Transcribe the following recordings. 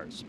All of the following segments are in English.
cars.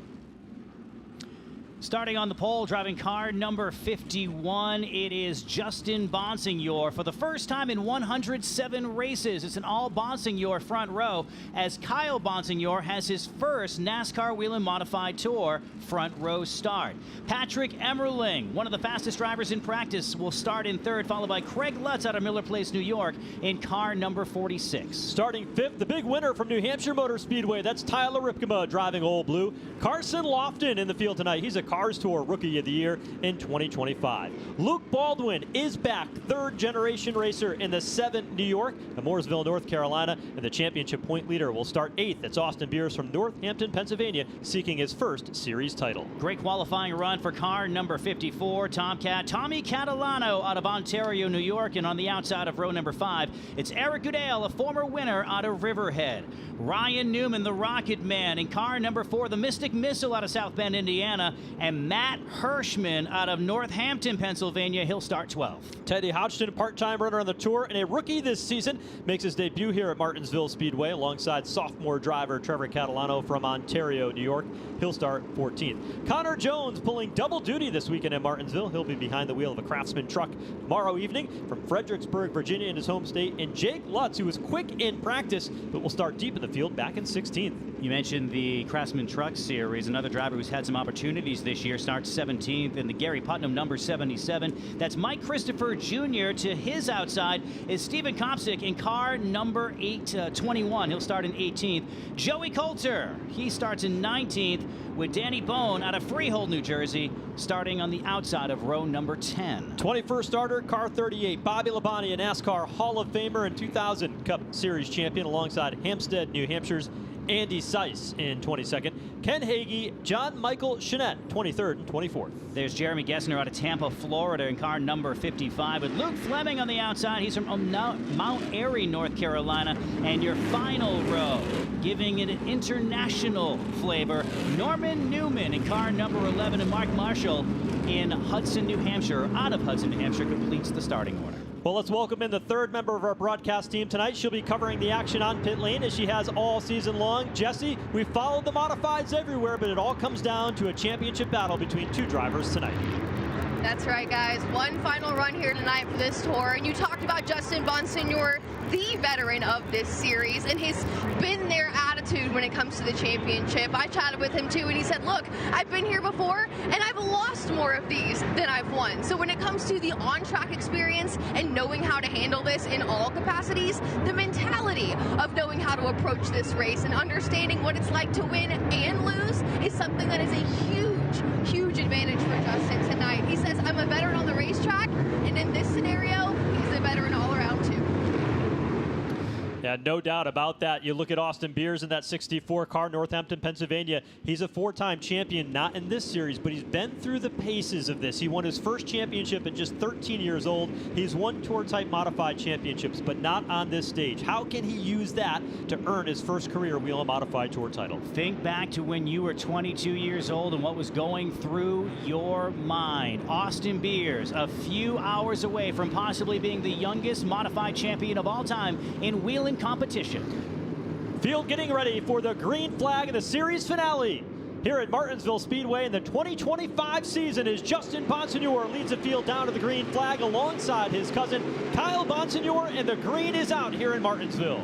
Starting on the pole, driving car number 51, it is Justin Bonsignore. For the first time in 107 races, it's an all Bonsignore front row, as Kyle Bonsignore has his first NASCAR Whelen Modified Tour front row start. Patrick Emerling, one of the fastest drivers in practice, will start in third, followed by Craig Lutz out of Miller Place, New York, in car number 46. Starting fifth, the big winner from New Hampshire Motor Speedway, that's Tyler Ripkema driving Old Blue. Carson Lofton in the field tonight. He's a Cars Tour Rookie of the Year in 2025. Luke Baldwin is back, third generation racer in the 7 New York at Mooresville, North Carolina, and the championship point leader will start eighth. It's Austin Beers from Northampton, Pennsylvania, seeking his first series title. Great qualifying run for car number 54, Tomcat Tommy Catalano out of Ontario, New York, and on the outside of row number 5, it's Eric Goodale, a former winner out of Riverhead. Ryan Newman, the Rocket Man, in car number 4, the Mystic Missile out of South Bend, Indiana, and Matt Hirschman out of Northampton, Pennsylvania. He'll start 12th. Teddy Hodgson, part-time runner on the Tour and a rookie this season, makes his debut here at Martinsville Speedway alongside sophomore driver Trevor Catalano from Ontario, New York. He'll start 14th. Connor Jones pulling double duty this weekend at Martinsville. He'll be behind the wheel of a Craftsman truck tomorrow evening from Fredericksburg, Virginia, in his home state. And Jake Lutz, who was quick in practice, but will start deep in the field back in 16th. You mentioned the Craftsman Truck Series. Another driver who's had some opportunities this year starts 17th in the Gary Putnam number 77. That's Mike Christopher Jr. To his outside is Stephen Copsic in car number 21. He'll start in 18th. Joey Coulter, he starts in 19th, with Danny Bone out of Freehold, New Jersey, starting on the outside of row number 10. 21st starter, car 38, Bobby Labonte, a NASCAR Hall of Famer and 2000 Cup Series champion, alongside Hampstead, New Hampshire's Andy Seiss in 22nd. Ken Hagee, John Michael Chenette, 23rd and 24th. There's Jeremy Gessner out of Tampa, Florida, in car number 55. With Luke Fleming on the outside, he's from Mount Airy, North Carolina. And your final row, giving it an international flavor, Norman Newman in car number 11, and Mark Marshall in Hudson, New Hampshire, out of Hudson, New Hampshire, completes the starting order. Well, let's welcome in the third member of our broadcast team tonight. She'll be covering the action on pit lane, as she has all season long. Jesse, we've followed the modifieds everywhere, but it all comes down to a championship battle between two drivers tonight. That's right, guys. One final run here tonight for this tour. And you talked about Justin Bonsignore, the veteran of this series, and his been there attitude when it comes to the championship. I chatted with him too, and he said, look, I've been here before, and I've lost more of these than I've won. So when it comes to the on-track experience and knowing how to handle this in all capacities, the mentality of knowing how to approach this race and understanding what it's like to win and lose is something that is a huge, huge advantage for Justin tonight. He says, I'm a veteran on the racetrack, and in this scenario, he's a veteran all around too. Yeah, no doubt about that. You look at Austin Beers in that 64 car, Northampton, Pennsylvania. He's a four-time champion, not in this series, but he's been through the paces of this. He won his first championship at just 13 years old. He's won Tour-type modified championships, but not on this stage. How can he use that to earn his first career Whelen Modified Tour title? Think back to when you were 22 years old and what was going through your mind. Austin Beers, a few hours away from possibly being the youngest modified champion of all time in wheeling competition. Field getting ready for the green flag in the series finale here at Martinsville Speedway in the 2025 season, as Justin Bonsignore leads the field down to the green flag alongside his cousin Kyle Bonsignore, and the green is out here in Martinsville.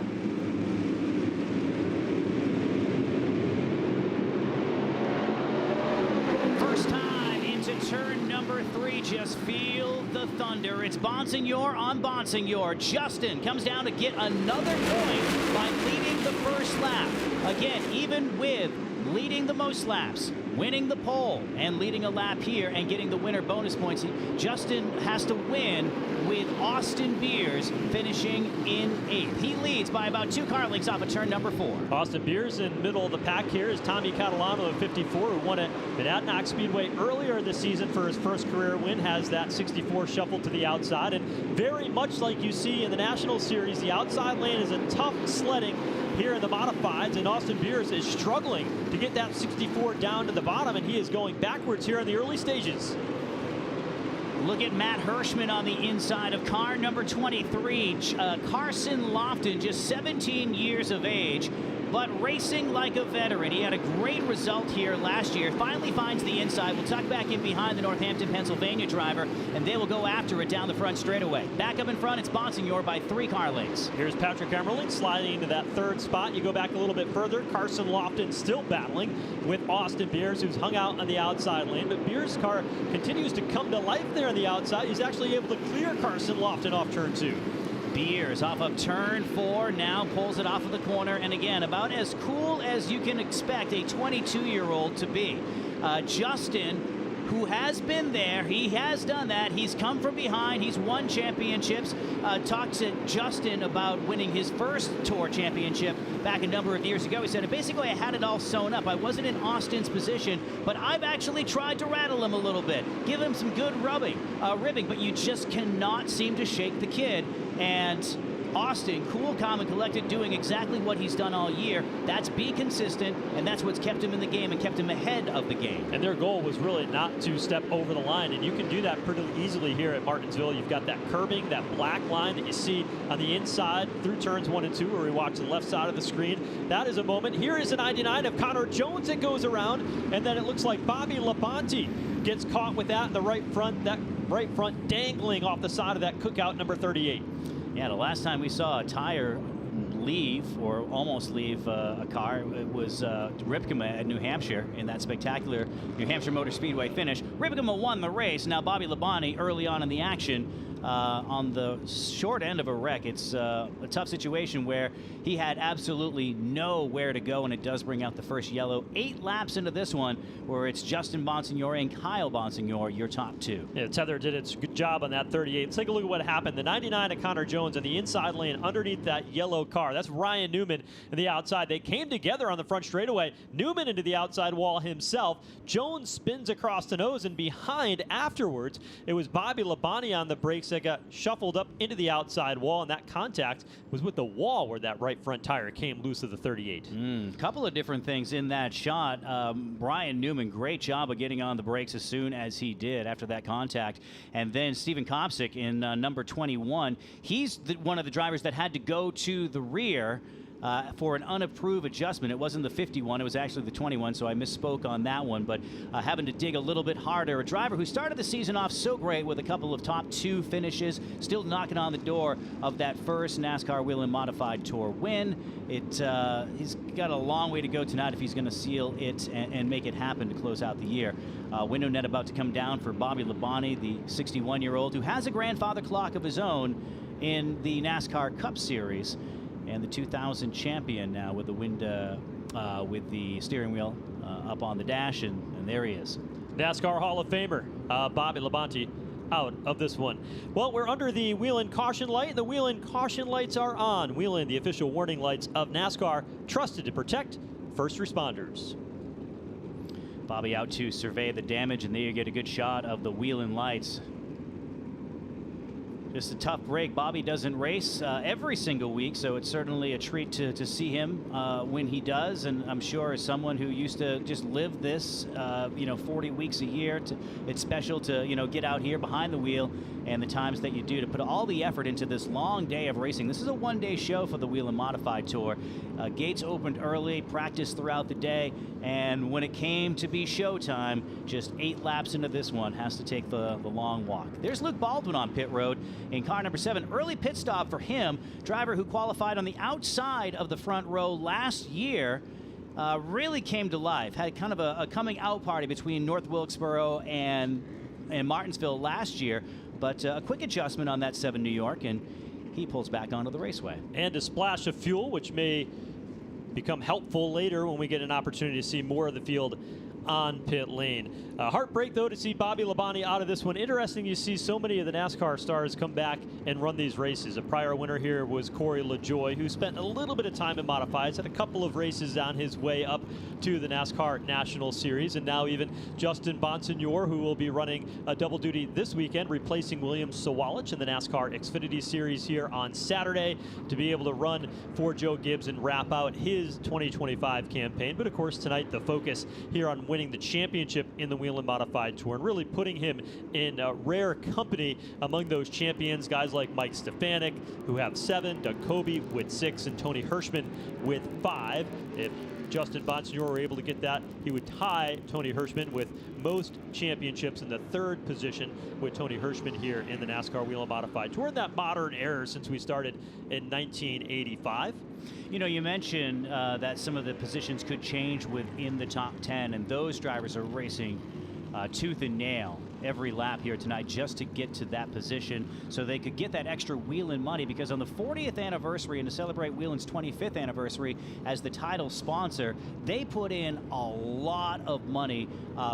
First time into turn number 3, just feel the thunder. It's Bonsignore on Bonsignore. Justin comes down to get another point by leading the first lap. Again, even with leading the most laps, winning the pole, and leading a lap here and getting the winner bonus points, Justin has to win with Austin Beers finishing in 8th. He leads by about 2 car lengths off of turn number 4. Austin Beers in middle of the pack here is Tommy Catalano of 54, who won it at NASCAR Speedway earlier this season for his first career win, has that 64 shuffled to the outside. And very much like you see in the National Series, the outside lane is a tough sledding here in the modifieds, and Austin Beers is struggling to get that 64 down to the bottom, and he is going backwards here in the early stages. Look at Matt Hirschman on the inside of car number 23. Carson Lofton, just 17 years of age. but racing like a veteran. He had a great result here last year. Finally finds the inside. Will tuck back in behind the Northampton, Pennsylvania driver, and they will go after it down the front straightaway. Back up in front, it's Bonsignore by 3 car lengths. Here's Patrick Emerling sliding into that 3rd spot. You go back a little bit further. Carson Lofton still battling with Austin Beers, who's hung out on the outside lane, but Beers' car continues to come to life there on the outside. He's actually able to clear Carson Lofton off turn 2. Beers off of turn 4, now pulls it off of the corner, and again, about as cool as you can expect a 22-year-old to be. Justin, who has been there, he has done that. He's come from behind. He's won championships. Talked to Justin about winning his first Tour championship back a number of years ago. He said, basically, I had it all sewn up. I wasn't in Austin's position, but I've actually tried to rattle him a little bit, give him some good ribbing, but you just cannot seem to shake the kid. And Austin, cool, calm, and collected, doing exactly what he's done all year. That's be consistent, and that's what's kept him in the game and kept him ahead of the game. And their goal was really not to step over the line, and you can do that pretty easily here at Martinsville. You've got that curbing, that black line that you see on the inside through turns 1 and 2, where we watch the left side of the screen. That is a moment. Here is a 99 of Connor Jones that goes around, and then it looks like Bobby Labonte gets caught with that in the right front, dangling off the side of that cookout number 38. Yeah, the last time we saw a tire leave or almost leave a car, it was Ripkema at New Hampshire in that spectacular New Hampshire Motor Speedway finish. Ripkema won the race. Now Bobby Labonte early on in the action on the short end of a wreck. It's a tough situation where he had absolutely nowhere to go, and it does bring out the first yellow. 8 laps into this one, where it's Justin Bonsignore and Kyle Bonsignore, your top 2. Yeah, Tether did its good job on that 38. Let's take a look at what happened. The 99 of Connor Jones on the inside lane underneath that yellow car. That's Ryan Newman in the outside. They came together on the front straightaway. Newman into the outside wall himself. Jones spins across the nose, and behind afterwards, it was Bobby Labonte on the brakes that got shuffled up into the outside wall, and that contact was with the wall where that right front tire came loose of the 38. Couple of different things in that shot. Brian Newman, great job of getting on the brakes as soon as he did after that contact. And then Stephen Copsic in number 21. He's one of the drivers that had to go to the rear for an unapproved adjustment. It wasn't the 51, it was actually the 21, so I misspoke on that one, but having to dig a little bit harder. A driver who started the season off so great with a couple of top 2 finishes, still knocking on the door of that first NASCAR Whelen Modified Tour win. He's got a long way to go tonight if he's going to seal it and make it happen to close out the year. Window net about to come down for Bobby Labonte, the 61-year-old who has a grandfather clock of his own in the NASCAR Cup Series, and the 2000 champion now with the with the steering wheel up on the dash, and there he is. NASCAR Hall of Famer Bobby Labonte out of this one. Well, we're under the Whelen caution light, and the Whelen caution lights are on. Whelen, the official warning lights of NASCAR, trusted to protect first responders. Bobby out to survey the damage, and there you get a good shot of the Whelen lights. Just a tough break. Bobby doesn't race every single week, so it's certainly a treat to see him when he does. And I'm sure as someone who used to just live this, 40 weeks a year, it's special to, get out here behind the wheel and the times that you do to put all the effort into this long day of racing. This is a one-day show for the Whelen Modified Tour. Gates opened early, practiced throughout the day, and when it came to be showtime, just 8 laps into this one, has to take the long walk. There's Luke Baldwin on pit road in car number 7. Early pit stop for him. Driver who qualified on the outside of the front row last year. Really came to life. Had kind of a coming out party between North Wilkesboro and Martinsville last year, but a quick adjustment on that 7 New York, and he pulls back onto the raceway. And a splash of fuel, which may become helpful later when we get an opportunity to see more of the field on pit lane. Heartbreak, though, to see Bobby Labonte out of this one. Interesting, you see so many of the NASCAR stars come back and run these races. A prior winner here was Corey LaJoie, who spent a little bit of time in modifieds, had a couple of races on his way up to the NASCAR National Series, and now even Justin Bonsignore, who will be running a double duty this weekend, replacing William Sawalich in the NASCAR Xfinity Series here on Saturday, to be able to run for Joe Gibbs and wrap out his 2025 campaign. But of course, tonight the focus here on winning the championship in the Whelen Modified Tour and really putting him in rare company among those champions, guys like Mike Stefanik, who have 7, Doug Kobe with 6, and Tony Hirschman with 5. If Justin Bonsignore were able to get that, he would tie Tony Hirschman with most championships in the 3rd position with Tony Hirschman here in the NASCAR Whelen Modified Tour in that modern era since we started in 1985. You know, you mentioned that some of the positions could change within the top 10, and those drivers are racing tooth and nail every lap here tonight just to get to that position so they could get that extra Whelen money, because on the 40th anniversary and to celebrate Whelen's 25th anniversary as the title sponsor, they put in a lot of money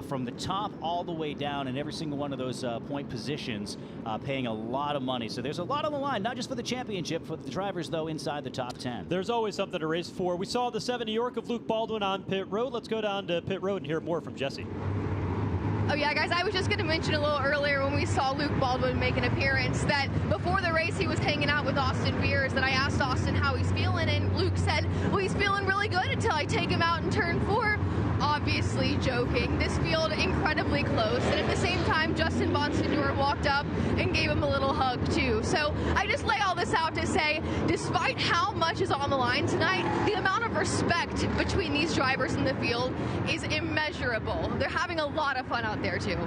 from the top all the way down in every single one of those point positions, paying a lot of money. So there's a lot on the line, not just for the championship, for the drivers, though, inside the top 10. There's always something to race for. We saw the 7 New York of Luke Baldwin on pit road. Let's go down to pit road and hear more from Jesse. Oh yeah, guys, I was just going to mention a little earlier when we saw Luke Baldwin make an appearance that before the race he was hanging out with Austin Beers, and I asked Austin how he's feeling, and Luke said, well, he's feeling really good until I take him out in turn 4. Obviously joking. This field incredibly close, and at the same time Justin Bonsignore walked up and gave him a little hug too. So I just lay all this out to say, despite how much is on the line tonight, the amount of respect between these drivers in the field is immeasurable. They're having a lot of fun out there too.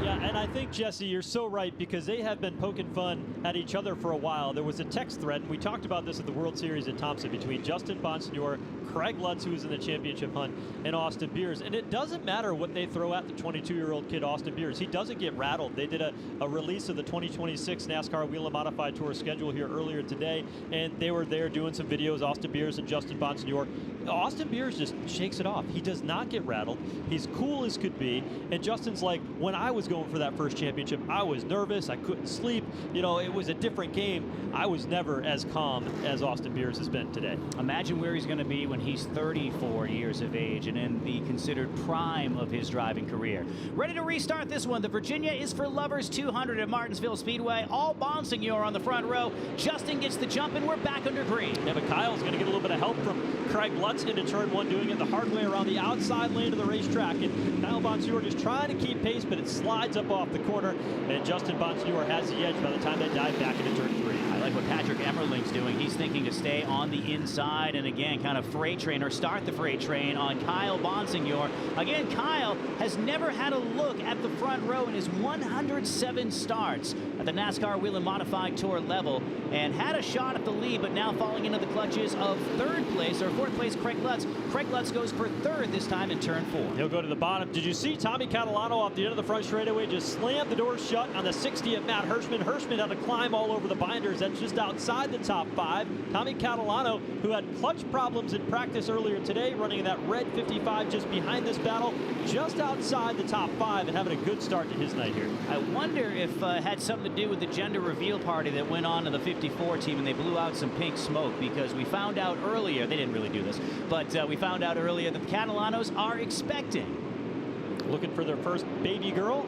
Yeah, and I think, Jesse, you're so right, because they have been poking fun at each other for a while. There was a text thread, and we talked about this at the World Series at Thompson, between Justin Bonsignore, Craig Lutz, who was in the championship hunt, and Austin Beers. And it doesn't matter what they throw at the 22-year-old kid, Austin Beers. He doesn't get rattled. They did a release of the 2026 NASCAR Whelen Modified Tour schedule here earlier today, and they were there doing some videos, Austin Beers and Justin Bonsignore. Austin Beers just shakes it off. He does not get rattled. He's cool as could be. And Justin's like, when I was going for that first championship, I was nervous. I couldn't sleep. You know, it was a different game. I was never as calm as Austin Beers has been today. Imagine where he's going to be when he's 34 years of age and in the considered prime of his driving career. Ready to restart this one. The Virginia is for Lovers 200 at Martinsville Speedway. All Bonsignore on the front row. Justin gets the jump, and we're back under green. Yeah, but Kyle's going to get a little bit of help from Craig Lutz into turn 1, doing it the hard way around the outside lane of the racetrack. And Kyle Bonsignore just trying to keep pace, but it slides up off the corner, and Justin Bonsignore has the edge by the time they dive back into turn 3. I like what Patrick Emerling's doing. He's thinking to stay on the inside and again kind of freight train or start the freight train on Kyle Bonsignore. Again, Kyle has never had a look at the front row in his 107 starts at the NASCAR Whelen Modified Tour level, and had a shot at the lead, but now falling into the clutches of 3rd place or 4th place Craig Lutz. Craig Lutz goes for 3rd this time in turn 4. He'll go to the bottom. Did you see Tommy Catalano off the end of the front straightaway just slammed the door shut on the 60 of Matt Hirschman? Hirschman had to climb all over the binders. That's just outside the top 5. Tommy Catalano, who had clutch problems in practice earlier today, running in that red 55 just behind this battle, just outside the top 5 and having a good start to his night here. I wonder if it had something to do with the gender reveal party that went on in the 54 team, and they blew out some pink smoke, because we found out earlier, they didn't really do this, but we found out earlier that the Catalanos are expecting. Looking for their first baby girl.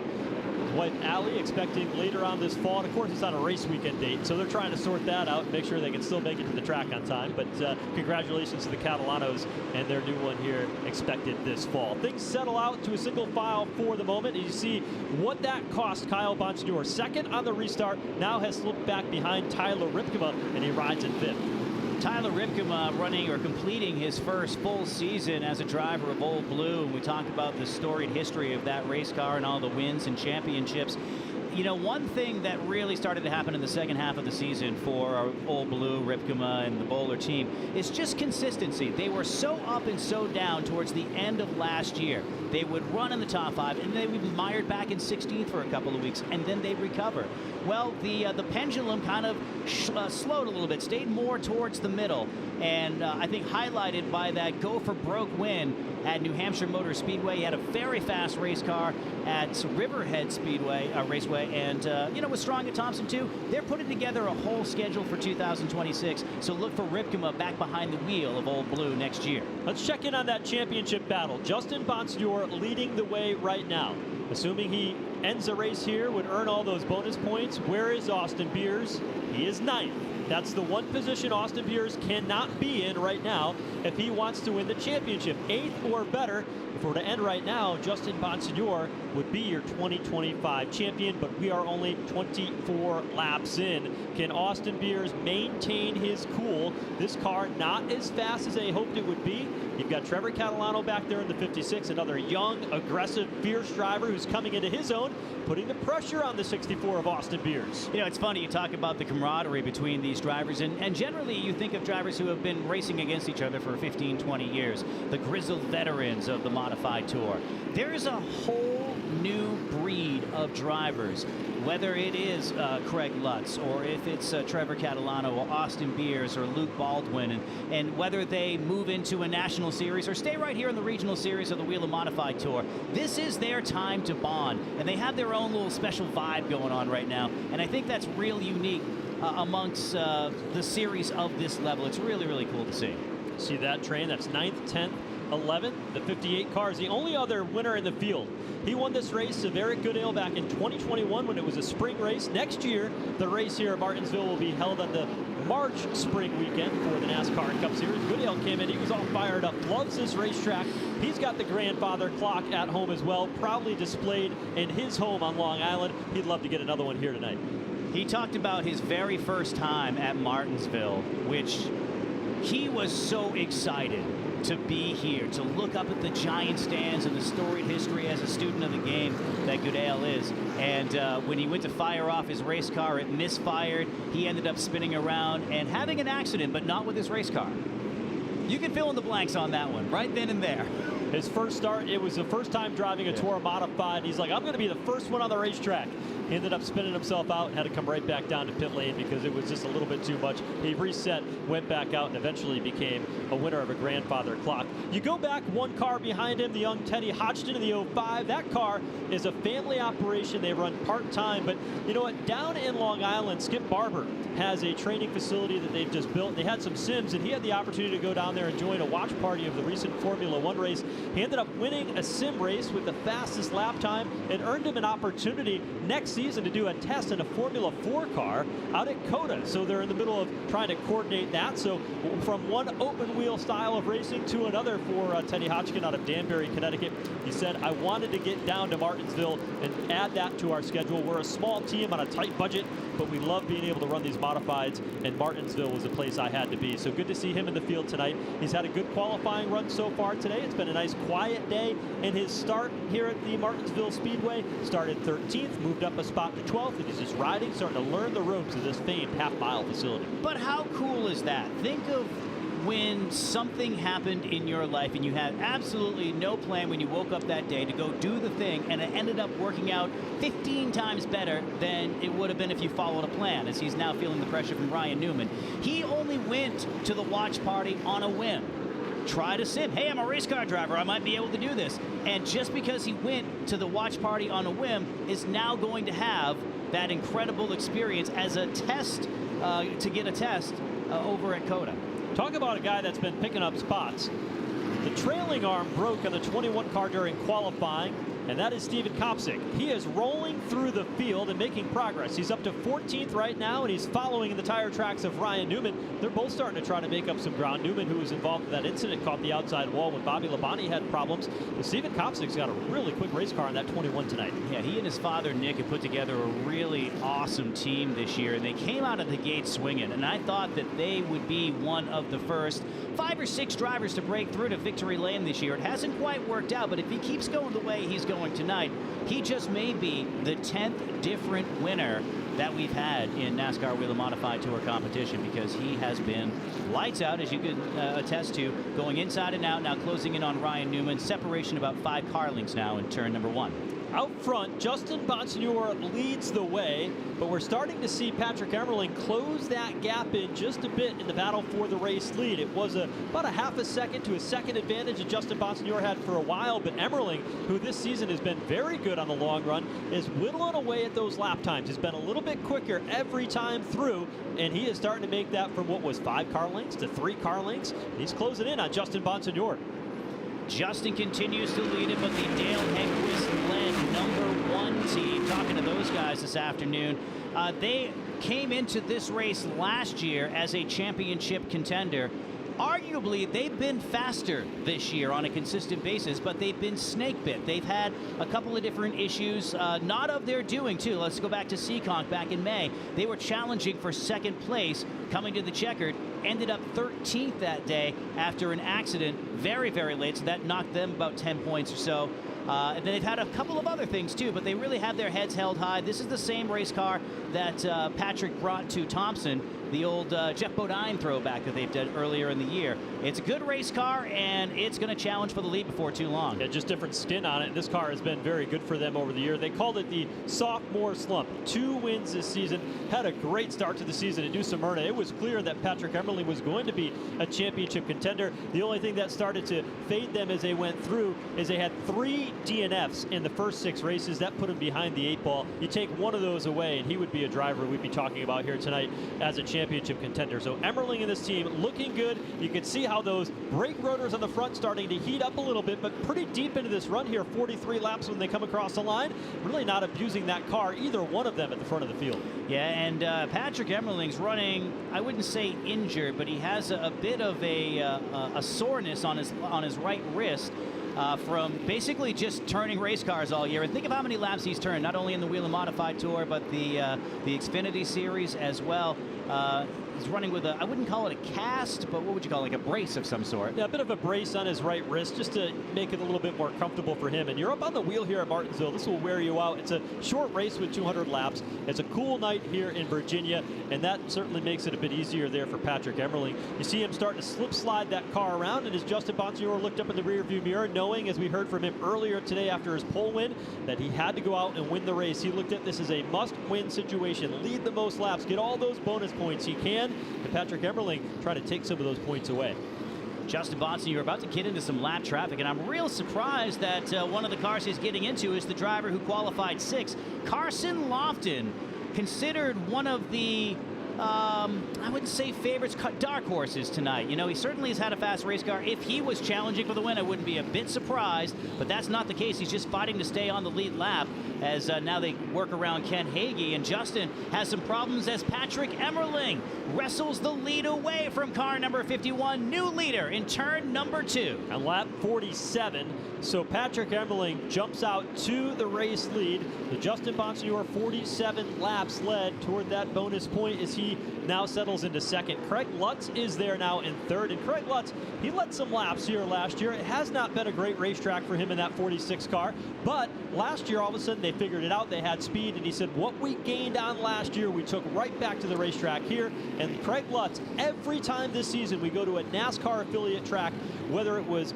Wife Allie expecting later on this fall, and of course it's on a race weekend date, so they're trying to sort that out and make sure they can still make it to the track on time. But congratulations to the Catalanos and their new one here expected this fall. Things settle out to a single file for the moment, and you see what that cost Kyle Bonsignore. 2nd on the restart, now has slipped back behind Tyler Ripkema, and he rides in 5th. Tyler Ripkema running or completing his first full season as a driver of Old Blue. And we talked about the storied history of that race car and all the wins and championships. You know, one thing that really started to happen in the second half of the season for our Old Blue, Ripkema, and the Bowler team is just consistency. They were so up and so down towards the end of last year. They would run in the top 5, and they would be mired back in 16th for a couple of weeks, and then they'd recover. Well, the pendulum kind of slowed a little bit, stayed more towards the middle, and I think highlighted by that go-for-broke win at New Hampshire Motor Speedway. He had a very fast race car at Riverhead Speedway Raceway, and you know, was strong at Thompson too. They're putting together a whole schedule for 2026, so look for Ripkema back behind the wheel of Old Blue next year. Let's check in on that championship battle. Justin Bonsignore leading the way right now. Assuming he ends the race here, would earn all those bonus points. Where is Austin Beers? He is 9th. That's the one position Austin Beers cannot be in right now if he wants to win the championship. 8th or better. If we're to end right now, Justin Bonsignore would be your 2025 champion, but we are only 24 laps in. Can Austin Beers maintain his cool? This car not as fast as they hoped it would be. You've got Trevor Catalano back there in the 56, another young, aggressive, fierce driver who's coming into his own, putting the pressure on the 64 of Austin Beers. You know, it's funny, you talk about the camaraderie between these drivers, and generally you think of drivers who have been racing against each other for 15, 20 years, the grizzled veterans of the Modified Tour. There's a whole new breed of drivers, whether it is Craig Lutz, or if it's Trevor Catalano, or Austin Beers, or Luke Baldwin, and whether they move into a national series or stay right here in the regional series of the Whelen Modified Tour. This is their time to bond, and they have their own little special vibe going on right now, and I think that's real unique amongst the series of this level. It's really, really cool to see. See that train? That's 9th, 10th, 11th. The 58 car is the only other winner in the field. He won this race of Eric Goodale back in 2021 when it was a spring race. Next year, the race here at Martinsville will be held on the March spring weekend for the NASCAR Cup Series. Goodale came in. He was all fired up. Loves this racetrack. He's got the grandfather clock at home as well, proudly displayed in his home on Long Island. He'd love to get another one here tonight. He talked about his very first time at Martinsville, which he was so excited to be here, to look up at the giant stands and the storied history as a student of the game that Goodale is. And when he went to fire off his race car, it misfired. He ended up spinning around and having an accident, but not with his race car. You can fill in the blanks on that one, right then and there. His first start, it was the first time driving a Tour Modified. He's like, I'm going to be the first one on the racetrack. He ended up spinning himself out and had to come right back down to pit lane because it was just a little bit too much. He reset, went back out, and eventually became a winner of a grandfather clock. You go back one car behind him, the young Teddy Hodgson in the 05. That car is a family operation. They run part-time, but you know what? Down in Long Island, Skip Barber has a training facility that they've just built. They had some sims, and he had the opportunity to go down there and join a watch party of the recent Formula One race. He ended up winning a sim race with the fastest lap time. It earned him an opportunity next season to do a test in a Formula 4 car out at COTA. So they're in the middle of trying to coordinate that. So from one open wheel style of racing to another for Teddy Hodgkin out of Danbury, Connecticut. He said, I wanted to get down to Martinsville and add that to our schedule. We're a small team on a tight budget, but we love being able to run these modifieds, and Martinsville was the place I had to be. So good to see him in the field tonight. He's had a good qualifying run so far today. It's been a nice quiet day, and his start here at the Martinsville Speedway started 13th, moved up a spot to 12th, and he's just riding, starting to learn the ropes of this famed half-mile facility. But how cool is that? Think of when something happened in your life and you had absolutely no plan when you woke up that day to go do the thing, and it ended up working out 15 times better than it would have been if you followed a plan, as he's now feeling the pressure from Ryan Newman. He only went to the watch party on a whim. Tried a sim. Hey, I'm a race car driver. I might be able to do this. And just because he went to the watch party on a whim is now going to have that incredible experience as a test, to get a test over at COTA. Talk about a guy that's been picking up spots. The trailing arm broke on the 21 car during qualifying, and that is Steven Copsic. He is rolling through the field and making progress. He's up to 14th right now, and he's following in the tire tracks of Ryan Newman. They're both starting to try to make up some ground. Newman, who was involved in that incident, caught the outside wall when Bobby Labonte had problems. But Steven Copsic's got a really quick race car on that 21 tonight. Yeah, he and his father, Nick, have put together a really awesome team this year, and they came out of the gate swinging, and I thought that they would be one of the first 5 or 6 drivers to break through to victory lane this year. It hasn't quite worked out, but if he keeps going the way he's going tonight, he just may be the 10th different winner that we've had in NASCAR Whelen Modified Tour competition, because he has been lights out, as you can attest to, going inside and out, now closing in on Ryan Newman. Separation about 5 car lengths now in turn number 1. Out front, Justin Bonsignore leads the way, but we're starting to see Patrick Emerling close that gap in just a bit in the battle for the race lead. It was about a half a second to a second advantage that Justin Bonsignore had for a while, but Emerling, who this season has been very good on the long run, is whittling away at those lap times. He's been a little bit quicker every time through, and he is starting to make that from what was 5 car lengths to 3 car lengths. He's closing in on Justin Bonsignore. Justin continues to lead it, but the Dale Henquist led number 1 team, talking to those guys this afternoon, they came into this race last year as a championship contender. Arguably, they've been faster this year on a consistent basis, but they've been snake bit. They've had a couple of different issues, not of their doing, too. Let's go back to Seekonk back in May. They were challenging for second place coming to the checkered, ended up 13th that day after an accident very, very late, so that knocked them about 10 points or so. And then they've had a couple of other things, too, but they really have their heads held high. This is the same race car that Patrick brought to Thompson, the old Jeff Bodine throwback that they've done earlier in the year. It's a good race car, and it's going to challenge for the lead before too long. Yeah, just different skin on it. This car has been very good for them over the year. They called it the sophomore slump. 2 wins this season. Had a great start to the season at New Smyrna. It was clear that Patrick Emerling was going to be a championship contender. The only thing that started to fade them as they went through is they had 3 DNFs in the first 6 races. That put him behind the 8 ball. You take one of those away, and he would be a driver we'd be talking about here tonight as a championship contender. So Emerling and this team looking good. You can see how those brake rotors on the front starting to heat up a little bit, but pretty deep into this run here, 43 laps when they come across the line. Really not abusing that car, either one of them at the front of the field. Yeah, and Patrick Emerling's running, I wouldn't say injured, but he has a bit of a soreness on his right wrist. From basically just turning race cars all year. And think of how many laps he's turned, not only in the Whelen Modified Tour, but the Xfinity Series as well. He's running with I wouldn't call it a cast, but what would you call it, like a brace of some sort? Yeah, a bit of a brace on his right wrist just to make it a little bit more comfortable for him. And you're up on the wheel here at Martinsville. This will wear you out. It's a short race with 200 laps. It's a cool night here in Virginia, and that certainly makes it a bit easier there for Patrick Emerling. You see him starting to slip slide that car around, and as Justin Bonsignore looked up in the rearview mirror, knowing, as we heard from him earlier today after his pole win, that he had to go out and win the race. He looked at this as a must-win situation. Lead the most laps, get all those bonus points he can, and Patrick Emerling trying to take some of those points away. Justin Bonsignore, you're about to get into some lap traffic, and I'm real surprised that one of the cars he's getting into is the driver who qualified 6th. Carson Lofton, considered one of the I wouldn't say favorites, dark horses tonight. You know, he certainly has had a fast race car. If he was challenging for the win, I wouldn't be a bit surprised, but that's not the case. He's just fighting to stay on the lead lap as now they work around Ken Hagee, and Justin has some problems as Patrick Emerling wrestles the lead away from car number 51, new leader in turn number 2. On lap 47, so Patrick Emerling jumps out to the race lead. The Justin Bonsignore 47 laps led toward that bonus point as he now settles into second. Craig Lutz is there now in third, and Craig Lutz, he led some laps here last year. It has not been a great racetrack for him in that 46 car, but last year all of a sudden they figured it out. They had speed, and he said what we gained on last year we took right back to the racetrack here. And Craig Lutz, every time this season we go to a NASCAR affiliate track, whether it was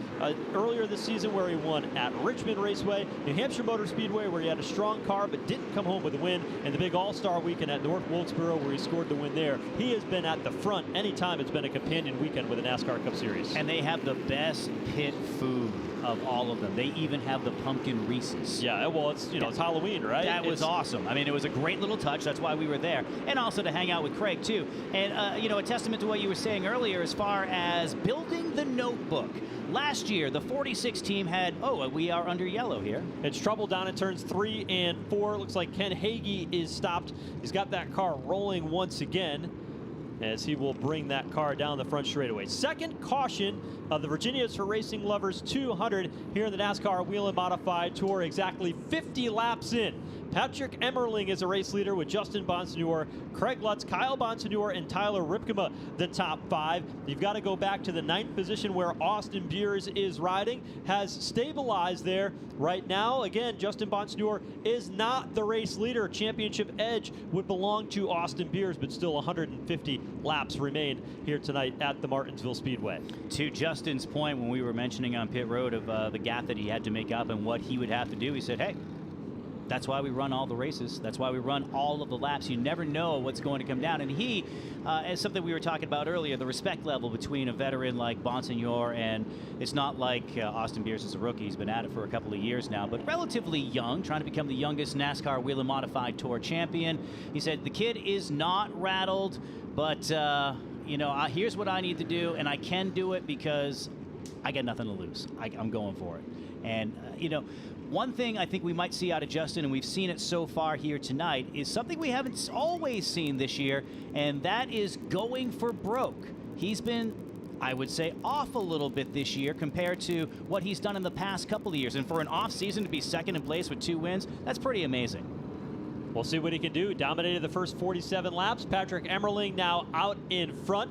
earlier this season where he won at Richmond Raceway, New Hampshire Motor Speedway where he had a strong car but didn't come home with a win, and the big All-Star Weekend at North Wilkesboro where he scored the win there, he has been at the front anytime it's been a companion weekend with a NASCAR Cup Series. And they have the best pit food of all of them. They even have the pumpkin Reese's. Yeah, well, it's, you know, it's Halloween, right? That was awesome. I mean, it was a great little touch. That's why we were there. And also to hang out with Craig, too. And, you know, a testament to what you were saying earlier as far as building the notebook. Last year, the 46 team had, we are under yellow here. It's trouble down in turns 3 and 4. Looks like Ken Hagee is stopped. He's got that car rolling once again as he will bring that car down the front straightaway. Second caution of the Virginia's for Racing Lovers 200 here in the NASCAR Whelen Modified Tour, exactly 50 laps in. Patrick Emerling is a race leader with Justin Bonsignore, Craig Lutz, Kyle Bonsignore, and Tyler Ripkema, the top 5. You've got to go back to the 9th position where Austin Beers is riding, has stabilized there right now. Again, Justin Bonsignore is not the race leader. Championship edge would belong to Austin Beers, but still 150 laps remain here tonight at the Martinsville Speedway. To Justin's point, when we were mentioning on pit road of the gap that he had to make up and what he would have to do, he said, hey, that's why we run all the races. That's why we run all of the laps. You never know what's going to come down. And he, as something we were talking about earlier, the respect level between a veteran like Bonsignore, and it's not like Austin Beers is a rookie. He's been at it for a couple of years now, but relatively young, trying to become the youngest NASCAR Whelen Modified Tour champion. He said, the kid is not rattled, but, you know, here's what I need to do, and I can do it because I got nothing to lose. I'm going for it. And, you know, One thing I think we might see out of Justin, and we've seen it so far here tonight, is something we haven't always seen this year, and that is going for broke. He's been, I would say, off a little bit this year compared to what he's done in the past couple of years. And for an off season to be second in place with 2 wins, that's pretty amazing. We'll see what he can do. Dominated the first 47 laps. Patrick Emerling now out in front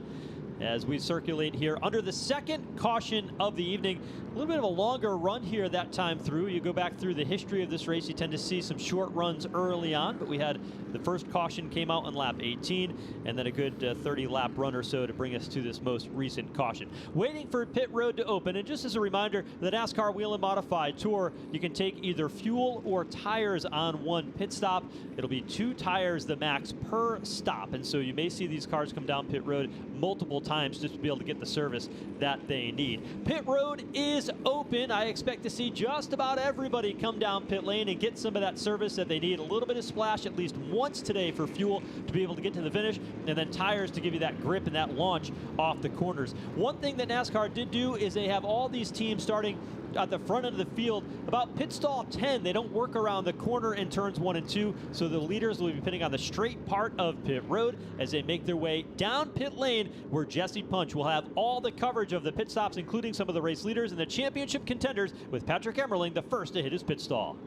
as we circulate here under the second caution of the evening. A little bit of a longer run here that time through. You go back through the history of this race, you tend to see some short runs early on, but we had the first caution came out on lap 18, and then a good 30-lap run or so to bring us to this most recent caution. Waiting for pit road to open, and just as a reminder, the NASCAR Whelen Modified Tour, you can take either fuel or tires on one pit stop. It'll be 2 tires the max per stop, and so you may see these cars come down pit road multiple times just to be able to get the service that they need. Pit road is open. I expect to see just about everybody come down pit lane and get some of that service that they need. A little bit of splash at least once today for fuel to be able to get to the finish, and then tires to give you that grip and that launch off the corners. One thing that NASCAR did do is they have all these teams starting at the front end of the field about pit stall 10. They don't work around the corner in turns 1 and 2, so the leaders will be pitting on the straight part of pit road as they make their way down pit lane, where Jesse Punch will have all the coverage of the pit stops, including some of the race leaders and the championship contenders, with Patrick Emerling the first to hit his pit stall.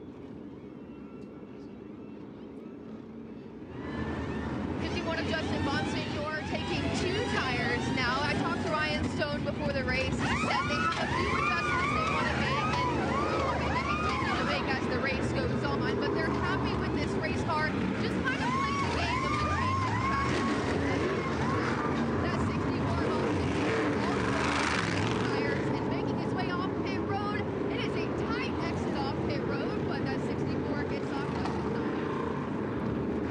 51 of Justin Bonsignore taking 2 tires now. I talked to Ryan Stone before the race. He said they have a few adjustments they want to make, and they're going to continue to make as the race goes on. But they're happy with this race car, just kind of playing the game of the changes. That 64 also tires and making his way off pit road. It is a tight exit off pit road, but that 64 gets off just fine.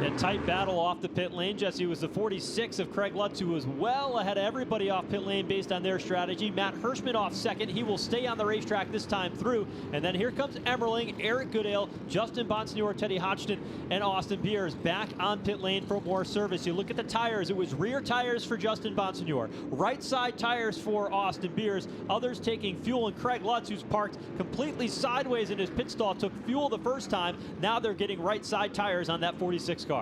A tight battle off the pit lane. Jesse was the 46 of Craig Lutz, who was well ahead of everybody off pit lane based on their strategy. Matt Hirschman off second. He will stay on the racetrack this time through. And then here comes Emerling, Eric Goodale, Justin Bonsignore, Teddy Hodgson, and Austin Beers back on pit lane for more service. You look at the tires. It was rear tires for Justin Bonsignore, right side tires for Austin Beers. Others taking fuel, and Craig Lutz, who's parked completely sideways in his pit stall, took fuel the first time. Now they're getting right side tires on that 46 car.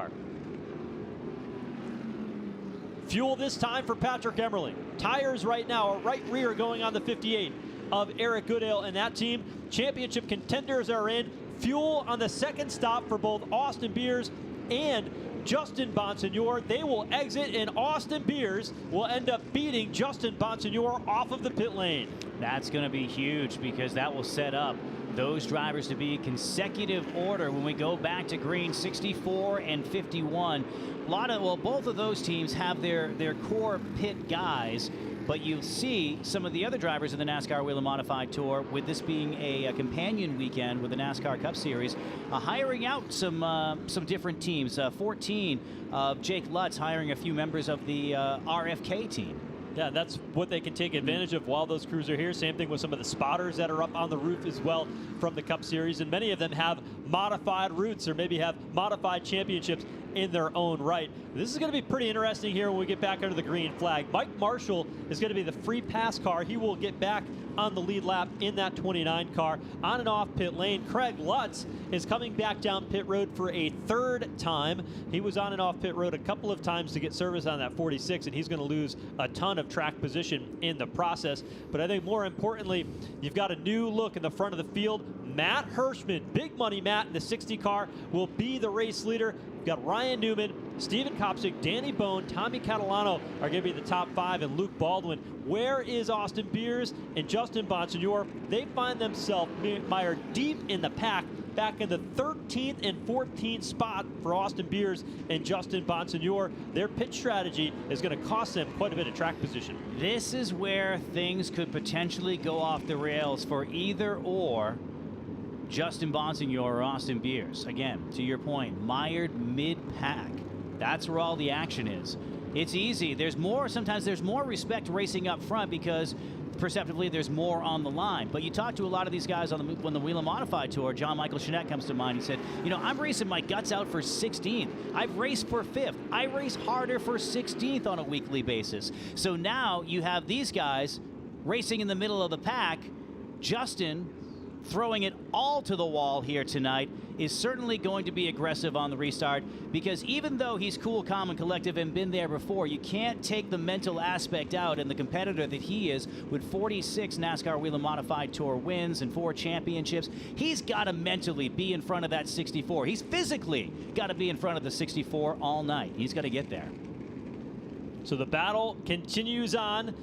Fuel this time for Patrick Emerling. Tires right now are right rear going on the 58 of Eric Goodale and that team. Championship contenders are in. Fuel on the second stop for both Austin Beers and Justin Bonsignore. They will exit, and Austin Beers will end up beating Justin Bonsignore off of the pit lane. That's going to be huge, because that will set up those drivers to be in consecutive order when we go back to green. 64 and 51. Both of those teams have their core pit guys, but you see some of the other drivers in the NASCAR Whelen Modified Tour, with this being a companion weekend with the NASCAR Cup Series, hiring out some different teams. 14 of Jake Lutz hiring a few members of the RFK team. Yeah, that's what they can take advantage of while those crews are here. Same thing with some of the spotters that are up on the roof as well from the Cup Series. And many of them have modified routes or maybe have modified championships in their own right. This is going to be pretty interesting here when we get back under the green flag. Mike Marshall is going to be the free pass car. He will get back on the lead lap in that 29 car. On and off pit lane, Craig Lutz is coming back down pit road for a 3rd time. He was on and off pit road a couple of times to get service on that 46, and he's going to lose a ton of track position in the process. But I think more importantly, you've got a new look in the front of the field. Matt Hirschman, big money Matt in the 60 car, will be the race leader. You've got Ryan Newman, Stephen Copsic, Danny Bone, Tommy Catalano are going to be the top 5, and Luke Baldwin. Where is Austin Beers and Justin Bonsignore? They find themselves mired deep in the pack, back in the 13th and 14th spot for Austin Beers and Justin Bonsignore. Their pit strategy is going to cost them quite a bit of track position. This is where things could potentially go off the rails for either or Justin Bonsignore or Austin Beers. Again, to your point, mired mid-pack. That's where all the action is. It's easy. Sometimes there's more respect racing up front because perceptively there's more on the line. But you talk to a lot of these guys on the Whelen Modified Tour. John Michael Chenette comes to mind. He said, you know, I'm racing my guts out for 16th. I've raced for 5th. I race harder for 16th on a weekly basis. So now you have these guys racing in the middle of the pack. Justin throwing it all to the wall here tonight, is certainly going to be aggressive on the restart, because even though he's cool, calm, and collective and been there before, you can't take the mental aspect out, and the competitor that he is with 46 NASCAR Whelen Modified Tour wins and 4 championships, he's got to mentally be in front of that 64. He's physically got to be in front of the 64 all night. He's got to get there. So the battle continues on.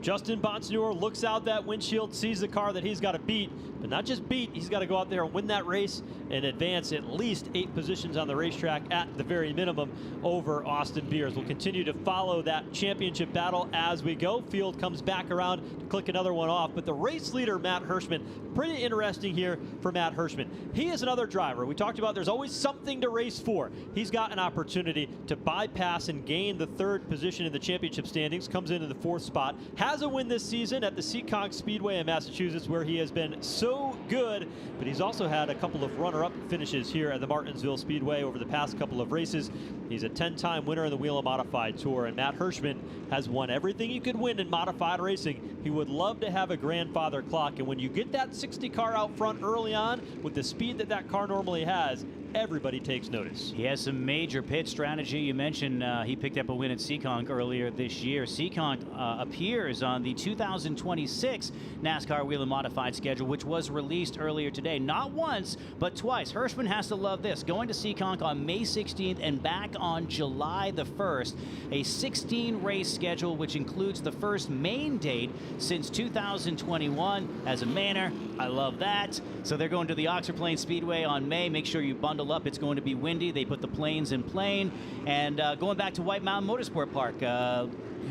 Justin Bonsignore looks out that windshield, sees the car that he's got to beat, but not just beat, he's got to go out there and win that race and advance at least 8 positions on the racetrack at the very minimum over Austin Beers. We'll continue to follow that championship battle as we go. Field comes back around to click another one off, but the race leader, Matt Hirschman, pretty interesting here for Matt Hirschman. He is another driver. We talked about there's always something to race for. He's got an opportunity to bypass and gain the 3rd position in the championship standings, comes into the 4th spot, has a win this season at the Copsic Speedway in Massachusetts, where he has been so good, but he's also had a couple of runner-up finishes here at the Martinsville Speedway over the past couple of races. He's a 10-time winner in the Whelen Modified Tour, and Matt Hirschman has won everything you could win in modified racing. He would love to have a grandfather clock, and when you get that 60 car out front early on with the speed that that car normally has, everybody takes notice. He has some major pit strategy. You mentioned he picked up a win at Seekonk earlier this year. Seekonk appears on the 2026 NASCAR Whelen Modified schedule, which was released earlier today. Not once, but twice. Hirschman has to love this. Going to Seekonk on May 16th and back on July the 1st. A 16-race schedule, which includes the first main date since 2021. As a Manor, I love that. So they're going to the Oxford Plains Speedway on May. Make sure you bundle up. It's going to be windy. They put the planes in plane. And going back to White Mountain Motorsport Park,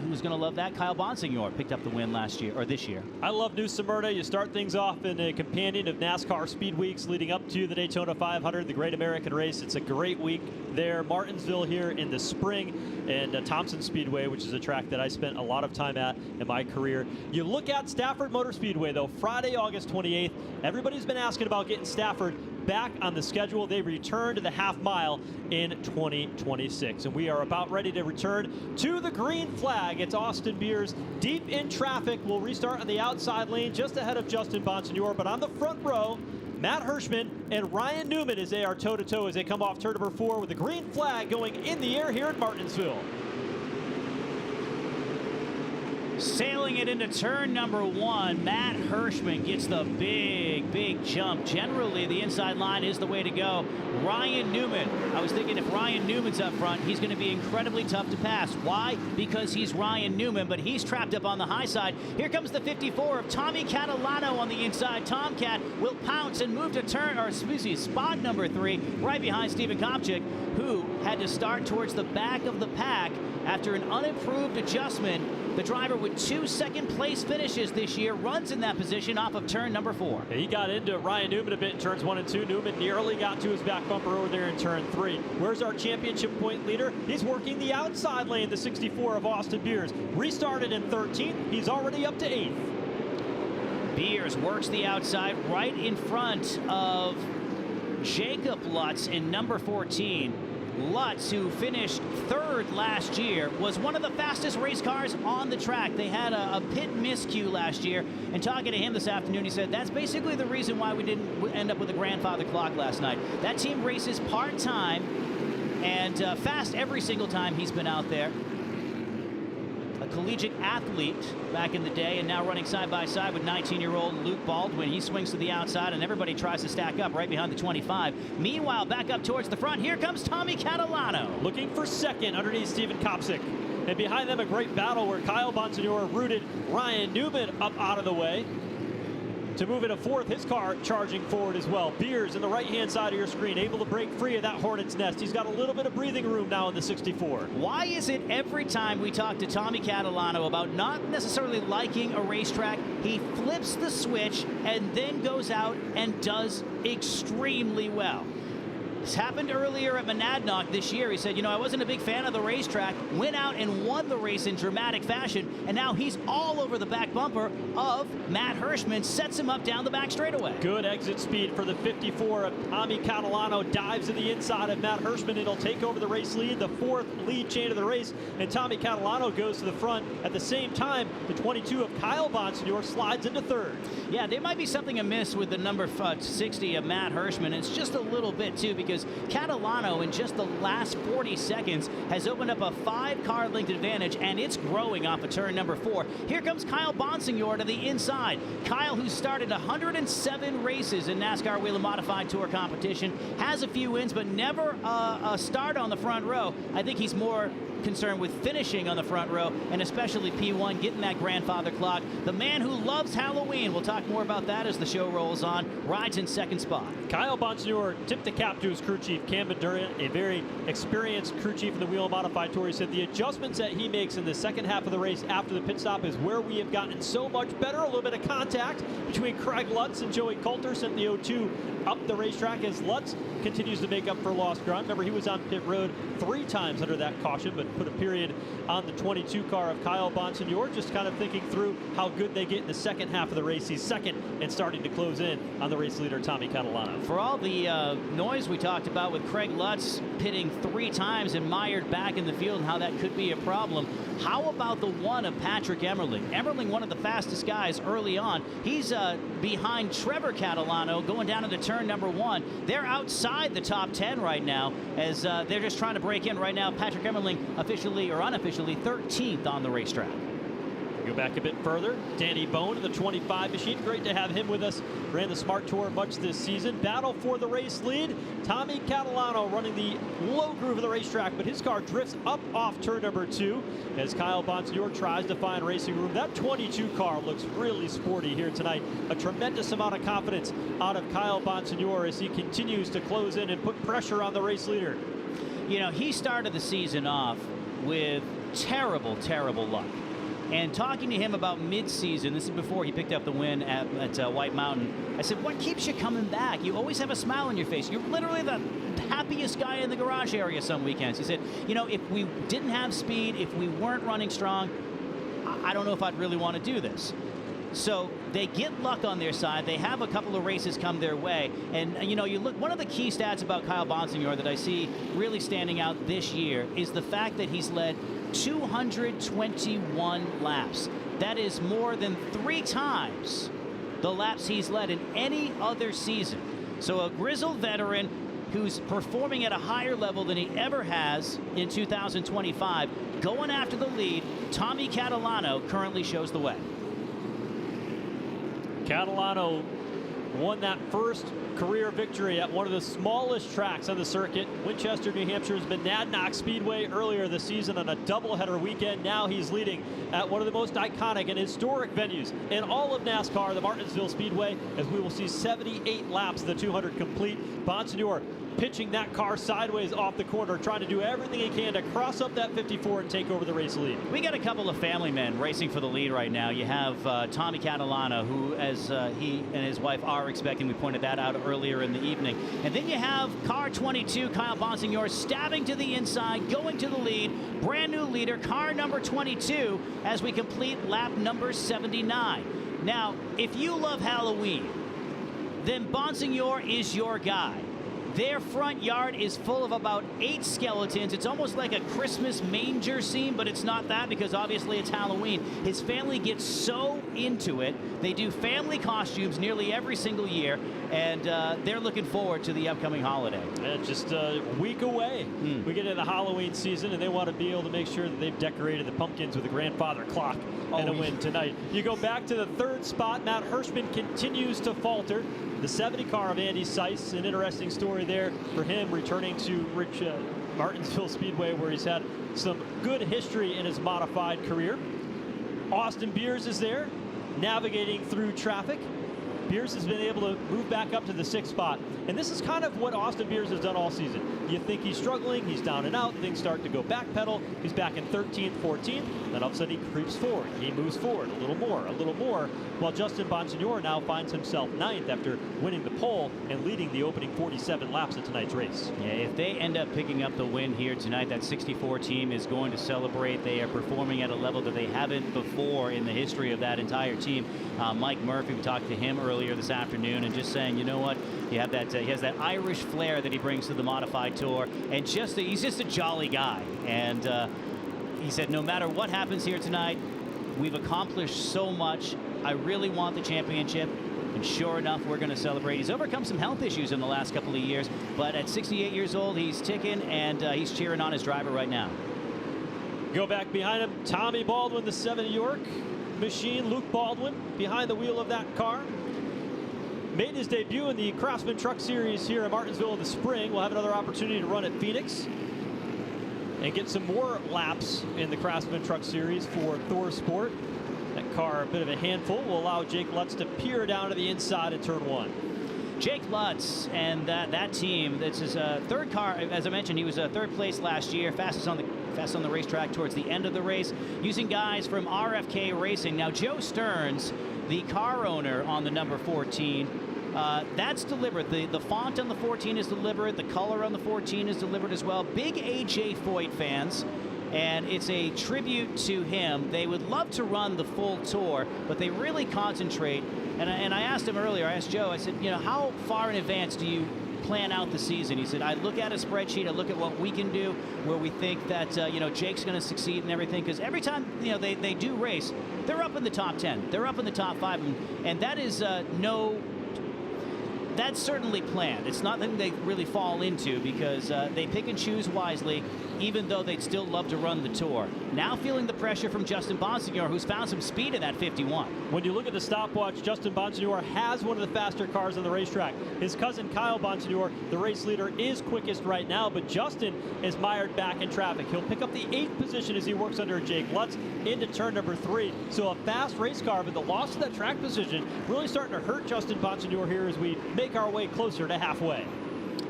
who's going to love that? Kyle Bonsignore picked up the win last year, or this year. I love New Smyrna. You start things off in a companion of NASCAR Speed Weeks leading up to the Daytona 500, the Great American Race. It's a great week there. Martinsville here in the spring, and Thompson Speedway, which is a track that I spent a lot of time at in my career. You look at Stafford Motor Speedway, though, Friday, August 28th. Everybody's been asking about getting Stafford back on the schedule. They return to the half mile in 2026, and we are about ready to return to the green flag. It's Austin Beers deep in traffic. We'll restart on the outside lane just ahead of Justin Bonsignore, but on the front row, Matt Hirschman and Ryan Newman as they are toe-to-toe as they come off turn number 4 with the green flag going in the air here at Martinsville. Sailing it into turn number 1, Matt Hirschman gets the big jump. Generally, the inside line is the way to go. Ryan Newman, I was thinking if Ryan Newman's up front, he's going to be incredibly tough to pass. Why? Because he's Ryan Newman, but he's trapped up on the high side. Here comes the 54 of Tommy Catalano on the inside. Tomcat will pounce and move to spot number 3, right behind Stephen Copsic, who had to start towards the back of the pack after an unimproved adjustment. The driver with 2 second-place finishes this year runs in that position off of turn number 4. He got into Ryan Newman a bit in turns 1 and 2. Newman nearly got to his back bumper over there in turn 3. Where's our championship point leader? He's working the outside lane, the 64 of Austin Beers. Restarted in 13th. He's already up to 8th. Beers works the outside right in front of Jacob Lutz in number 14. Lutz, who finished 3rd last year, was one of the fastest race cars on the track. They had a pit miscue last year, and talking to him this afternoon, he said that's basically the reason why we didn't end up with a grandfather clock last night. That team races part-time and fast every single time he's been out there. A collegiate athlete back in the day, and now running side by side with 19-year-old Luke Baldwin. He swings to the outside, and everybody tries to stack up right behind the 25. Meanwhile, back up towards the front, here comes Tommy Catalano. Looking for second underneath Stephen Copsic. And behind them, a great battle where Kyle Bonsignore rooted Ryan Newman up out of the way. To move into 4th, his car charging forward as well. Beers in the right-hand side of your screen, able to break free of that hornet's nest. He's got a little bit of breathing room now in the 64. Why is it every time we talk to Tommy Catalano about not necessarily liking a racetrack, he flips the switch and then goes out and does extremely well? This happened earlier at Monadnock this year. He said, you know, I wasn't a big fan of the racetrack, went out and won the race in dramatic fashion, and now he's all over the back bumper of Matt Hirschman, sets him up down the back straightaway. Good exit speed for the 54 of Tommy Catalano. Dives to the inside of Matt Hirschman, and he'll take over the race lead, the 4th lead chain of the race, and Tommy Catalano goes to the front. At the same time, the 22 of Kyle Bonsignore slides into 3rd. Yeah, there might be something amiss with the number 60 of Matt Hirschman. It's just a little bit, too, because Catalano, in just the last 40 seconds, has opened up a 5-car length advantage, and it's growing off of turn number 4. Here comes Kyle Bonsignore to the inside. Kyle, who started 107 races in NASCAR Whelen Modified Tour competition, has a few wins, but never a start on the front row. I think he's more concerned with finishing on the front row, and especially P1, getting that grandfather clock. The man who loves Halloween, we'll talk more about that as the show rolls on, rides in 2nd spot. Kyle Bonsignore tipped the cap to his crew chief, Cam Durant, a very experienced crew chief in the Whelen Modified Tour. He said the adjustments that he makes in the second half of the race after the pit stop is where we have gotten so much better. A little bit of contact between Craig Lutz and Joey Coulter sent the 0-2 up the racetrack as Lutz continues to make up for lost ground. Remember, he was on pit road 3 times under that caution, but put a period on the 22 car of Kyle Bonsignore, just kind of thinking through how good they get in the second half of the race. He's 2nd and starting to close in on the race leader, Tommy Catalano. For all the noise we talked about with Craig Lutz pitting 3 times and mired back in the field and how that could be a problem, how about the 1 of Patrick Emerling? Emerling, one of the fastest guys early on. He's behind Trevor Catalano going down into turn number 1. They're outside the top 10 right now as they're just trying to break in right now. Patrick Emerling officially or unofficially 13th on the racetrack. Go back a bit further. Danny Bone in the 25 machine. Great to have him with us. Ran the Smart Tour much this season. Battle for the race lead. Tommy Catalano running the low groove of the racetrack, but his car drifts up off turn number 2 as Kyle Bonsignore tries to find racing room. That 22 car looks really sporty here tonight. A tremendous amount of confidence out of Kyle Bonsignore as he continues to close in and put pressure on the race leader. You know, he started the season off with terrible, terrible luck. And talking to him about mid-season, this is before he picked up the win at White Mountain, I said, what keeps you coming back? You always have a smile on your face. You're literally the happiest guy in the garage area some weekends. He said, you know, if we didn't have speed, if we weren't running strong, I don't know if I'd really want to do this. So they get luck on their side. They have a couple of races come their way. And, you know, you look, one of the key stats about Kyle Bonsignore that I see really standing out this year is the fact that he's led 221 laps. That is more than 3 times the laps he's led in any other season. So a grizzled veteran who's performing at a higher level than he ever has in 2025, going after the lead. Tommy Catalano currently shows the way. Catalano won that first career victory at one of the smallest tracks on the circuit, Winchester, New Hampshire's Monadnock Speedway, earlier this season on a doubleheader weekend. Now he's leading at one of the most iconic and historic venues in all of NASCAR, the Martinsville Speedway, as we will see 78 laps of the 200 complete. Bonsignore pitching that car sideways off the corner, trying to do everything he can to cross up that 54 and take over the race lead. We got a couple of family men racing for the lead right now. You have Tommy Catalano, who, as he and his wife are expecting, we pointed that out earlier in the evening. And then you have car 22, Kyle Bonsignore, stabbing to the inside, going to the lead. Brand new leader, car number 22, as we complete lap number 79. Now, if you love Halloween, then Bonsignore is your guy. Their front yard is full of about 8 skeletons. It's almost like a Christmas manger scene, but it's not that because obviously it's Halloween. His family gets so into it. They do family costumes nearly every single year, and they're looking forward to the upcoming holiday. Yeah, just a week away. We get into the Halloween season, and they want to be able to make sure that they've decorated the pumpkins with a grandfather clock and a win tonight. You go back to the 3rd spot. Matt Hirschman continues to falter. The 70 car of Andy Seiss, an interesting story there for him, returning to Martinsville Speedway, where he's had some good history in his modified career. Austin Beers is there, navigating through traffic. Beers has been able to move back up to the 6th spot. And this is kind of what Austin Beers has done all season. You think he's struggling, he's down and out, things start to go backpedal. He's back in 13th, 14th, then all of a sudden he creeps forward. He moves forward a little more, while Justin Bonsignore now finds himself 9th after winning the pole and leading the opening 47 laps of tonight's race. Yeah, if they end up picking up the win here tonight, that 64 team is going to celebrate. They are performing at a level that they haven't before in the history of that entire team. Mike Murphy, we talked to him earlier this afternoon, and just saying, you know what, you have that, he has that Irish flair that he brings to the Modified Tour, and he's just a jolly guy. And he said, no matter what happens here tonight, we've accomplished so much. I really want the championship. And sure enough, we're going to celebrate. He's overcome some health issues in the last couple of years, but at 68 years old, he's ticking, and he's cheering on his driver right now. Go back behind him, Tommy Baldwin, the 7 York machine. Luke Baldwin behind the wheel of that car. Made his debut in the Craftsman Truck Series here in Martinsville in the spring. We'll have another opportunity to run at Phoenix and get some more laps in the Craftsman Truck Series for Thor Sport. That car, a bit of a handful, will allow Jake Lutz to peer down to the inside at turn 1. Jake Lutz and that team, this is a third car. As I mentioned, he was third place last year, fastest on the racetrack towards the end of the race, using guys from RFK Racing. Now, Joe Stearns, the car owner on the number 14, that's deliberate. The font on the 14 is deliberate. The color on the 14 is deliberate as well. Big AJ Foyt fans. And it's a tribute to him. They would love to run the full tour, but they really concentrate. And I asked him earlier, I asked Joe, I said, you know, how far in advance do you plan out the season? He said, I look at a spreadsheet, I look at what we can do, where we think that, you know, Jake's going to succeed and everything. Because every time, you know, they do race, they're up in the top 10. They're up in the top 5. And that is that's certainly planned. It's not something they really fall into, because they pick and choose wisely, even though they'd still love to run the tour. Now feeling the pressure from Justin Bonsignore, who's found some speed in that 51. When you look at the stopwatch, Justin Bonsignore has one of the faster cars on the racetrack. His cousin Kyle Bonsignore, the race leader, is quickest right now, but Justin is mired back in traffic. He'll pick up the 8th position as he works under Jake Lutz into turn number 3. So a fast race car, but the loss of that track position really starting to hurt Justin Bonsignore here as we make our way closer to halfway.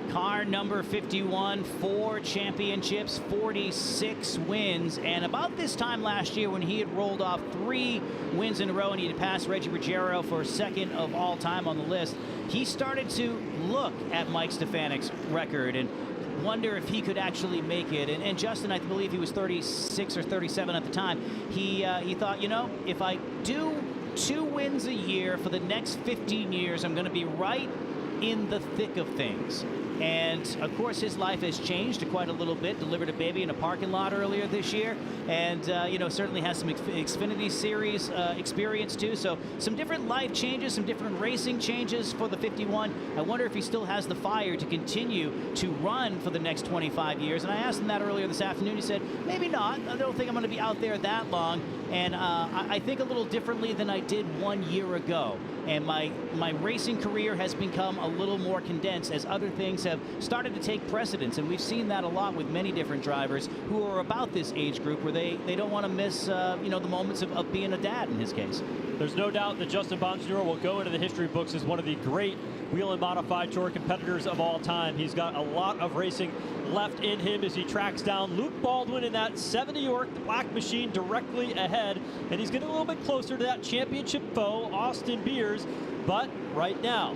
Car number 51, 4 championships, 46 wins. And about this time last year, when he had rolled off 3 wins in a row and he had passed Reggie Ruggiero for second of all time on the list, he started to look at Mike Stefanik's record and wonder if he could actually make it. And Justin, I believe he was 36 or 37 at the time. He thought, you know, if I do 2 wins a year for the next 15 years, I'm going to be right in the thick of things. And of course, his life has changed quite a little bit. Delivered a baby in a parking lot earlier this year, and you know, certainly has some Xfinity Series experience too. So some different life changes, some different racing changes for the 51. I wonder if he still has the fire to continue to run for the next 25 years. And I asked him that earlier this afternoon. He said, maybe not. I don't think I'm going to be out there that long. And I think a little differently than I did 1 year ago. And my racing career has become a little more condensed as other things have started to take precedence. And we've seen that a lot with many different drivers who are about this age group, where they don't want to miss you know, the moments of being a dad in his case. There's no doubt that Justin Bonsignore will go into the history books as one of the great Whelen Modified Tour competitors of all time. He's got a lot of racing left in him as he tracks down Luke Baldwin in that 7 York, the black machine, directly ahead. And he's getting a little bit closer to that championship foe, Austin Beers. But right now,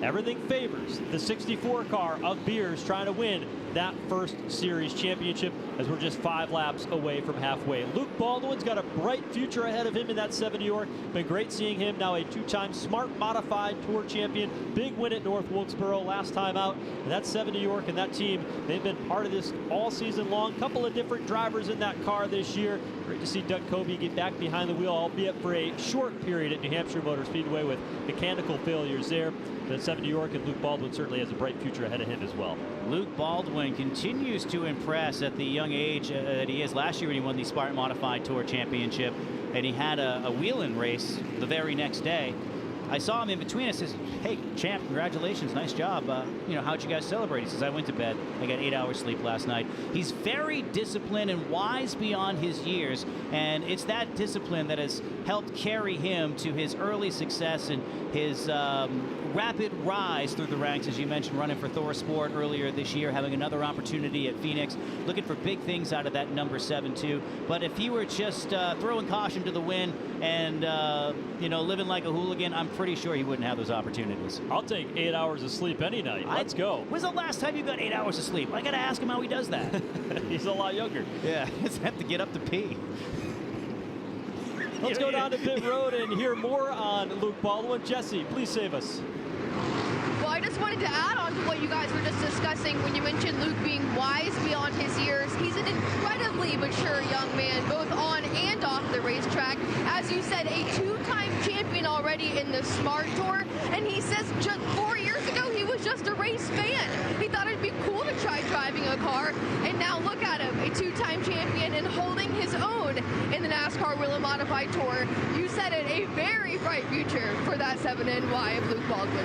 everything favors the 64 car of Beers trying to win that first series championship, as we're just 5 laps away from halfway. Luke Baldwin's got a bright future ahead of him in that 7 York. Been great seeing him, now a 2-time Smart Modified Tour champion. Big win at North Wilkesboro last time out. And that 7 York and that team, they've been part of this all season long. Couple of different drivers in that car this year. Great to see Doug Coby get back behind the wheel, albeit for a short period at New Hampshire Motor Speedway with mechanical failures there. But 7 York and Luke Baldwin certainly has a bright future ahead of him as well. Luke Baldwin continues to impress at the young age that he is. Last year when he won the Smart Modified Tour Championship, and he had a Whelen race the very next day. I saw him in between. I says, hey, champ, congratulations, nice job. You know, how'd you guys celebrate? He says, I went to bed. I got 8 hours sleep last night. He's very disciplined and wise beyond his years, and it's that discipline that has helped carry him to his early success and his rapid rise through the ranks, as you mentioned, running for Thor Sport earlier this year, having another opportunity at Phoenix, looking for big things out of that number 7 too. But if he were just throwing caution to the wind and you know, living like a hooligan, I'm pretty sure he wouldn't have those opportunities. I'll take 8 hours of sleep any night. Let's go. When's the last time you got 8 hours of sleep? I got to ask him how he does that. He's a lot younger. Yeah, he doesn't have to get up to pee. Let's go down to pit road and hear more on Luke Baldwin. Jesse, please save us. Well, I just wanted to add on to what you guys were just discussing when you mentioned Luke being wise beyond his years. He's an incredibly mature young man, both on and off the racetrack. As you said, a two-time champion already in the Smart Tour, and he says just 4 years ago he was just a race fan. He thought it'd be cool to try driving a car, and now look at him, a two-time champion and holding his own in the NASCAR Whelen Modified Tour. You said it, a very bright future for that 7NY of Luke Baldwin.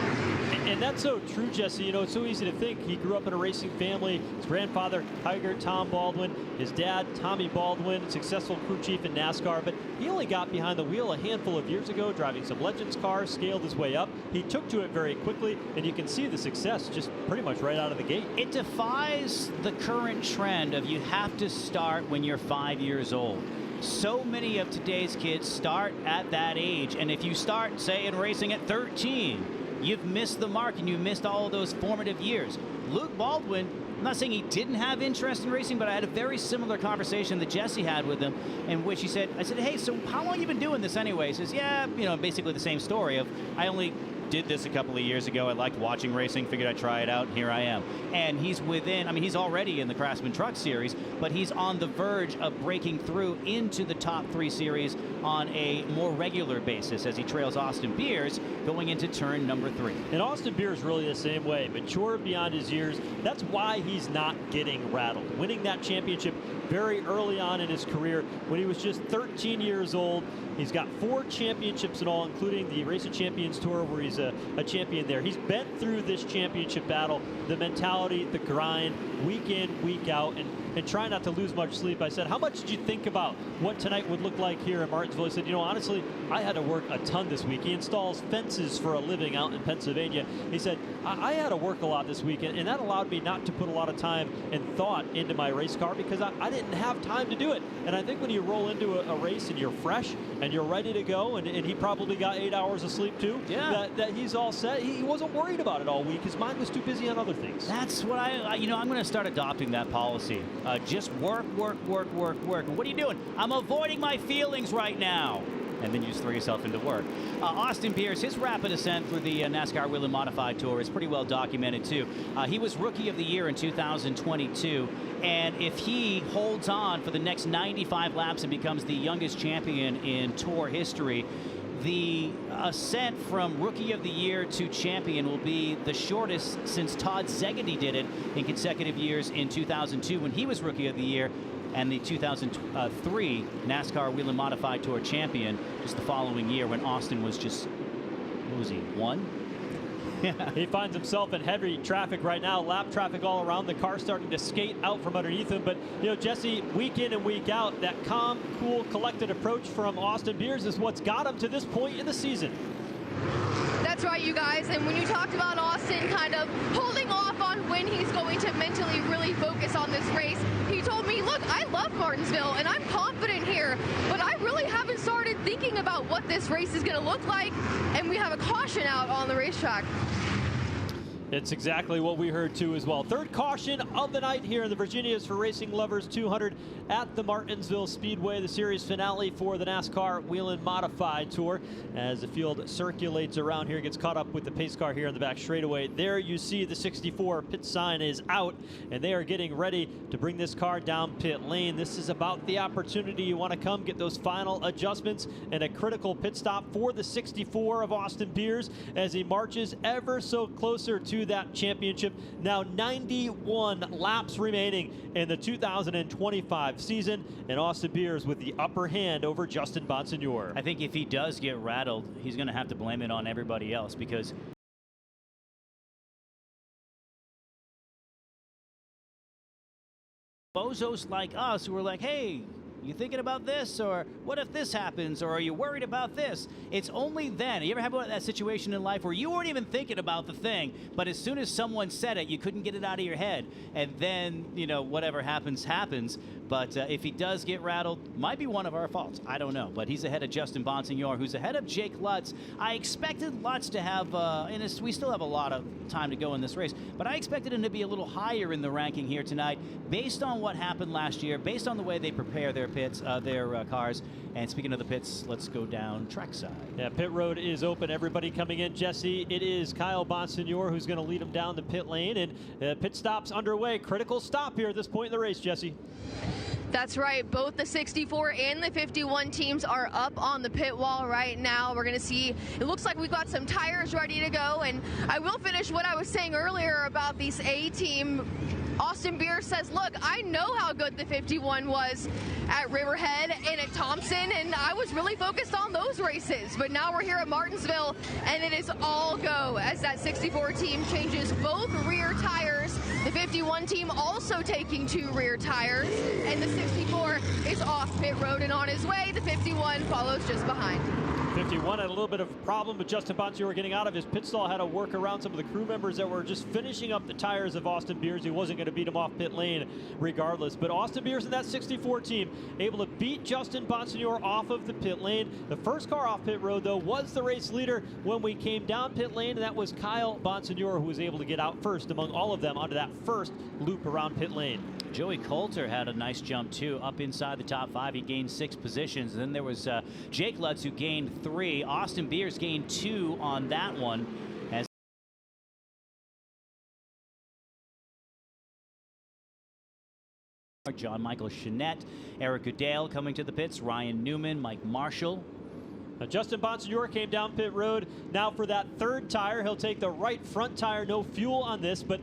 And that's so true, Jesse. You know, it's so easy to think. He grew up in a racing family. His grandfather, Tiger Tom Baldwin. His dad, Tommy Baldwin, successful crew chief in NASCAR. But he only got behind the wheel a handful of years ago, driving some Legends cars, scaled his way up. He took to it very quickly, and you can see the success just pretty much right out of the gate. It defies the current trend of you have to start when you're 5 years old. So many of today's kids start at that age, and if you start, say, in racing at 13, you've missed the mark and you missed all of those formative years. Luke Baldwin, I'm not saying he didn't have interest in racing, but I had a very similar conversation that Jesse had with him, in which he said, I said, hey, so how long you been doing this anyway? He says, yeah, you know, basically the same story of, I only did this a couple of years ago. I liked watching racing, figured I'd try it out, and here I am. And he's within, I mean, he's already in the Craftsman Truck Series, but he's on the verge of breaking through into the top 3 series on a more regular basis as he trails Austin Beers going into turn number 3. And Austin Beers really the same way, mature beyond his years. That's why he's not getting rattled. Winning that championship very early on in his career when he was just 13 years old. He's got 4 championships in all, including the Racing Champions Tour, where he's a champion there. He's been through this championship battle, the mentality, the grind, week in, week out, and try not to lose much sleep. I said, how much did you think about what tonight would look like here in Martinsville? He said, you know, honestly, I had to work a ton this week. He installs fences for a living out in Pennsylvania. He said, I had to work a lot this weekend, and that allowed me not to put a lot of time and thought into my race car because I didn't have time to do it. And I think when you roll into a race and you're fresh and you're ready to go, and he probably got 8 hours of sleep too, yeah, that he's all set. He wasn't worried about it all week. His mind was too busy on other things. That's what you know, I'm going to start adopting that policy. Just work, work, work, work, work. And what are you doing? I'm avoiding my feelings right now. And then you just throw yourself into work. Austin Beers, his rapid ascent through the NASCAR Whelen Modified Tour is pretty well documented too. He was Rookie of the Year in 2022, and if he holds on for the next 95 laps and becomes the youngest champion in Tour history, the ascent from Rookie of the Year to champion will be the shortest since Todd Szegedy did it in consecutive years in 2002 when he was Rookie of the Year, and the 2003 NASCAR Whelen Modified Tour champion just the following year when Austin was just, what was he, 1? He finds himself in heavy traffic right now, lap traffic all around, the car starting to skate out from underneath him. But, you know, Jesse, week in and week out, that calm, cool, collected approach from Austin Beers is what's got him to this point in the season. That's right, you guys. And when you talked about Austin kind of holding off on when he's going to mentally really focus on this race, he told me, look, I love Martinsville and I'm confident here, but I really haven't started thinking about what this race is going to look like. And we have a caution out on the racetrack. It's exactly what we heard too as well. Third caution of the night here in the Virginia's for Racing Lovers 200 at the Martinsville Speedway, the series finale for the NASCAR Whelen Modified Tour. As the field circulates around here, gets caught up with the pace car here in the back straightaway. There you see the 64 pit sign is out, and they are getting ready to bring this car down pit lane. This is about the opportunity you want to come get those final adjustments and a critical pit stop for the 64 of Austin Beers as he marches ever so closer to that championship. Now 91 laps remaining in the 2025 season, and Austin Beers with the upper hand over Justin Bonsignore. I think if he does get rattled, he's going to have to blame it on everybody else, because bozos like us who are like, hey, You thinking about this? Or what if this happens? Or are you worried about this? It's only then. You ever have that situation in life where you weren't even thinking about the thing, but as soon as someone said it, you couldn't get it out of your head, and then, you know, whatever happens, happens. But if he does get rattled, might be one of our faults. I don't know. But he's ahead of Justin Bonsignore, who's ahead of Jake Lutz. I expected Lutz to have, and we still have a lot of time to go in this race, but I expected him to be a little higher in the ranking here tonight, based on what happened last year, based on the way they prepare their pits, their cars. And speaking of the pits, let's go down trackside. Yeah, pit road is open. Everybody coming in. Jesse, it is Kyle Bonsignore who's going to lead him down the pit lane, and pit stop's underway. Critical stop here at this point in the race, Jesse. That's right. Both the 64 and the 51 teams are up on the pit wall right now. We're going to see, it looks like we've got some tires ready to go. And I will finish what I was saying earlier about these A team. Austin Beers says, look, I know how good the 51 was at Riverhead and at Thompson, and I was really focused on those races. But now we're here at Martinsville, and it is all go as that 64 team changes both rear tires. The 51 team also taking 2 rear tires, and the 64 is off pit road and on his way. The 51 follows just behind. 51 had a little bit of a problem with Justin Bonsignore getting out of his pit stall, had to work around some of the crew members that were just finishing up the tires of Austin Beers. He wasn't going to beat him off pit lane regardless. But Austin Beers and that 64 team able to beat Justin Bonsignore off of the pit lane. The first car off pit road, though, was the race leader when we came down pit lane, and that was Kyle Bonsignore, who was able to get out first among all of them onto that first loop around pit lane. Joey Coulter had a nice jump, too, up inside the top 5. He gained 6 positions. And then there was Jake Lutz, who gained 3. Austin Beers gained 2 on that one. As John Michael Chanette, Eric Goodale coming to the pits, Ryan Newman, Mike Marshall. Justin Bonsignore came down pit road. Now for that third tire, he'll take the right front tire. No fuel on this, but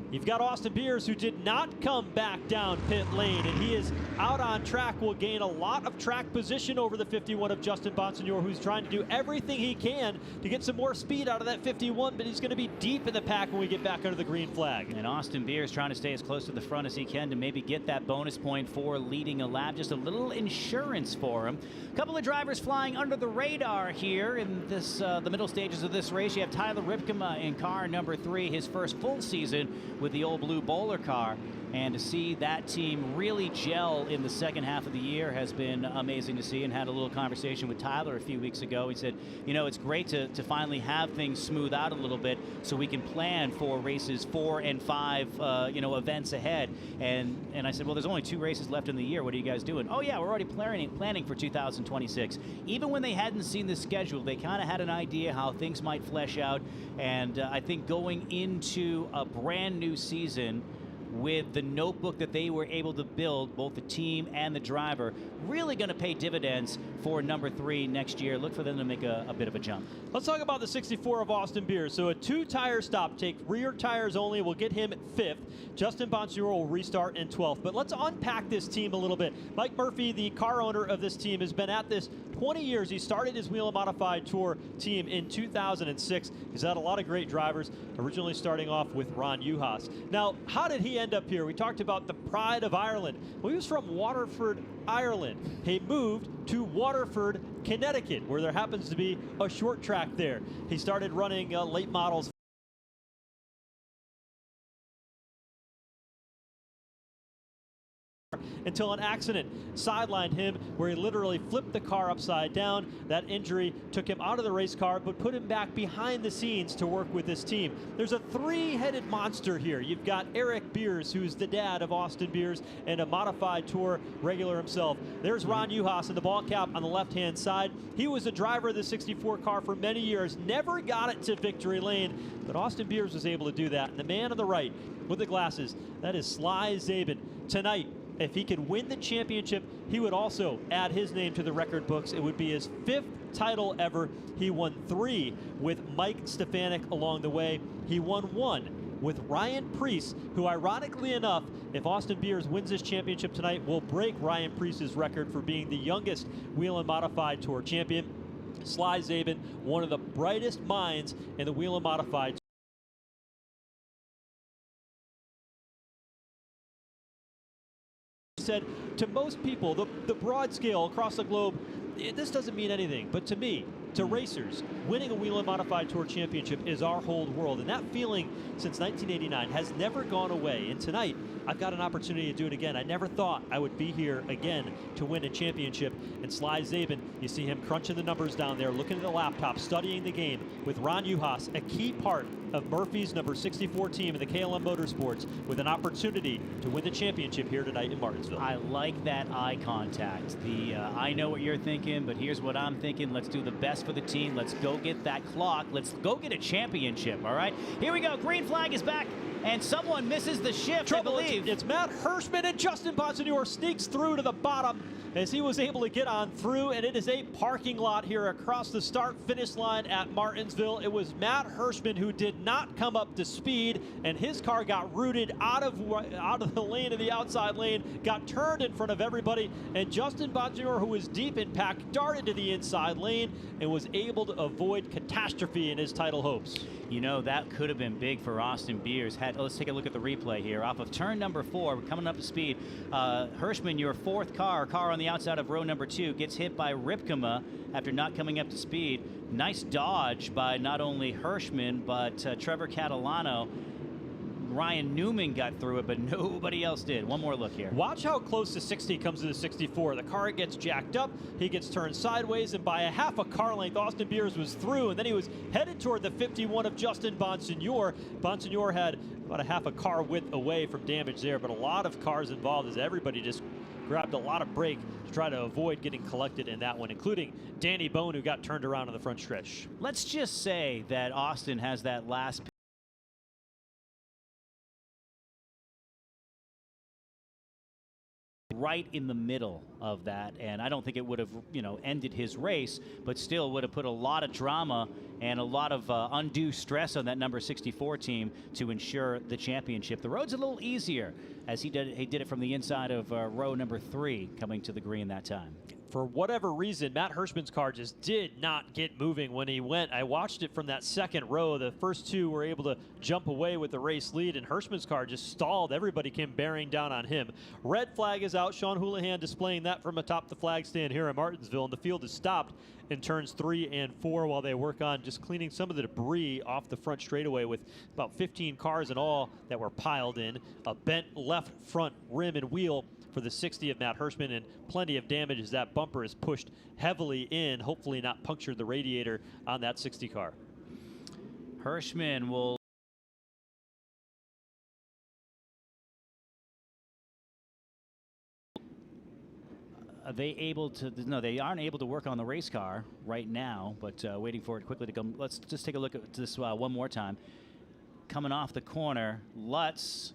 you've got Austin Beers, who did not come back down pit lane, and he is out on track, will gain a lot of track position over the 51 of Justin Bonsignore, who's trying to do everything he can to get some more speed out of that 51, but he's going to be deep in the pack when we get back under the green flag. And Austin Beers trying to stay as close to the front as he can to maybe get that bonus point for leading a lap. Just a little insurance for him. A couple of drivers flying under the radar here in this the middle stages of this race. You have Tyler Ripkema in car number 3, his first full season with the old blue bowler car, and to see that team really gel in the second half of the year has been amazing to see. And had a little conversation with Tyler a few weeks ago. He said, you know, it's great to finally have things smooth out a little bit so we can plan for races 4 and 5 you know, events ahead. And I said, well, there's only 2 races left in the year. What are you guys doing? Oh yeah, we're already planning for 2026. Even when they hadn't seen the schedule, they kind of had an idea how things might flesh out. And I think going into a brand new season with the notebook that they were able to build, both the team and the driver, really going to pay dividends for number 3 next year. Look for them to make a bit of a jump. Let's talk about the 64 of Austin Beers. So a 2-tire stop, take rear tires only, will get him 5th. Justin Bonsignore will restart in 12th. But let's unpack this team a little bit. Mike Murphy, the car owner of this team, has been at this 20 years. He started his Whelen Modified Tour team in 2006. He's had a lot of great drivers, originally starting off with Ron Juhas. Now, how did he end up here? We talked about the pride of Ireland. Well, he was from Waterford, Ireland. He moved to Waterford, Connecticut, where there happens to be a short track there. He started running late models until an accident sidelined him, where he literally flipped the car upside down. That injury took him out of the race car, but put him back behind the scenes to work with this team. There's a 3-headed monster here. You've got Eric Beers, who's the dad of Austin Beers and a Modified Tour regular himself. There's Ron Juhas in the ball cap on the left-hand side. He was a driver of the 64 car for many years, never got it to victory lane, but Austin Beers was able to do that. And the man on the right with the glasses, that is Sly Zabin. Tonight, if he could win the championship, he would also add his name to the record books. It would be his 5th title ever. He won 3 with Mike Stefanik along the way. He won 1 with Ryan Preece, who, ironically enough, if Austin Beers wins this championship tonight, will break Ryan Preece's record for being the youngest Whelen Modified Tour champion. Sly Zabin, one of the brightest minds in the Whelen Modified Said to most people, the broad scale across the globe, this doesn't mean anything. But to me, to racers, winning a Whelen Modified Tour championship is our whole world. And that feeling since 1989 has never gone away. And tonight, I've got an opportunity to do it again. I never thought I would be here again to win a championship. And Sly Zabin, you see him crunching the numbers down there, looking at the laptop, studying the game with Ron Uhas, a key part of Murphy's number 64 team in the KLM Motorsports, with an opportunity to win the championship here tonight in Martinsville. I like that eye contact. I know what you're thinking, but here's what I'm thinking. Let's do the best for the team. Let's go get that clock. Let's go get a championship, all right? Here we go. Green flag is back, and someone misses the shift, I believe. It's Matt Hirschman, and Justin Bonsignore sneaks through to the bottom as he was able to get on through, and it is a parking lot here across the start-finish line at Martinsville. It was Matt Hirschman who did not come up to speed, and his car got rooted out of the lane, in the outside lane, got turned in front of everybody, and Justin Bonsignore, who was deep in pack, darted to the inside lane and was able to avoid catastrophe in his title hopes. You know, that could have been big for Austin Beers. Let's take a look at the replay here. Off of turn number 4, coming up to speed, Hirschman, your fourth car on the outside of row number 2, gets hit by Ripkema after not coming up to speed. Nice dodge by not only Hirschman, but Trevor Catalano. Ryan Newman got through it, but nobody else did. One more look here. Watch how close to 60 comes to the 64. The car gets jacked up, he gets turned sideways, and by a half a car length, Austin Beers was through, and then he was headed toward the 51 of Justin Bonsignore. Bonsignore had about a half a car width away from damage there, but a lot of cars involved as everybody just grabbed a lot of brake to try to avoid getting collected in that one, including Danny Bone, who got turned around on the front stretch. Let's just say that Austin has that last right in the middle of that, and I don't think it would have, ended his race, but still would have put a lot of drama and a lot of undue stress on that number 64 team to ensure the championship. The road's a little easier, as he did it from the inside of row number 3, coming to the green that time. For whatever reason, Matt Hirschman's car just did not get moving when he went. I watched it from that second row. The first two were able to jump away with the race lead, and Hirschman's car just stalled. Everybody came bearing down on him. Red flag is out. Sean Houlihan displaying that from atop the flag stand here in Martinsville, and the field is stopped in turns 3 and 4 while they work on just cleaning some of the debris off the front straightaway, with about 15 cars in all that were piled in. A bent left front rim and wheel for the 60 of Matt Hirschman, and plenty of damage as that bumper is pushed heavily in, hopefully not punctured the radiator on that 60 car. Hirschman will Are they able to? No, they aren't able to work on the race car right now, but waiting for it quickly to come. Let's just take a look at this one more time. Coming off the corner, Lutz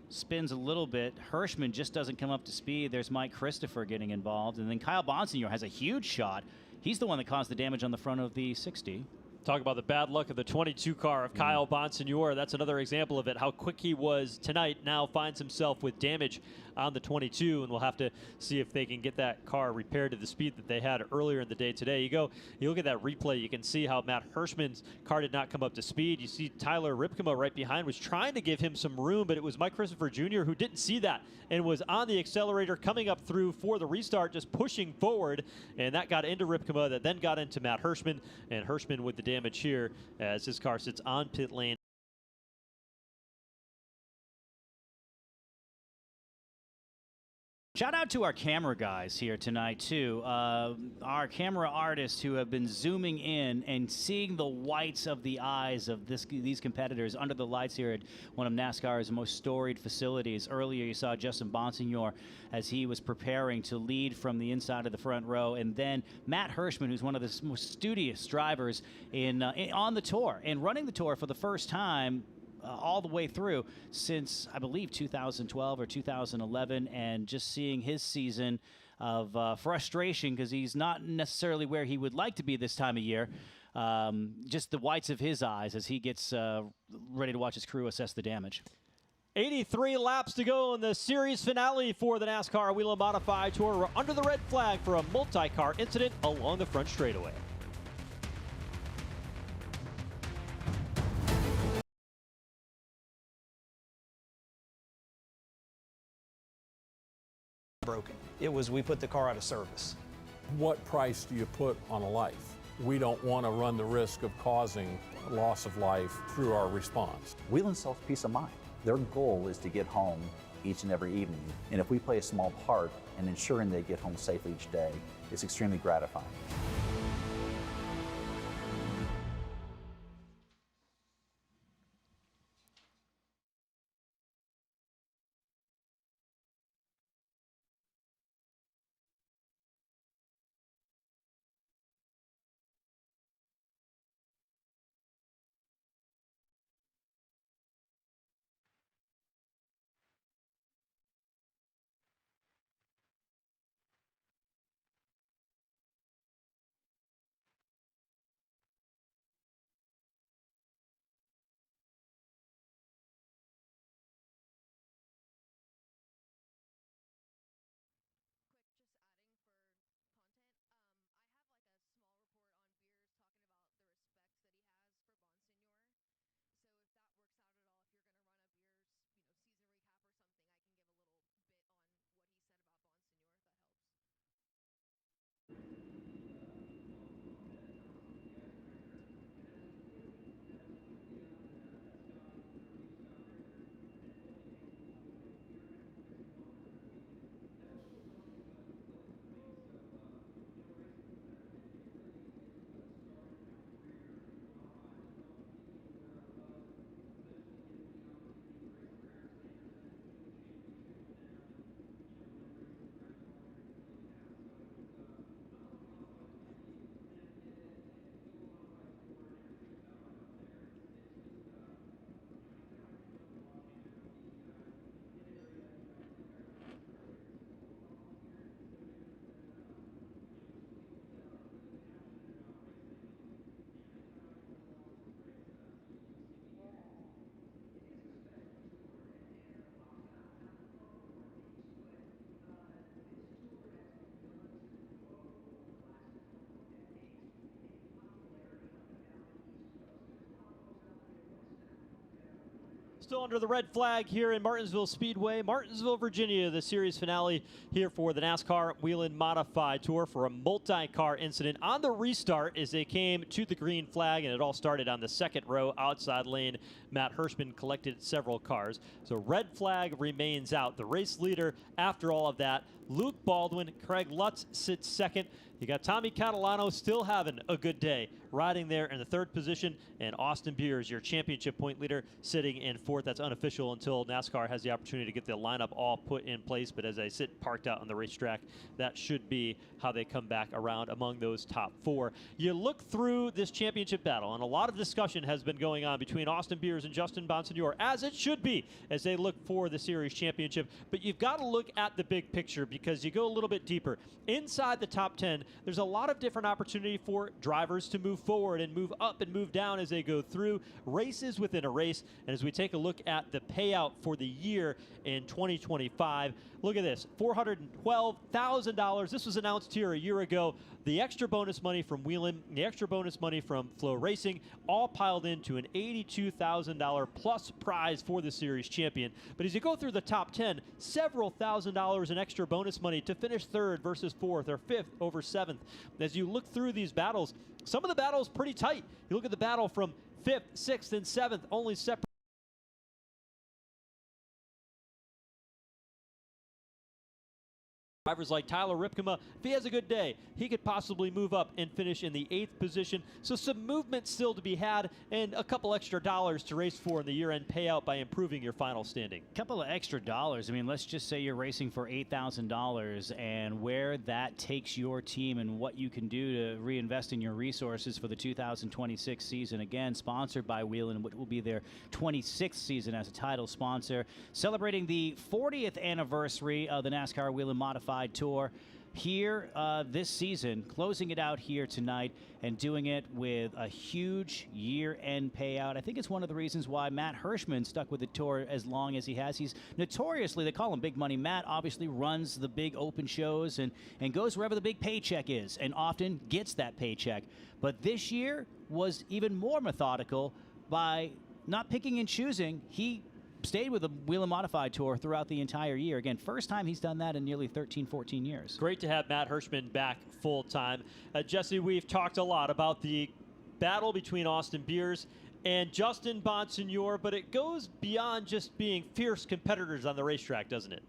spins a little bit. Hirschman just doesn't come up to speed. There's Mike Christopher getting involved, and then Kyle Bonsignore has a huge shot. He's the one that caused the damage on the front of the 60. Talk about the bad luck of the 22 car of Kyle Bonsignore. That's another example of it. How quick he was tonight now finds himself with damage on the 22, and we'll have to see if they can get that car repaired to the speed that they had earlier in the day today. You look at that replay, you can see how Matt Hirschman's car did not come up to speed. You see Tyler Ripkema right behind was trying to give him some room, but it was Mike Christopher Jr. who didn't see that and was on the accelerator coming up through for the restart, just pushing forward, and that got into Ripkema, that then got into Matt Hirschman, and Hirschman with the damage here as his car sits on pit lane. Shout out to our camera guys here tonight, too. Our camera artists who have been zooming in and seeing the whites of the eyes of these competitors under the lights here at one of NASCAR's most storied facilities. Earlier, you saw Justin Bonsignore as he was preparing to lead from the inside of the front row. And then Matt Hirschman, who's one of the most studious drivers on the tour and running the tour for the first time all the way through since, I believe, 2012 or 2011, and just seeing his season of frustration because he's not necessarily where he would like to be this time of year. Just the whites of his eyes as he gets ready to watch his crew assess the damage. 83 laps to go in the series finale for the NASCAR Whelen Modified Tour. We're under the red flag for a multi-car incident along the front straightaway. broken. It was we put the car out of service. What price do you put on a life? We don't want to run the risk of causing loss of life through our response. Whelen sells peace of mind. Their goal is to get home each and every evening. And if we play a small part in ensuring they get home safely each day, it's extremely gratifying. Still under the red flag here in Martinsville Speedway, Martinsville, Virginia, the series finale here for the NASCAR Whelen Modified Tour for a multi-car incident on the restart as they came to the green flag, and it all started on the second row outside lane. Matt Hirschman collected several cars. So red flag remains out. The race leader after all of that, Luke Baldwin. Craig Lutz sits second. You got Tommy Catalano still having a good day, riding there in the third position, and Austin Beers, your championship point leader, sitting in fourth. That's unofficial until NASCAR has the opportunity to get the lineup all put in place, but as I sit parked out on the racetrack, that should be how they come back around among those top four. You look through this championship battle, and a lot of discussion has been going on between Austin Beers and Justin Bonsignore, as it should be, as they look for the series championship. But you've got to look at the big picture, because you go a little bit deeper. Inside the top 10, there's a lot of different opportunity for drivers to move forward and move up and move down as they go through races within a race. And as we take a look at the payout for the year in 2025, look at this, $412,000. This was announced here a year ago. The extra bonus money from Whelen, the extra bonus money from FloRacing, all piled into an $82,000 plus prize for the series champion. But as you go through the top 10, several $1,000s in extra bonus money to finish third versus fourth or fifth over seventh. As you look through these battles, some of the battles pretty tight. You look at the battle from fifth, sixth, and seventh, only separate. Drivers like Tyler Ripkema, if he has a good day, he could possibly move up and finish in the 8th position. So some movement still to be had, and a couple extra dollars to race for in the year-end payout by improving your final standing. A couple of extra dollars. I mean, let's just say you're racing for $8,000, and where that takes your team and what you can do to reinvest in your resources for the 2026 season. Again, sponsored by Whelen, which will be their 26th season as a title sponsor. Celebrating the 40th anniversary of the NASCAR Whelen Modified Tour here this season, closing it out here tonight and doing it with a huge year-end payout. I think it's one of the reasons why Matt Hirschman stuck with the tour as long as he has. He's notoriously, they call him Big Money. Matt obviously runs the big open shows and goes wherever the big paycheck is and often gets that paycheck. But this year was even more methodical by not picking and choosing. He stayed with the Whelen Modified Tour throughout the entire year. Again, first time he's done that in nearly 13, 14 years. Great to have Matt Hirschman back full time. Jesse, we've talked a lot about the battle between Austin Beers and Justin Bonsignore, but it goes beyond just being fierce competitors on the racetrack, doesn't it?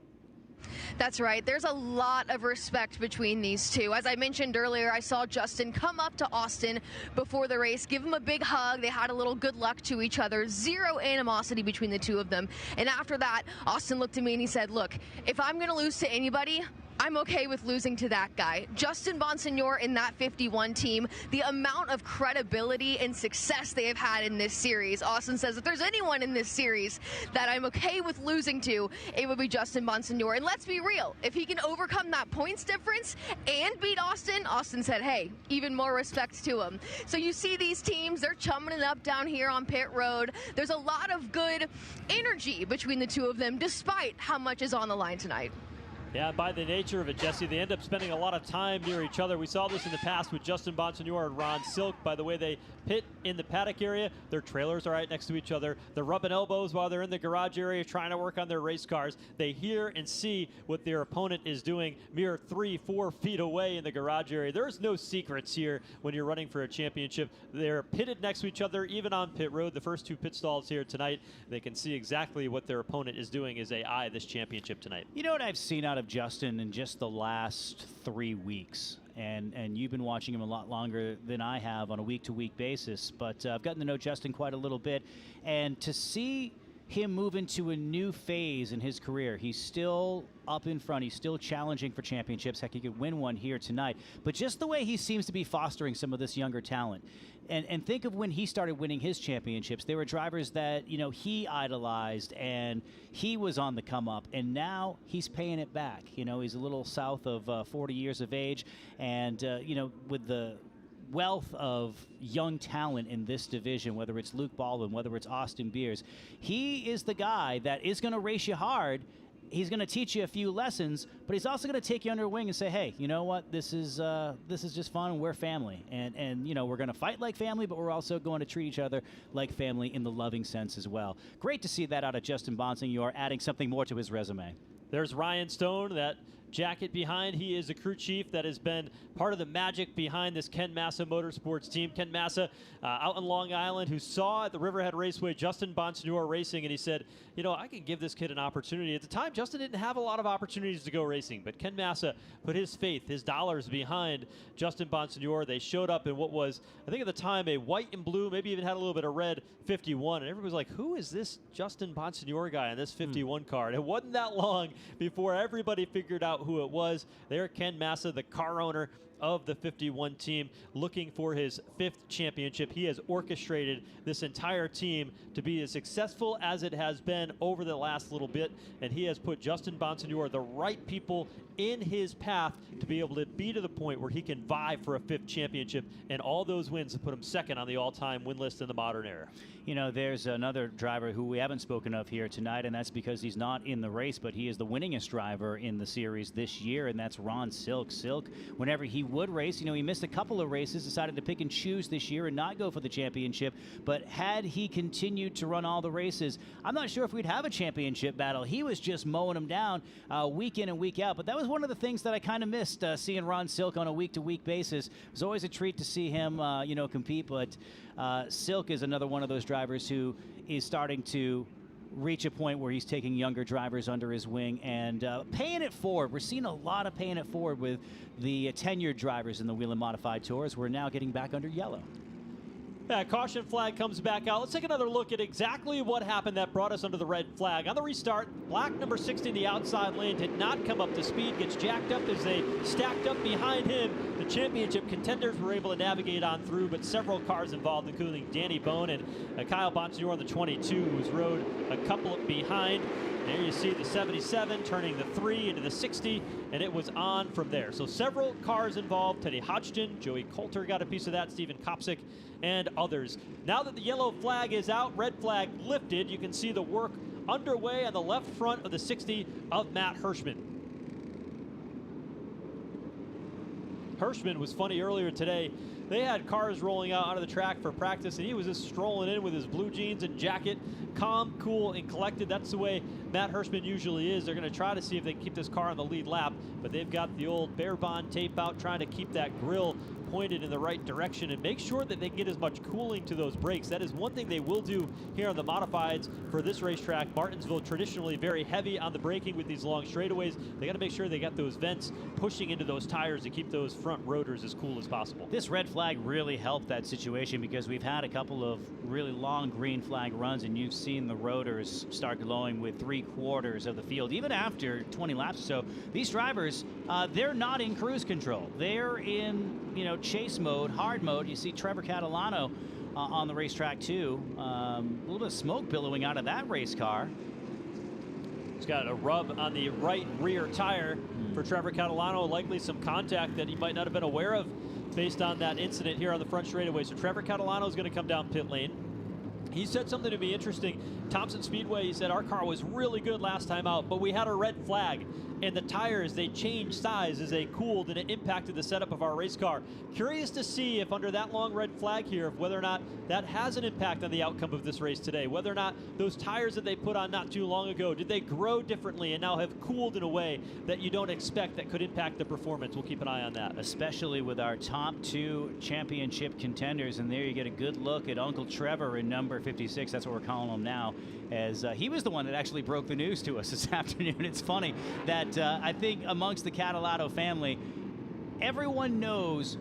That's right. There's a lot of respect between these two. As I mentioned earlier, I saw Justin come up to Austin before the race, give him a big hug. They had a little good luck to each other. Zero animosity between the two of them. And after that, Austin looked at me and he said, look, if I'm going to lose to anybody, I'm okay with losing to that guy. Justin Bonsignore in that 51 team, the amount of credibility and success they have had in this series. Austin says if there's anyone in this series that I'm okay with losing to, it would be Justin Bonsignore. And let's be real, if he can overcome that points difference and beat Austin, Austin said, hey, even more respect to him. So you see these teams, they're chumming it up down here on pit road. There's a lot of good energy between the two of them, despite how much is on the line tonight. Yeah, by the nature of it, Jesse, they end up spending a lot of time near each other. We saw this in the past with Justin Bonsignore and Ron Silk. By the way, they pit in the paddock area. Their trailers are right next to each other. They're rubbing elbows while they're in the garage area trying to work on their race cars. They hear and see what their opponent is doing mere 3-4 feet away in the garage area. There's no secrets here when you're running for a championship. They're pitted next to each other, even on pit road. The first two pit stalls here tonight, they can see exactly what their opponent is doing as they eye this championship tonight. You know what I've seen out of Justin in just the last 3 weeks, and you've been watching him a lot longer than I have on a week-to-week basis, but I've gotten to know Justin quite a little bit, and to see him move into a new phase in his career. He's still up in front. He's still challenging for championships. Heck, he could win one here tonight. But just the way he seems to be fostering some of this younger talent. And think of when he started winning his championships. There were drivers that, you know, he idolized and he was on the come up. And now he's paying it back. You know, he's a little south of 40 years of age. And, you know, with the wealth of young talent in this division, whether it's Luke Baldwin, whether it's Austin Beers, he is the guy that is going to race you hard. He's going to teach you a few lessons, but he's also going to take you under wing and say, hey, you know what, this is just fun, and we're family, and you know, we're going to fight like family, but we're also going to treat each other like family in the loving sense as well. Great to see that out of Justin Bonsignore, adding something more to his resume. There's Ryan Stone, that jacket behind. He is a crew chief that has been part of the magic behind this Ken Massa Motorsports team. Ken Massa out on Long Island, who saw at the Riverhead Raceway Justin Bonsignore racing, and he said, you know, I can give this kid an opportunity. At the time, Justin didn't have a lot of opportunities to go racing, but Ken Massa put his faith, his dollars behind Justin Bonsignore. They showed up in what was, I think at the time, a white and blue, maybe even had a little bit of red 51, and everybody was like, who is this Justin Bonsignore guy in this 51 car? And it wasn't that long before everybody figured out who it was. There, Ken Massa, the car owner of the 51 team, looking for his 5th championship. He has orchestrated this entire team to be as successful as it has been over the last little bit, and he has put Justin Bonsignore, the right people in his path to be able to be to the point where he can vie for a 5th championship, and all those wins have put him second on the all-time win list in the modern era. You know, there's another driver who we haven't spoken of here tonight, and that's because he's not in the race, but he is the winningest driver in the series this year, and that's Ron Silk. Silk, whenever he would race, you know, he missed a couple of races, decided to pick and choose this year and not go for the championship, but had he continued to run all the races, I'm not sure if we'd have a championship battle. He was just mowing them down week in and week out, but that was one of the things that I kind of missed, seeing Ron Silk on a week-to-week basis. It was always a treat to see him, you know, compete, but Silk is another one of those drivers who is starting to reach a point where he's taking younger drivers under his wing and paying it forward. We're seeing a lot of paying it forward with the tenured drivers in the Whelen Modified Tours. We're now getting back under yellow. Yeah, caution flag comes back out. Let's take another look at exactly what happened that brought us under the red flag. On the restart, black number 60 in the outside lane did not come up to speed, gets jacked up as they stacked up behind him. The championship contenders were able to navigate on through, but several cars involved, including Danny Bone and Kyle Bonsignore on the 22, who's rode a couple behind. There you see the 77 turning the 3 into the 60, and it was on from there. So several cars involved. Teddy Hodgson, Joey Coulter got a piece of that, Stephen Copsic, and others. Now that the yellow flag is out, red flag lifted, you can see the work underway on the left front of the 60 of Matt Hirschman. Hirschman was funny earlier today. They had cars rolling out onto the track for practice, and he was just strolling in with his blue jeans and jacket, calm, cool, and collected. That's the way Matt Hirschman usually is. They're going to try to see if they can keep this car on the lead lap, but they've got the old bare bond tape out, trying to keep that grill pointed in the right direction and make sure that they get as much cooling to those brakes. That is one thing they will do here on the modifieds for this racetrack. Martinsville traditionally very heavy on the braking with these long straightaways. They got to make sure they got those vents pushing into those tires to keep those front rotors as cool as possible. This red flag really helped that situation because we've had a couple of really long green flag runs, and you've seen the rotors start glowing with 3/4 of the field. Even after 20 laps or so, these drivers, they're not in cruise control. They're in, chase mode, hard mode. You see Trevor Catalano on the racetrack too. A little bit of smoke billowing out of that race car. He's got a rub on the right rear tire for Trevor Catalano, likely some contact that he might not have been aware of based on that incident here on the front straightaway. So Trevor Catalano is going to come down pit lane. He said something to be interesting. Thompson Speedway, he said, our car was really good last time out, but we had a red flag. And the tires, they changed size as they cooled, and it impacted the setup of our race car. Curious to see if under that long red flag here, if whether or not that has an impact on the outcome of this race today. Whether or not those tires that they put on not too long ago, did they grow differently and now have cooled in a way that you don't expect that could impact the performance? We'll keep an eye on that. Especially with our top 2 championship contenders. And there you get a good look at Uncle Trevor in number 56. That's what we're calling him now, as he was the one that actually broke the news to us this afternoon. It's funny that I think amongst the Catalano family, everyone knows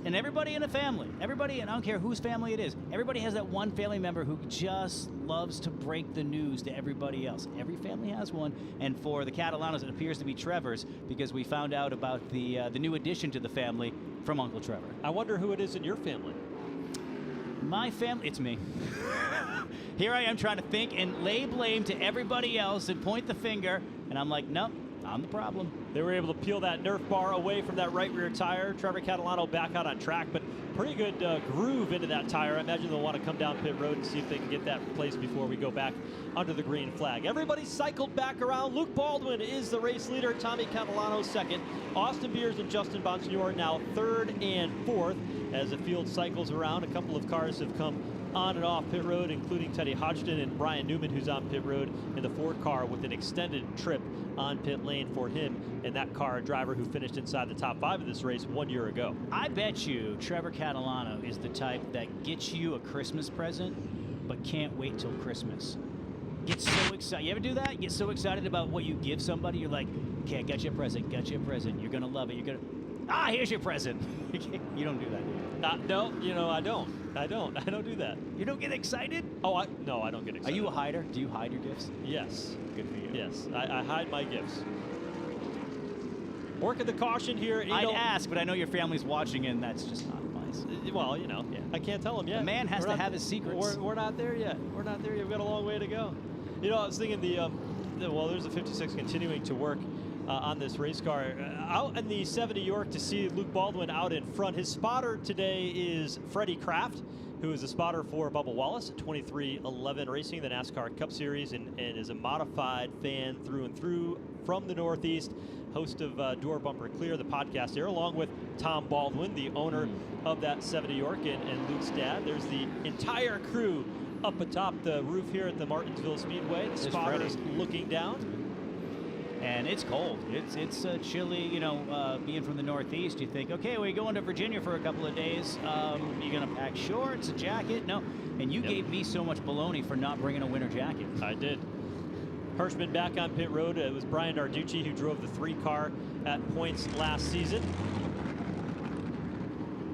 and everybody in a family, everybody, and I don't care whose family it is, everybody has that one family member who just loves to break the news to everybody else. Every family has one, and for the Catalanos, it appears to be Trevor's, because we found out about the new addition to the family from Uncle Trevor. I wonder who it is in your family. My family, it's me. Here I am trying to think and lay blame to everybody else and point the finger, and I'm like, nope, I'm the problem. They were able to peel that Nerf bar away from that right rear tire. Trevor Catalano back out on track, but pretty good groove into that tire. I imagine they'll want to come down pit road and see if they can get that replaced before we go back under the green flag. Everybody cycled back around. Luke Baldwin is the race leader. Tommy Catalano second. Austin Beers and Justin Bonsignore now third and fourth. As the field cycles around, a couple of cars have come on and off pit road, including Teddy Hodgson and Brian Newman, who's on pit road in the Ford car with an extended trip on pit lane for him, and that car, a driver who finished inside the top 5 of this race 1 year ago. I bet you Trevor Catalano is the type that gets you a Christmas present but can't wait till Christmas. Gets so excited. You ever do that? You get so excited about what you give somebody, you're like, okay, I got you a present, you're gonna love it, here's your present. You don't do that, do you? No, I don't do that. You don't get excited? Oh, no, I don't get excited. Are you a hider? Do you hide your gifts? Yes. Good for you. Yes, I hide my gifts. Working the caution here. I'd ask, but I know your family's watching, and that's just not wise. Well, I can't tell them yet. A man has to have his secrets. We're not there yet. We're not there yet. We've got a long way to go. I was thinking there's a 56 continuing to work on this race car. Out in the 70 York to see Luke Baldwin out in front. His spotter today is Freddie Kraft, who is a spotter for Bubba Wallace at 2311 Racing, the NASCAR Cup Series, and is a modified fan through and through from the Northeast, host of Door Bumper Clear, the podcast there, along with Tom Baldwin, the owner of that 70 York, and Luke's dad. There's the entire crew up atop the roof here at the Martinsville Speedway. The spotters looking down. And it's cold. It's chilly, being from the Northeast. You think, okay, we're going to Virginia for a couple of days. You're going to pack shorts, a jacket? No. And you gave me so much baloney for not bringing a winter jacket. I did. Hirschman back on pit road. It was Brian Darducci who drove the 3 car at points last season.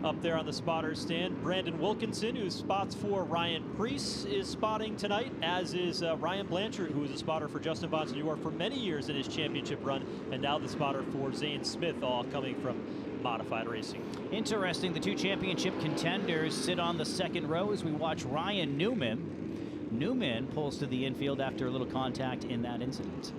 Up there on the spotter stand, Brandon Wilkinson, who spots for Ryan Preece, is spotting tonight, as is Ryan Blanchard, who was a spotter for Justin Bonsignore for many years in his championship run, and now the spotter for Zane Smith, all coming from Modified Racing. Interesting, the 2 championship contenders sit on the second row as we watch Ryan Newman. Newman pulls to the infield after a little contact in that incident.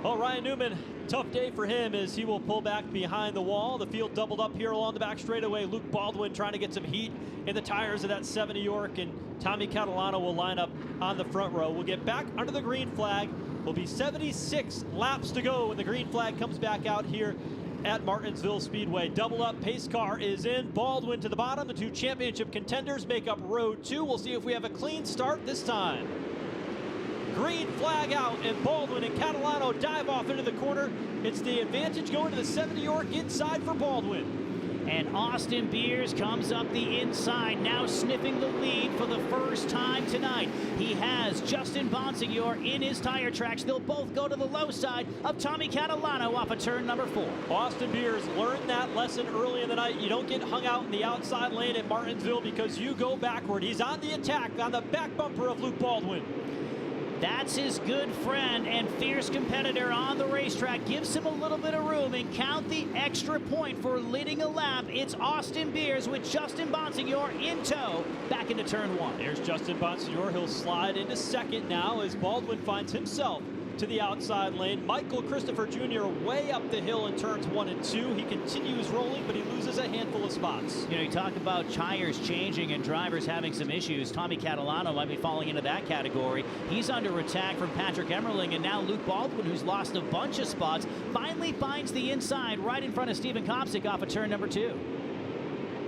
Oh, Ryan Newman, tough day for him as he will pull back behind the wall. The field doubled up here along the back straightaway. Luke Baldwin trying to get some heat in the tires of that 70 York, and Tommy Catalano will line up on the front row. We'll get back under the green flag. Will be 76 laps to go when the green flag comes back out here at Martinsville Speedway. Double up pace car is in. Baldwin to the bottom. The two championship contenders make up row 2. We'll see if we have a clean start this time. Green flag out, and Baldwin and Catalano dive off into the corner. It's the advantage going to the 70 York inside for Baldwin. And Austin Beers comes up the inside, now sniffing the lead for the first time tonight. He has Justin Bonsignore in his tire tracks. They'll both go to the low side of Tommy Catalano off of turn number 4. Austin Beers learned that lesson early in the night. You don't get hung out in the outside lane at Martinsville because you go backward. He's on the attack on the back bumper of Luke Baldwin. That's his good friend and fierce competitor on the racetrack. Gives him a little bit of room, and count the extra point for leading a lap. It's Austin Beers with Justin Bonsignore in tow back into turn 1. There's Justin Bonsignore. He'll slide into second now as Baldwin finds himself to the outside lane. Michael Christopher Jr. way up the hill in turns 1 and 2. He continues rolling, but he loses a handful of spots. You know, you talk about tires changing and drivers having some issues. Tommy Catalano might be falling into that category. He's under attack from Patrick Emerling, and now Luke Baldwin, who's lost a bunch of spots, finally finds the inside right in front of Stephen Copsic off of turn number 2.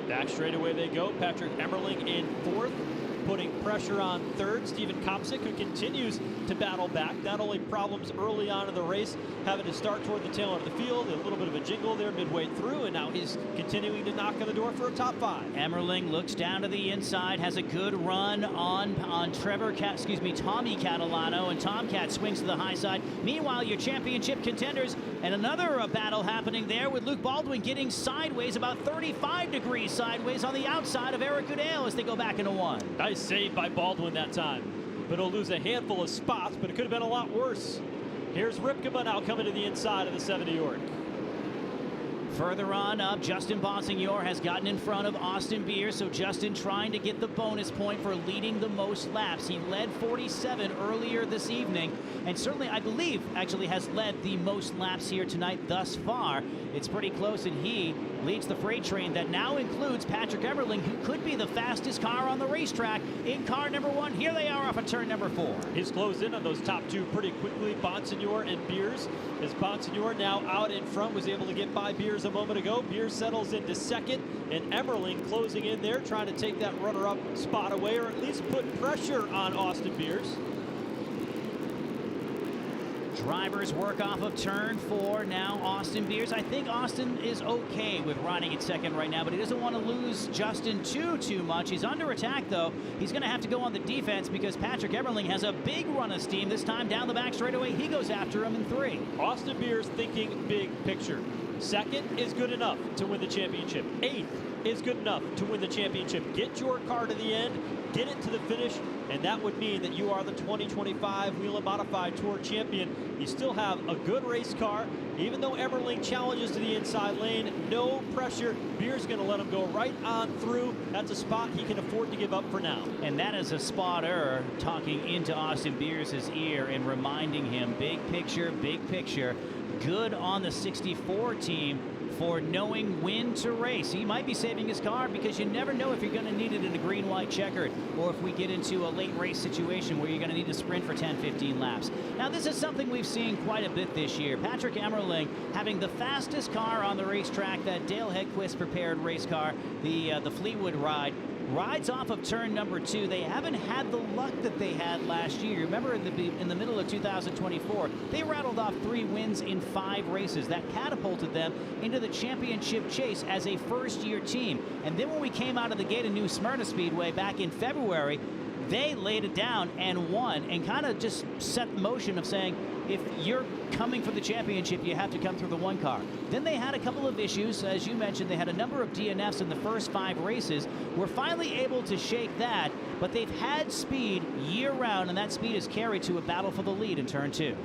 Back straight away they go. Patrick Emerling in 4th. Putting pressure on 3rd, Stephen Copsic, who continues to battle back. Not only problems early on in the race, having to start toward the tail end of the field, a little bit of a jingle there midway through, and now he's continuing to knock on the door for a top 5. Emerling looks down to the inside, has a good run on Tommy Catalano, and Tomcat swings to the high side. Meanwhile, your championship contenders, and another battle happening there with Luke Baldwin getting sideways, about 35 degrees sideways on the outside of Eric Goodale as they go back into 1. Nice save by Baldwin that time, but he'll lose a handful of spots, but it could have been a lot worse. Here's Ripkema now coming to the inside of the 70 York. Further on up, Justin Bonsignore has gotten in front of Austin Beers, so Justin trying to get the bonus point for leading the most laps. He led 47 earlier this evening, and certainly, I believe, actually has led the most laps here tonight thus far. It's pretty close, and he leads the freight train that now includes Patrick Emerling, who could be the fastest car on the racetrack in car number 1. Here they are off of turn number 4. He's closed in on those top 2 pretty quickly, Bonsignore and Beers. As Bonsignore now out in front, was able to get by Beers a moment ago. Beers settles into 2nd, and Emerling closing in there, trying to take that runner-up spot away, or at least put pressure on Austin Beers. Drivers work off of turn 4 now. Austin Beers, I think Austin is okay with riding at 2nd right now, but he doesn't want to lose Justin too much. He's under attack, though. He's going to have to go on the defense because Patrick Emerling has a big run of steam this time down the back straightaway. He goes after him in 3. Austin Beers thinking big picture. 2nd is good enough to win the championship. 8th is good enough to win the championship. Get your car to the end, get it to the finish, and that would mean that you are the 2025 Whelen Modified Tour champion. You still have a good race car. Even though Emerling challenges to the inside lane, no pressure. Beers going to let him go right on through. That's a spot he can afford to give up for now. And that is a spotter talking into Austin Beers' ear and reminding him, big picture, good on the 64 team for knowing when to race. He might be saving his car because you never know if you're going to need it in a green-white checkered, or if we get into a late race situation where you're going to need to sprint for 10-15 laps. Now, this is something we've seen quite a bit this year. Patrick Emerling having the fastest car on the racetrack, that Dale Hedquist prepared race car, the Fleetwood ride. Rides off of turn number 2. They haven't had the luck that they had last year. Remember in the middle of 2024, they rattled off 3 wins in 5 races. That catapulted them into the championship chase as a first-year team. And then when we came out of the gate of New Smyrna Speedway back in February, they laid it down and won, and kind of just set the motion of saying, if you're coming for the championship, you have to come through the 1 car. Then they had a couple of issues. As you mentioned, they had a number of DNFs in the first 5 races. We're finally able to shake that, but they've had speed year-round, and that speed is carried to a battle for the lead in turn 2.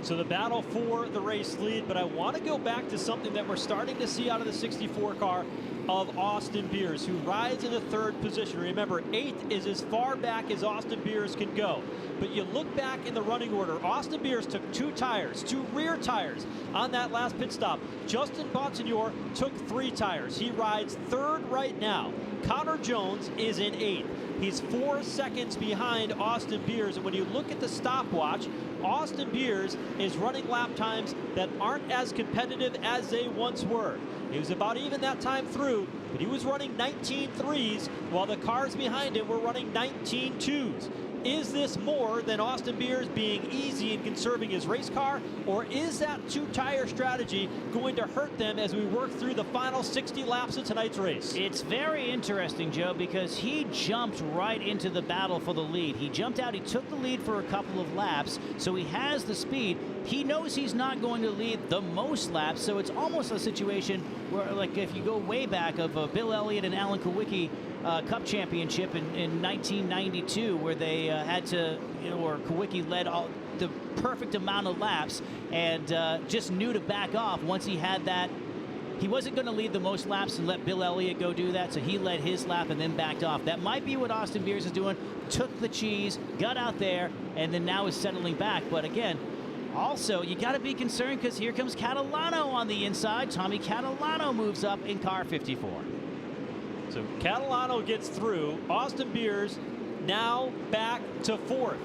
So the battle for the race lead, but I want to go back to something that we're starting to see out of the 64 car of Austin Beers, who rides in the 3rd position. Remember, 8th is as far back as Austin Beers can go. But you look back in the running order, Austin Beers took 2 tires, 2 rear tires on that last pit stop. Justin Bonsignore took 3 tires. He rides 3rd right now. Connor Jones is in 8th. He's 4 seconds behind Austin Beers. And when you look at the stopwatch, Austin Beers is running lap times that aren't as competitive as they once were. He was about even that time through, but he was running 19.3s while the cars behind him were running 19.2s. Is this more than Austin Beers being easy and conserving his race car, or is that two-tire strategy going to hurt them as we work through the final 60 laps of tonight's race? It's very interesting, Joe, because he jumped right into the battle for the lead. He jumped out, he took the lead for a couple of laps, so he has the speed. He knows he's not going to lead the most laps, so it's almost a situation where, like, if you go way back of Bill Elliott and Alan Kawicki Cup Championship in 1992, where they had to, or Kawicki led all the perfect amount of laps and just knew to back off once he had that. He wasn't going to lead the most laps and let Bill Elliott go do that, so he led his lap and then backed off. That might be what Austin Beers is doing. Took the cheese, got out there, and then now is settling back. But again, also, you got to be concerned because here comes Catalano on the inside. Tommy Catalano moves up in car 54. So Catalano gets through. Austin Beers now back to 4th.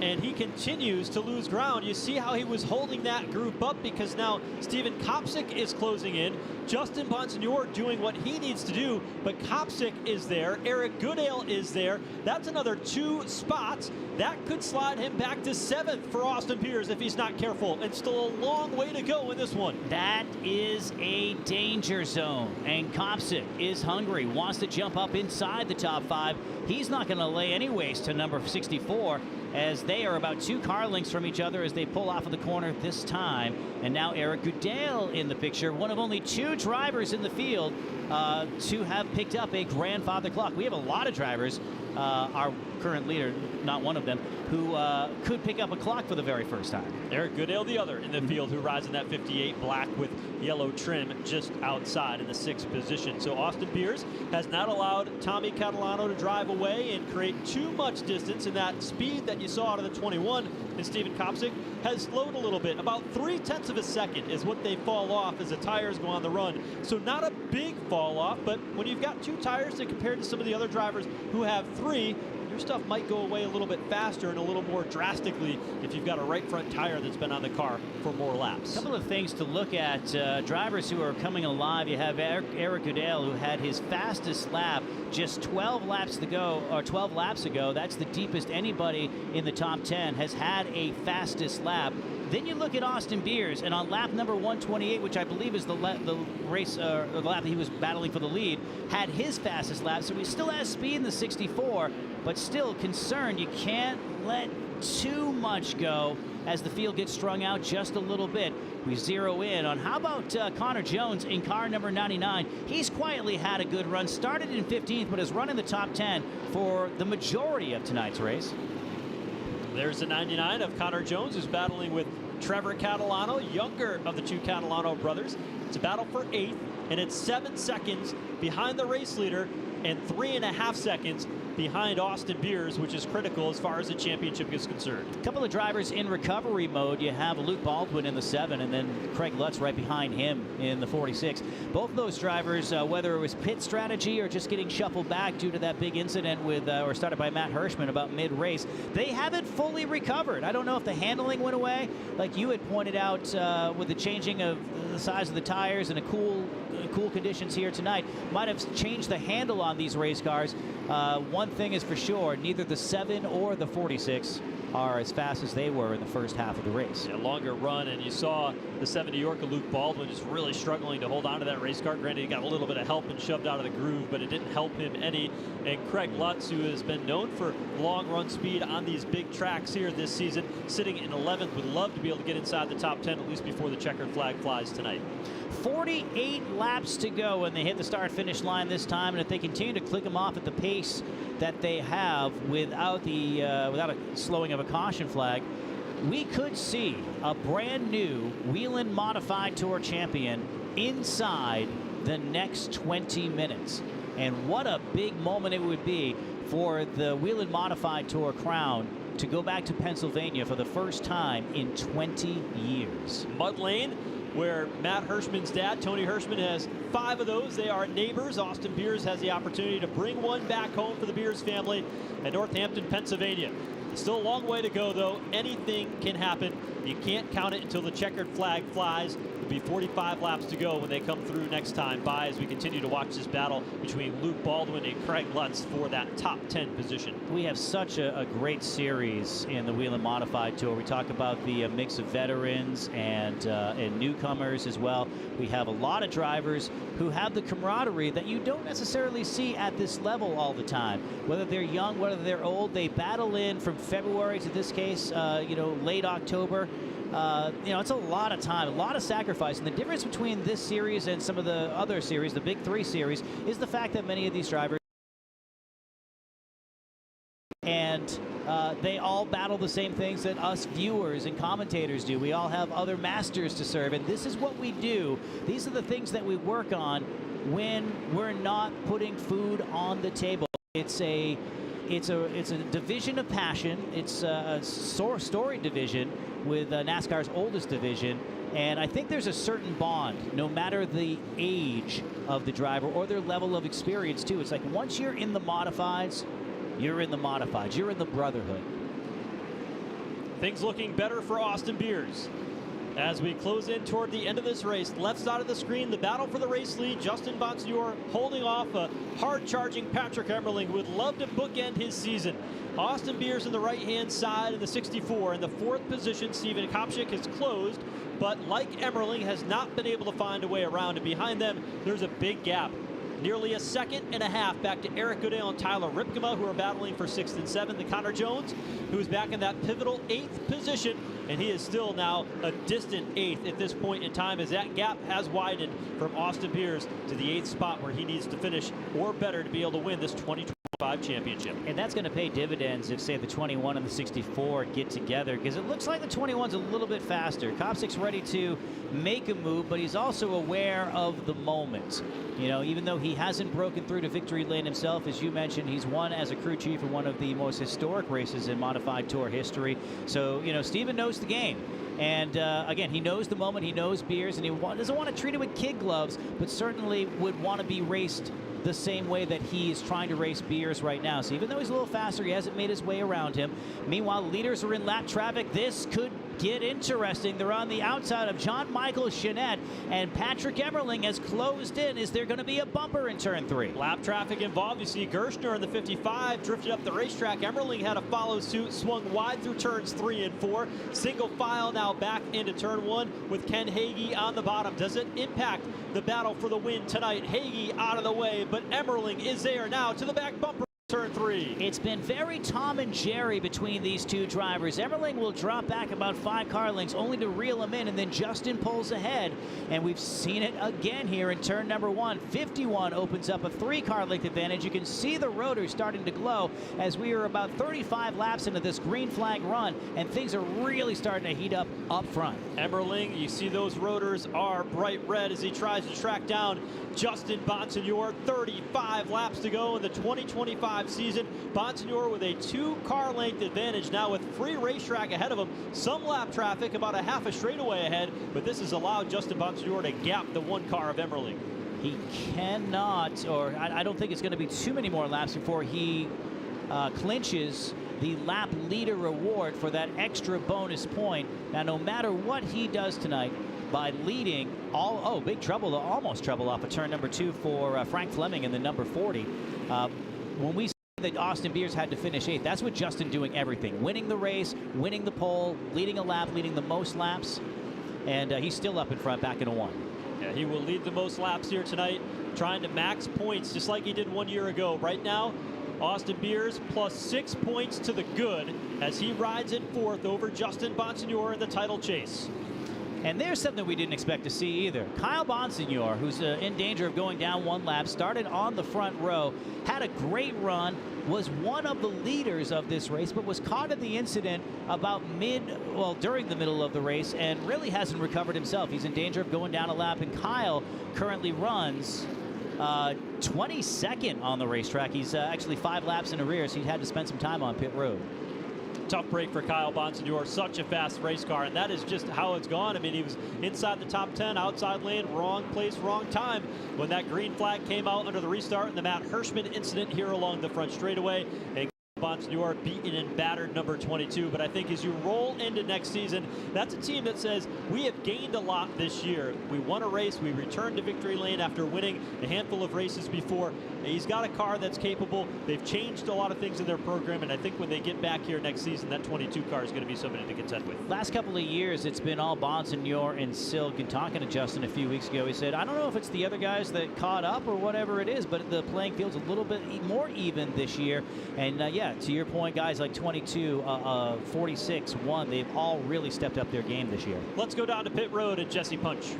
And he continues to lose ground. You see how he was holding that group up because now Stephen Copsic is closing in. Justin Bonsignore doing what he needs to do, but Copsic is there. Eric Goodale is there. That's another 2 spots. That could slide him back to 7th for Austin Beers if he's not careful, and still a long way to go in this one. That is a danger zone, and Copsic is hungry, wants to jump up inside the top 5. He's not going to lay any waste to number 64, as they are about 2 car lengths from each other as they pull off of the corner this time. And now Eric Goodale in the picture, one of only 2 drivers in the field to have picked up a grandfather clock. We have a lot of drivers, our current leader, not one of them, who could pick up a clock for the very first time. Eric Goodale, the other in the field, who rides in that 58 black with yellow trim just outside in the 6th position. So Austin Beers has not allowed Tommy Catalano to drive away and create too much distance in that speed that you saw out of the 21. And Stephen Copsic has slowed a little bit. About 0.3 of a second is what they fall off as the tires go on the run. So not a big fall off, but when you've got 2 tires to compare to some of the other drivers who have 3, your stuff might go away a little bit faster and a little more drastically if you've got a right front tire that's been on the car for more laps. A couple of things to look at. Drivers who are coming alive. You have Eric Goodale, who had his fastest lap just 12 laps to go, or 12 laps ago. That's the deepest anybody in the top 10 has had a fastest lap. Then you look at Austin Beers, and on lap number 128, which I believe is the race, the lap that he was battling for the lead, had his fastest lap. So he still has speed in the 64, but still concerned. You can't let too much go as the field gets strung out just a little bit. We zero in on how about Connor Jones in car number 99. He's quietly had a good run, started in 15th, but has run in the top 10 for the majority of tonight's race. There's the 99 of Connor Jones, who's battling with Trevor Catalano, younger of the 2 Catalano brothers. It's a battle for 8th, and it's 7 seconds behind the race leader and 3.5 seconds behind Austin Beers, which is critical as far as the championship is concerned. A couple of drivers in recovery mode. You have Luke Baldwin in the 7, and then Craig Lutz right behind him in the 46. Both of those drivers, whether it was pit strategy or just getting shuffled back due to that big incident with, or started by Matt Hirschman about mid-race, they haven't fully recovered. I don't know if the handling went away, like you had pointed out with the changing of the size of the tires and the cool conditions here tonight, might have changed the handle on these race cars. One thing is for sure, neither the 7 or the 46 are as fast as they were in the first half of the race. A longer run, and you saw the 7 New Yorker Luke Baldwin just really struggling to hold on to that race car. Granted, he got a little bit of help and shoved out of the groove, but it didn't help him any. And Craig Lutz, who has been known for long run speed on these big tracks here this season, sitting in 11th, would love to be able to get inside the top 10 at least before the checkered flag flies tonight. 48 laps to go when they hit the start-finish line this time, and if they continue to click them off at the pace that they have without a slowing of a caution flag, we could see a brand new Whelen Modified Tour champion inside the next 20 minutes. And what a big moment it would be for the Whelen Modified Tour crown to go back to Pennsylvania for the first time in 20 years. Mud Lane where Matt Hirschman's dad, Tony Hirschman, has 5 of those. They are neighbors. Austin Beers has the opportunity to bring one back home for the Beers family in Northampton, Pennsylvania. Still a long way to go, though. Anything can happen. You can't count it until the checkered flag flies. It'll be 45 laps to go when they come through next time by, as we continue to watch this battle between Luke Baldwin and Craig Lutz for that top 10 position. We have such a great series in the Whelen Modified Tour. We talk about the mix of veterans and newcomers as well. We have a lot of drivers who have the camaraderie that you don't necessarily see at this level all the time. Whether they're young, whether they're old, they battle in from February to this case, late October. It's a lot of time, a lot of sacrifice. And the difference between this series and some of the other series, the Big 3 series, is the fact that many of these drivers and they all battle the same things that us viewers and commentators do. We all have other masters to serve, and this is what we do. These are the things that we work on when we're not putting food on the table. It's a division of passion. It's a storied division with NASCAR's oldest division, and I think there's a certain bond, no matter the age of the driver or their level of experience too. It's like once you're in the modifieds, you're in the modifieds. You're in the brotherhood. Things looking better for Austin Beers. As we close in toward the end of this race, left side of the screen, the battle for the race lead. Justin Bonsignore holding off a hard-charging Patrick Emerling, who would love to bookend his season. Austin Beers in the right-hand side in the 64. In the 4th position, Stephen Copsic has closed, but like Emerling, has not been able to find a way around. And behind them, there's a big gap. Nearly a second and a half back to Eric Goodale and Tyler Ripkema, who are battling for 6th and 7th. And Connor Jones, who is back in that pivotal 8th position, and he is still now a distant 8th at this point in time, as that gap has widened from Austin Beers to the 8th spot, where he needs to finish or better to be able to win this 2025 championship. And that's going to pay dividends if, say, the 21 and the 64 get together, because it looks like the 21's a little bit faster. Copsic's ready to make a move, but he's also aware of the moment. Even though he hasn't broken through to victory lane himself, as you mentioned, he's won as a crew chief in one of the most historic races in Modified Tour history. So, Steven knows the game. And again, he knows the moment, he knows Beers, and he doesn't want to treat it with kid gloves, but certainly would want to be raced the same way that he is trying to race Beers right now. So even though he's a little faster, he hasn't made his way around him. Meanwhile, leaders are in lap traffic. This could get interesting. They're on the outside of John Michael Chanette, and Patrick Emerling has closed in. Is there going to be a bumper in turn 3? Lap traffic involved. You see Gershner in the 55 drifted up the racetrack. Emerling had to follow suit, swung wide through turns 3 and 4. Single file now back into turn 1 with Ken Hagee on the bottom. Does it impact the battle for the win tonight? Hagee out of the way, but Emerling is there now to the back bumper. Turn 3. It's been very Tom and Jerry between these two drivers. Emerling will drop back about 5 car lengths only to reel him in, and then Justin pulls ahead. And we've seen it again here in turn number 1. 51 opens up a 3 car length advantage. You can see the rotors starting to glow as we are about 35 laps into this green flag run, and things are really starting to heat up front. Emerling, you see those rotors are bright red as he tries to track down Justin Bonsignore. 35 laps to go in the 2025 season. Bonsignore with a 2 car length advantage now, with free racetrack ahead of him. Some lap traffic, about a half a straightaway ahead, but this has allowed Justin Bonsignore to gap the 1 car of Emerling. He cannot, or I don't think it's going to be too many more laps before he clinches the lap leader award for that extra bonus point. Now, no matter what he does tonight, by leading big trouble, almost trouble off of turn number 2 for Frank Fleming in the number 40. When we say that Austin Beers had to finish 8th, that's with Justin doing everything. Winning the race, winning the pole, leading a lap, leading the most laps, and he's still up in front, back in a 1. Yeah, he will lead the most laps here tonight, trying to max points just like he did 1 year ago. Right now, Austin Beers plus 6 points to the good as he rides in 4th over Justin Bonsignore in the title chase. And there's something we didn't expect to see either. Kyle Bonsignore, who's in danger of going down 1 lap, started on the front row, had a great run, was one of the leaders of this race, but was caught in the incident about during the middle of the race, and really hasn't recovered himself. He's in danger of going down a lap, and Kyle currently runs 22nd on the racetrack. He's actually 5 laps in arrears, so he had to spend some time on pit road. Tough break for Kyle Bonsignore, such a fast race car, and that is just how it's gone. I mean, he was inside the top 10, outside lane, wrong place, wrong time when that green flag came out under the restart and the Matt Hirschman incident here along the front straightaway. And Bonsignore beaten and battered number 22. But I think as you roll into next season, that's a team that says we have gained a lot this year. We won a race, we returned to victory lane after winning a handful of races before. He's got a car that's capable. They've changed a lot of things in their program, and I think when they get back here next season, that 22 car is going to be somebody to contend with. Last couple of years, it's been all Bonsignore and Silk. And talking to Justin a few weeks ago, he said, I don't know if it's the other guys that caught up or whatever it is, but the playing field's a little bit more even this year. And yeah, to your point, guys like 22, 46, 1, they've all really stepped up their game this year. Let's go down to pit road and Jesse Punch.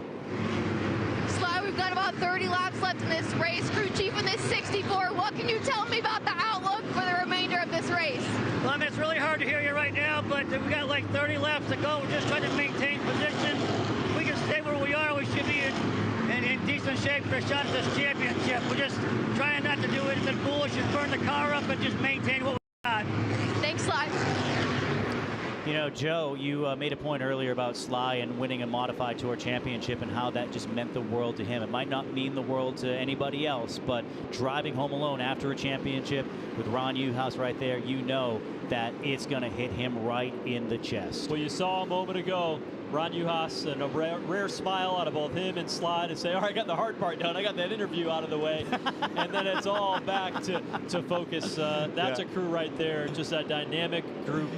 Sly, we've got about 30 laps left in this race. Crew chief in this 64. What can you tell me about the outlook for the remainder of this race? Well, I mean, it's really hard to hear you right now, but we've got like 30 laps to go. We're just trying to maintain position. If we can stay where we are, we should be in decent shape for a shot at this championship. We're just trying not to do anything foolish and burn the car up and just maintain what we got. Thanks, Sly. You know, Joe, you made a point earlier about Sly and winning a Modified Tour championship and how that just meant the world to him. It might not mean the world to anybody else, but driving home alone after a championship with Ron Newhouse right there, you know that it's going to hit him right in the chest. Well, you saw a moment ago Ron Newhouse and a rare smile out of both him and Sly to say, all right, I got the hard part done. I got that interview out of the way. And then it's all back to focus. That's a crew right there, just a dynamic group.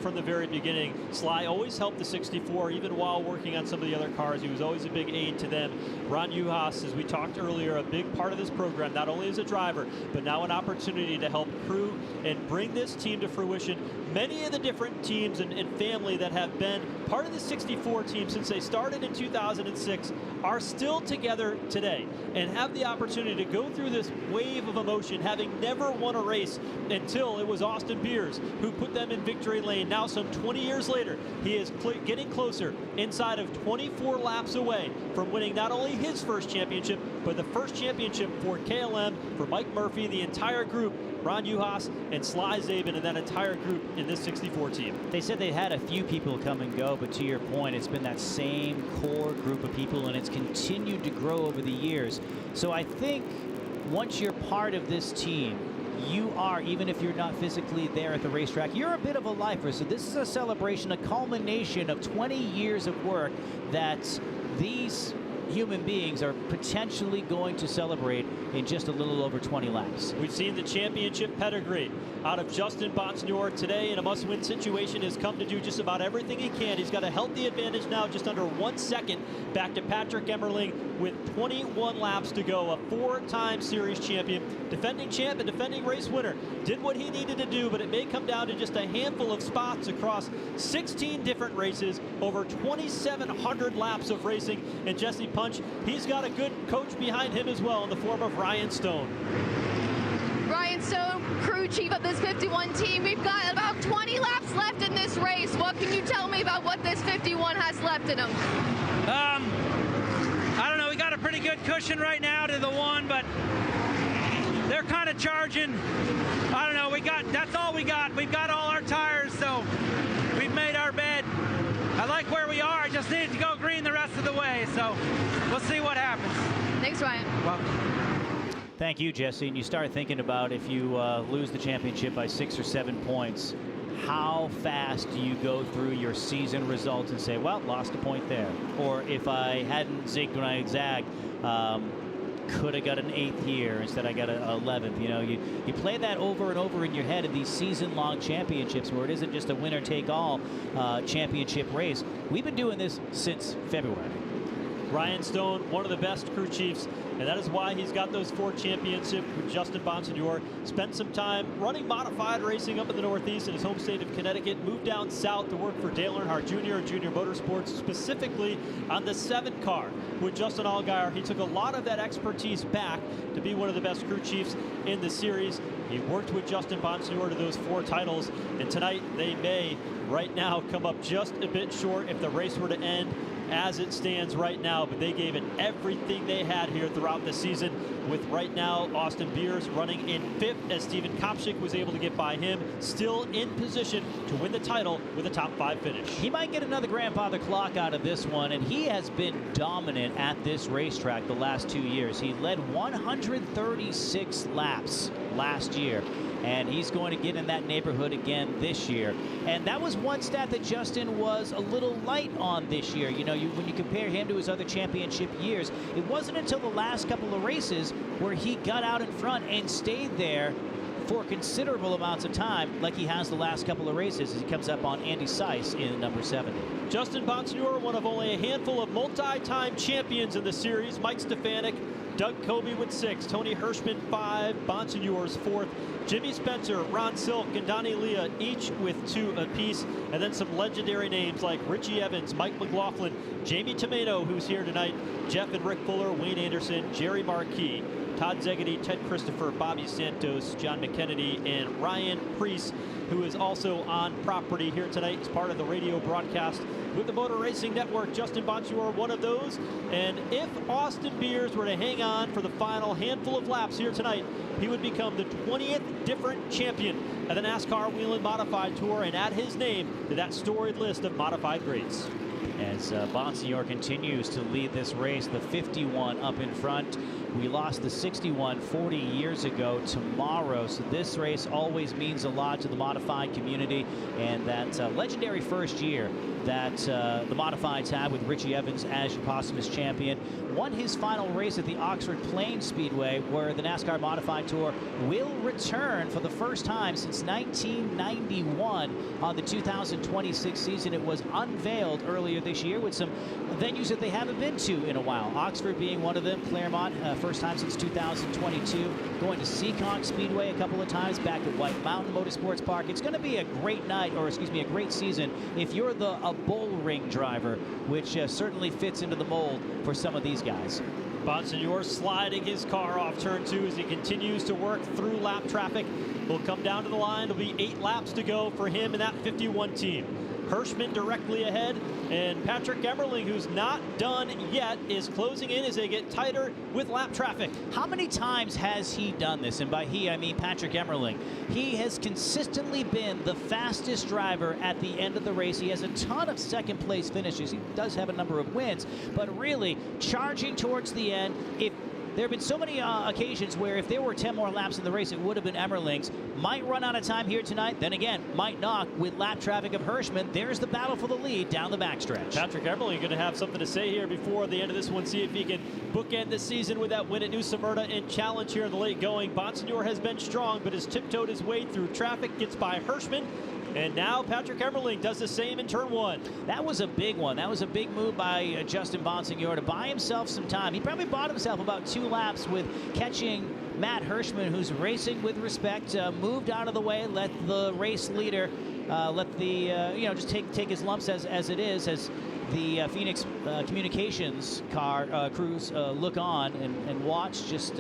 From the very beginning, Sly always helped the 64, even while working on some of the other cars. He was always a big aid to them. Ron Newhouse, as we talked earlier, a big part of this program, not only as a driver, but now an opportunity to help crew and bring this team to fruition. Many of the different teams and family that have been part of the 64 team since they started in 2006 are still together today and have the opportunity to go through this wave of emotion, having never won a race until it was Austin Beers who put them in victory lane. Now, some 20 years later, he is getting closer, inside of 24 laps away from winning not only his first championship, but the first championship for KLM, for Mike Murphy, the entire group, Ron Newhouse and Sly Zabin, and that entire group in this 64 team. They said they had a few people come and go, but to your point, it's been that same core group of people, and it's continued to grow over the years. So I think once you're part of this team, you are, even if you're not physically there at the racetrack, you're a bit of a lifer. So this is a celebration, a culmination of 20 years of work that these human beings are potentially going to celebrate in just a little over 20 laps. We've seen the championship pedigree out of Justin Bonsignore today in a must-win situation. Has come to do just about everything he can. He's got a healthy advantage now, just under 1 second back to Patrick Emerling with 21 laps to go. A four-time series champion, defending champ and defending race winner. Did what he needed to do, but it may come down to just a handful of spots across 16 different races, over 2,700 laps of racing. And Jesse Punch, he's got a good coach behind him as well in the form of Ryan Stone. Ryan Stone, crew chief of this 51 team. We've got about 20 laps left in this race. What can you tell me about what this 51 has left in them? I don't know. We got a pretty good cushion right now to the one, but they're kind of charging. I don't know. That's all we got. We've got all our tires, so we've made our bed. I like where we are. I just needed to go green the rest of the way, so we'll see what happens. Thanks, Ryan. Thank you, Jesse. And you start thinking about if you lose the championship by 6 or 7 points, how fast do you go through your season results and say, well, lost a point there? Or if I hadn't zigged when I zagged, could have got an 8th here instead I got an 11th. You know, you play that over and over in your head in these season-long championships where it isn't just a winner-take-all championship race. We've been doing this since February. Ryan Stone, one of the best crew chiefs, and that is why he's got those 4 championships with Justin Bonsignore. Spent some time running modified racing up in the Northeast in his home state of Connecticut, moved down south to work for Dale Earnhardt Jr. and Junior Motorsports, specifically on the 7 car with Justin Allgaier. He took a lot of that expertise back to be one of the best crew chiefs in the series. He worked with Justin Bonsignore to those 4 titles, and tonight they may right now come up just a bit short if the race were to end as it stands right now, but they gave it everything they had here throughout the season with right now Austin Beers running in 5th as Steven Copsic was able to get by him, still in position to win the title with a top 5 finish. He might get another grandfather clock out of this one, and he has been dominant at this racetrack the last 2 years. He led 136 laps last year, and he's going to get in that neighborhood again this year. And that was one stat that Justin was a little light on this year. You know, when you compare him to his other championship years, it wasn't until the last couple of races where he got out in front and stayed there for considerable amounts of time, like he has the last couple of races as he comes up on Andy Seiss in number 7. Justin Bonsignore, one of only a handful of multi-time champions in the series. Mike Stefanik, Doug Coby with 6, Tony Hirschman 5, Bonsignore's 4th, Jimmy Spencer, Ron Silk, and Donnie Leah each with 2 apiece, and then some legendary names like Richie Evans, Mike McLaughlin, Jamie Tomato, who's here tonight, Jeff and Rick Fuller, Wayne Anderson, Jerry Marquis, Todd Zegedy, Ted Christopher, Bobby Santos, John McKennedy, and Ryan Preece, who is also on property here tonight as part of the radio broadcast with the Motor Racing Network. Justin Bonsignore, one of those. And if Austin Beers were to hang on for the final handful of laps here tonight, he would become the 20th different champion of the NASCAR Whelen Modified Tour and add his name to that storied list of modified greats. As Bonsignore continues to lead this race, the 51 up in front. We lost the 61 40 years ago tomorrow, so this race always means a lot to the modified community, and that legendary first year that the Modifieds had with Richie Evans as your posthumous champion. Won his final race at the Oxford Plains Speedway, where the NASCAR Modified Tour will return for the first time since 1991 on the 2026 season. It was unveiled earlier this year with some venues that they haven't been to in a while. Oxford being one of them, Claremont, first time since 2022. Going to Seekonk Speedway a couple of times, back at White Mountain Motorsports Park. It's going to be a great night, or excuse me, a great season if you're a bull ring driver, which certainly fits into the mold for some of these guys. Bonsignore sliding his car off turn 2 as he continues to work through lap traffic. He'll come down to the line. There'll be 8 laps to go for him in that 51 team. Hirschman directly ahead, and Patrick Emerling, who's not done yet, is closing in as they get tighter with lap traffic. How many times has he done this? And by he, I mean Patrick Emerling. He has consistently been the fastest driver at the end of the race. He has a ton of second place finishes. He does have a number of wins, but really charging towards the end. There have been so many occasions where if there were 10 more laps in the race, it would have been Emerling's. Might run out of time here tonight, then again, might not with lap traffic of Hirschman. There's the battle for the lead down the backstretch. Patrick Emerling going to have something to say here before the end of this one, see if he can bookend this season with that win at New Smyrna and challenge here in the late going. Bonsignore has been strong, but has tiptoed his way through traffic, gets by Hirschman. And now Patrick Emerling does the same in turn 1. That was a big one. That was a big move by Justin Bonsignore to buy himself some time. He probably bought himself about 2 laps with catching Matt Hirschman, who's racing with respect, moved out of the way, let the race leader, just take his lumps as it is, as the Phoenix Communications crews look on and watch, just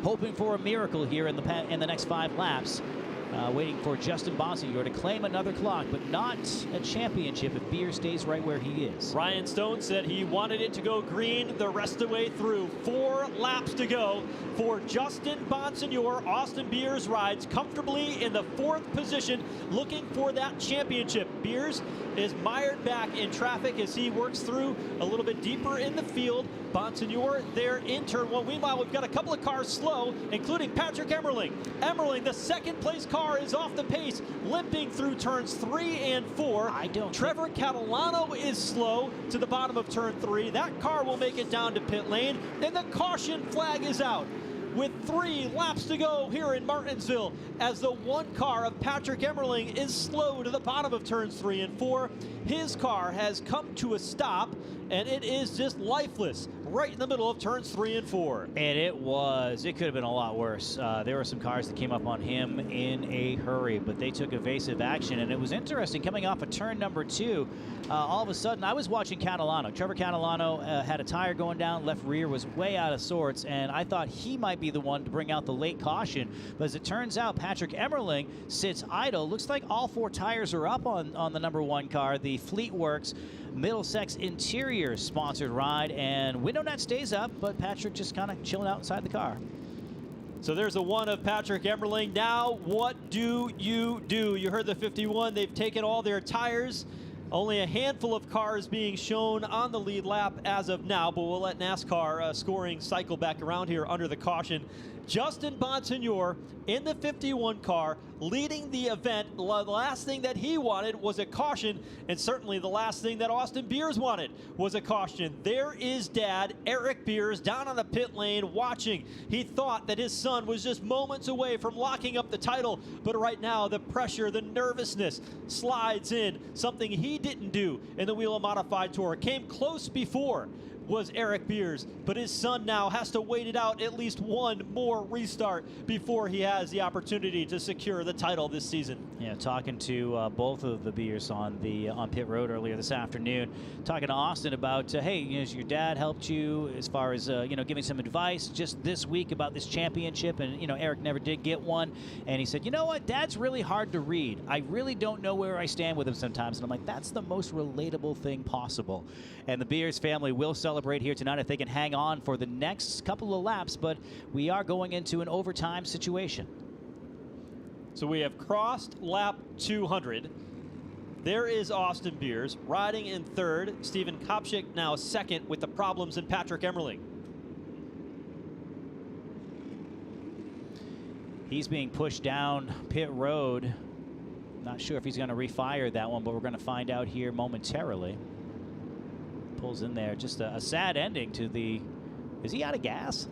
hoping for a miracle here in the next 5 laps. Waiting for Justin Bonsignore to claim another clock, but not a championship if Beer stays right where he is. Ryan Stone said he wanted it to go green the rest of the way through. 4 laps to go for Justin Bonsignore. Austin Beers rides comfortably in the 4th position, looking for that championship. Beers is mired back in traffic as he works through a little bit deeper in the field. Bonsignore there in turn 1. Meanwhile, we've got a couple of cars slow, including Patrick Emerling. Emerling, the 2nd place car, is off the pace, limping through turns 3 and 4. Trevor Catalano is slow to the bottom of turn 3. That car will make it down to pit lane, and the caution flag is out with 3 laps to go here in Martinsville as the 1 car of Patrick Emerling is slow to the bottom of turns 3 and 4. His car has come to a stop, and it is just lifeless right in the middle of turns 3 and 4. And it could have been a lot worse. There were some cars that came up on him in a hurry, but they took evasive action. And it was interesting coming off of turn number 2. All of a sudden, I was watching Catalano. Trevor Catalano had a tire going down, left rear was way out of sorts, and I thought he might be the one to bring out the late caution. But as it turns out, Patrick Emerling sits idle. Looks like all 4 tires are up on the number 1 car, the Fleetworks Middlesex Interiors sponsored ride, and window net stays up, but Patrick just kind of chilling outside the car. So there's a one of Patrick Emerling. Now, what do? You heard the 51. They've taken all their tires. Only a handful of cars being shown on the lead lap as of now, but we'll let NASCAR scoring cycle back around here under the caution. Justin Bonsignore in the 51 car leading the event. The last thing that he wanted was a caution, and certainly the last thing that Austin Beers wanted was a caution. There is Dad, Eric Beers, down on the pit lane watching. He thought that his son was just moments away from locking up the title, but right now the pressure, the nervousness slides in, something he didn't do in the Whelen Modified Tour. Came close before was Eric Beers, but his son now has to wait it out at least one more restart before he has the opportunity to secure the title this season. Yeah, talking to both of the Beers on pit road earlier this afternoon, talking to Austin about, hey, your dad helped you as far as giving some advice just this week about this championship, and Eric never did get one, and he said, you know what, Dad's really hard to read. I really don't know where I stand with him sometimes, and I'm like, that's the most relatable thing possible. And the Beers family will celebrate here tonight if they can hang on for the next couple of laps, but we are going into an overtime situation. So we have crossed lap 200. There is Austin Beers riding in third. Stephen Copsic now second with the problems in Patrick Emerling. He's being pushed down pit road. Not sure if he's going to refire that one, but we're going to find out here momentarily. Pulls in there. Just a sad ending to the... Is he out of gas?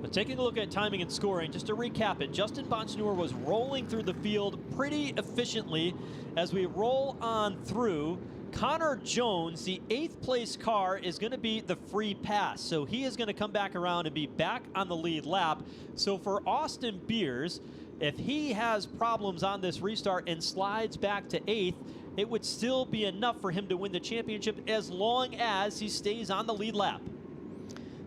But taking a look at timing and scoring, just to recap it, Justin Bonsignore was rolling through the field pretty efficiently. As we roll on through, Connor Jones, the 8th place car, is going to be the free pass. So he is going to come back around and be back on the lead lap. So for Austin Beers, if he has problems on this restart and slides back to 8th, it would still be enough for him to win the championship as long as he stays on the lead lap.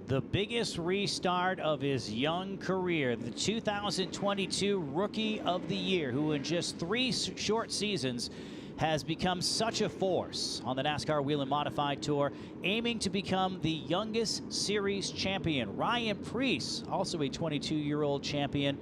The biggest restart of his young career, the 2022 Rookie of the Year, who in just 3 short seasons has become such a force on the NASCAR Whelen Modified Tour, aiming to become the youngest series champion. Ryan Preece, also a 22-year-old champion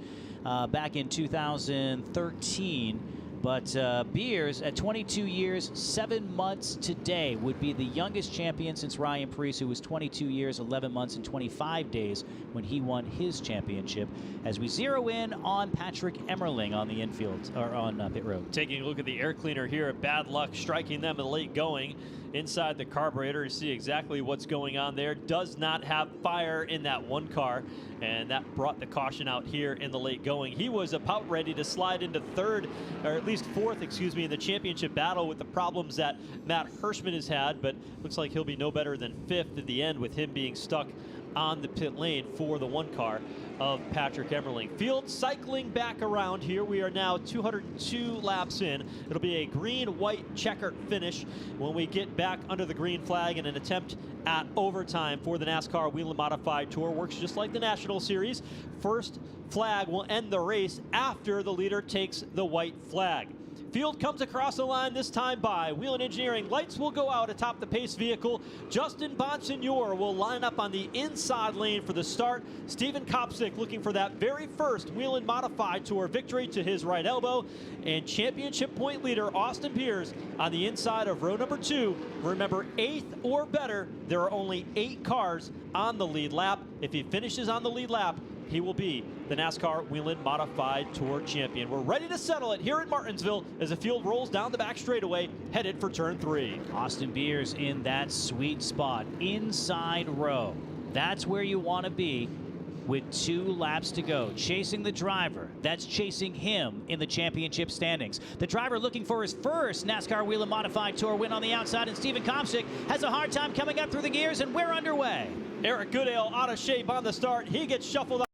back in 2013. But Beers, at 22 years, 7 months today, would be the youngest champion since Ryan Preece, who was 22 years, 11 months, and 25 days when he won his championship. As we zero in on Patrick Emerling on the infield, or on pit road. Taking a look at the air cleaner here, bad luck striking them in the late going. Inside the carburetor, you see exactly what's going on there. Does not have fire in that one car, and that brought the caution out here in the late going. He was about ready to slide into third, or at least fourth, excuse me, in the championship battle with the problems that Matt Hirschman has had, but looks like he'll be no better than 5th at the end with him being stuck on the pit lane for the one car of Patrick Emerling. Field cycling back around here. We are now 202 laps in. It'll be a green-white checkered finish when we get back under the green flag in an attempt at overtime for the NASCAR Whelen Modified Tour. Works just like the National Series. First flag will end the race after the leader takes the white flag. Field comes across the line this time by Whelen Engineering. Lights will go out atop the pace vehicle. Justin Bonsignore will line up on the inside lane for the start. Stephen Copsic looking for that very first Whelen Modified Tour victory to his right elbow. And championship point leader Austin Beers on the inside of row number 2. Remember, 8th or better, there are only 8 cars on the lead lap. If he finishes on the lead lap, he will be the NASCAR Whelen Modified Tour champion. We're ready to settle it here at Martinsville as the field rolls down the back straightaway, headed for turn 3. Austin Beers in that sweet spot, inside row. That's where you want to be with 2 laps to go. Chasing the driver that's chasing him in the championship standings. The driver looking for his first NASCAR Whelen Modified Tour win on the outside, and Stephen Copsic has a hard time coming up through the gears, and we're underway. Eric Goodale out of shape on the start. He gets shuffled out.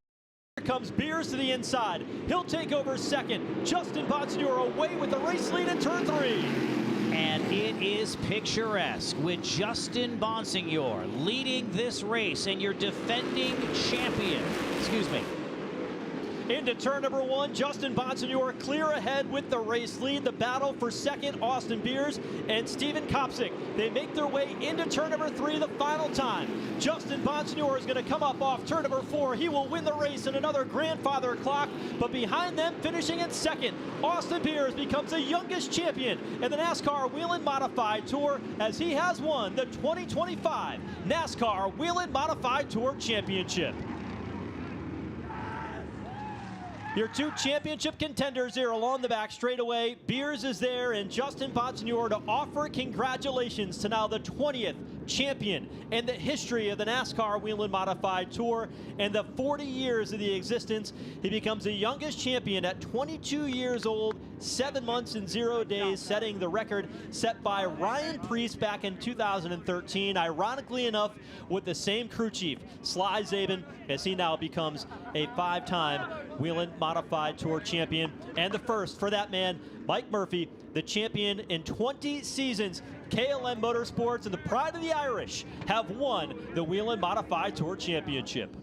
Comes Beers to the inside. He'll take over second. Justin Bonsignore away with the race lead in turn 3. And it is picturesque with Justin Bonsignore leading this race and your defending champion. Excuse me. Into turn number 1, Justin Bonsignore clear ahead with the race lead. The battle for second, Austin Beers and Steven Copsic. They make their way into turn number 3 the final time. Justin Bonsignore is going to come up off turn number 4. He will win the race in another grandfather clock, but behind them, finishing in second, Austin Beers becomes the youngest champion in the NASCAR Whelen Modified Tour as he has won the 2025 NASCAR Whelen Modified Tour Championship. Your two championship contenders here along the back straightaway. Beers is there and Justin Bonsignore to offer congratulations to now the 20th champion in the history of the NASCAR Whelen Modified Tour. And the 40 years of the existence, he becomes the youngest champion at 22 years old, 7 months and 0 days, setting the record set by Ryan Preece back in 2013. Ironically enough, with the same crew chief, Sly Zabin, as he now becomes a 5-time Whelen Modified Tour champion. And the first for that man, Mike Murphy, the champion in 20 seasons. KLM Motorsports and the Pride of the Irish have won the Whelen Modified Tour Championship.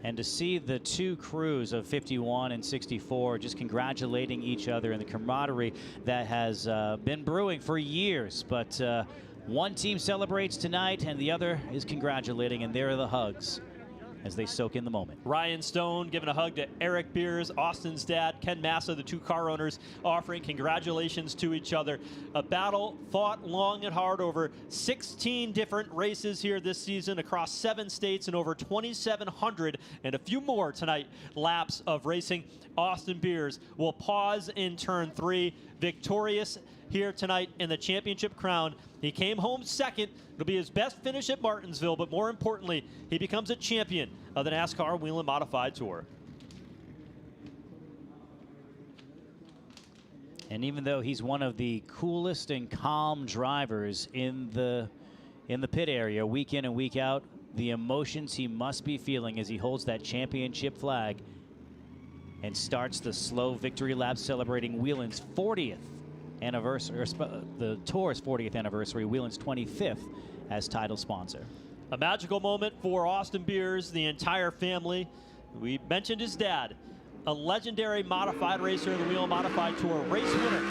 And to see the two crews of 51 and 64 just congratulating each other and the camaraderie that has been brewing for years. But one team celebrates tonight and the other is congratulating, and there are the hugs as they soak in the moment. Ryan Stone giving a hug to Eric Beers, Austin's dad, Ken Massa, the two car owners, offering congratulations to each other. A battle fought long and hard over 16 different races here this season across 7 states and over 2,700 and a few more tonight laps of racing. Austin Beers will pause in turn 3, victorious here tonight in the championship crown. He came home second. It'll be his best finish at Martinsville, but more importantly, he becomes a champion of the NASCAR Whelen Modified Tour. And even though he's one of the coolest and calm drivers in the pit area week in and week out, the emotions he must be feeling as he holds that championship flag and starts the slow victory lap celebrating Whelan's 40th anniversary, or the Tour's 40th anniversary, Whelan's 25th as title sponsor. A magical moment for Austin Beers, the entire family. We mentioned his dad, a legendary modified racer in the Whelen Modified Tour, race winner,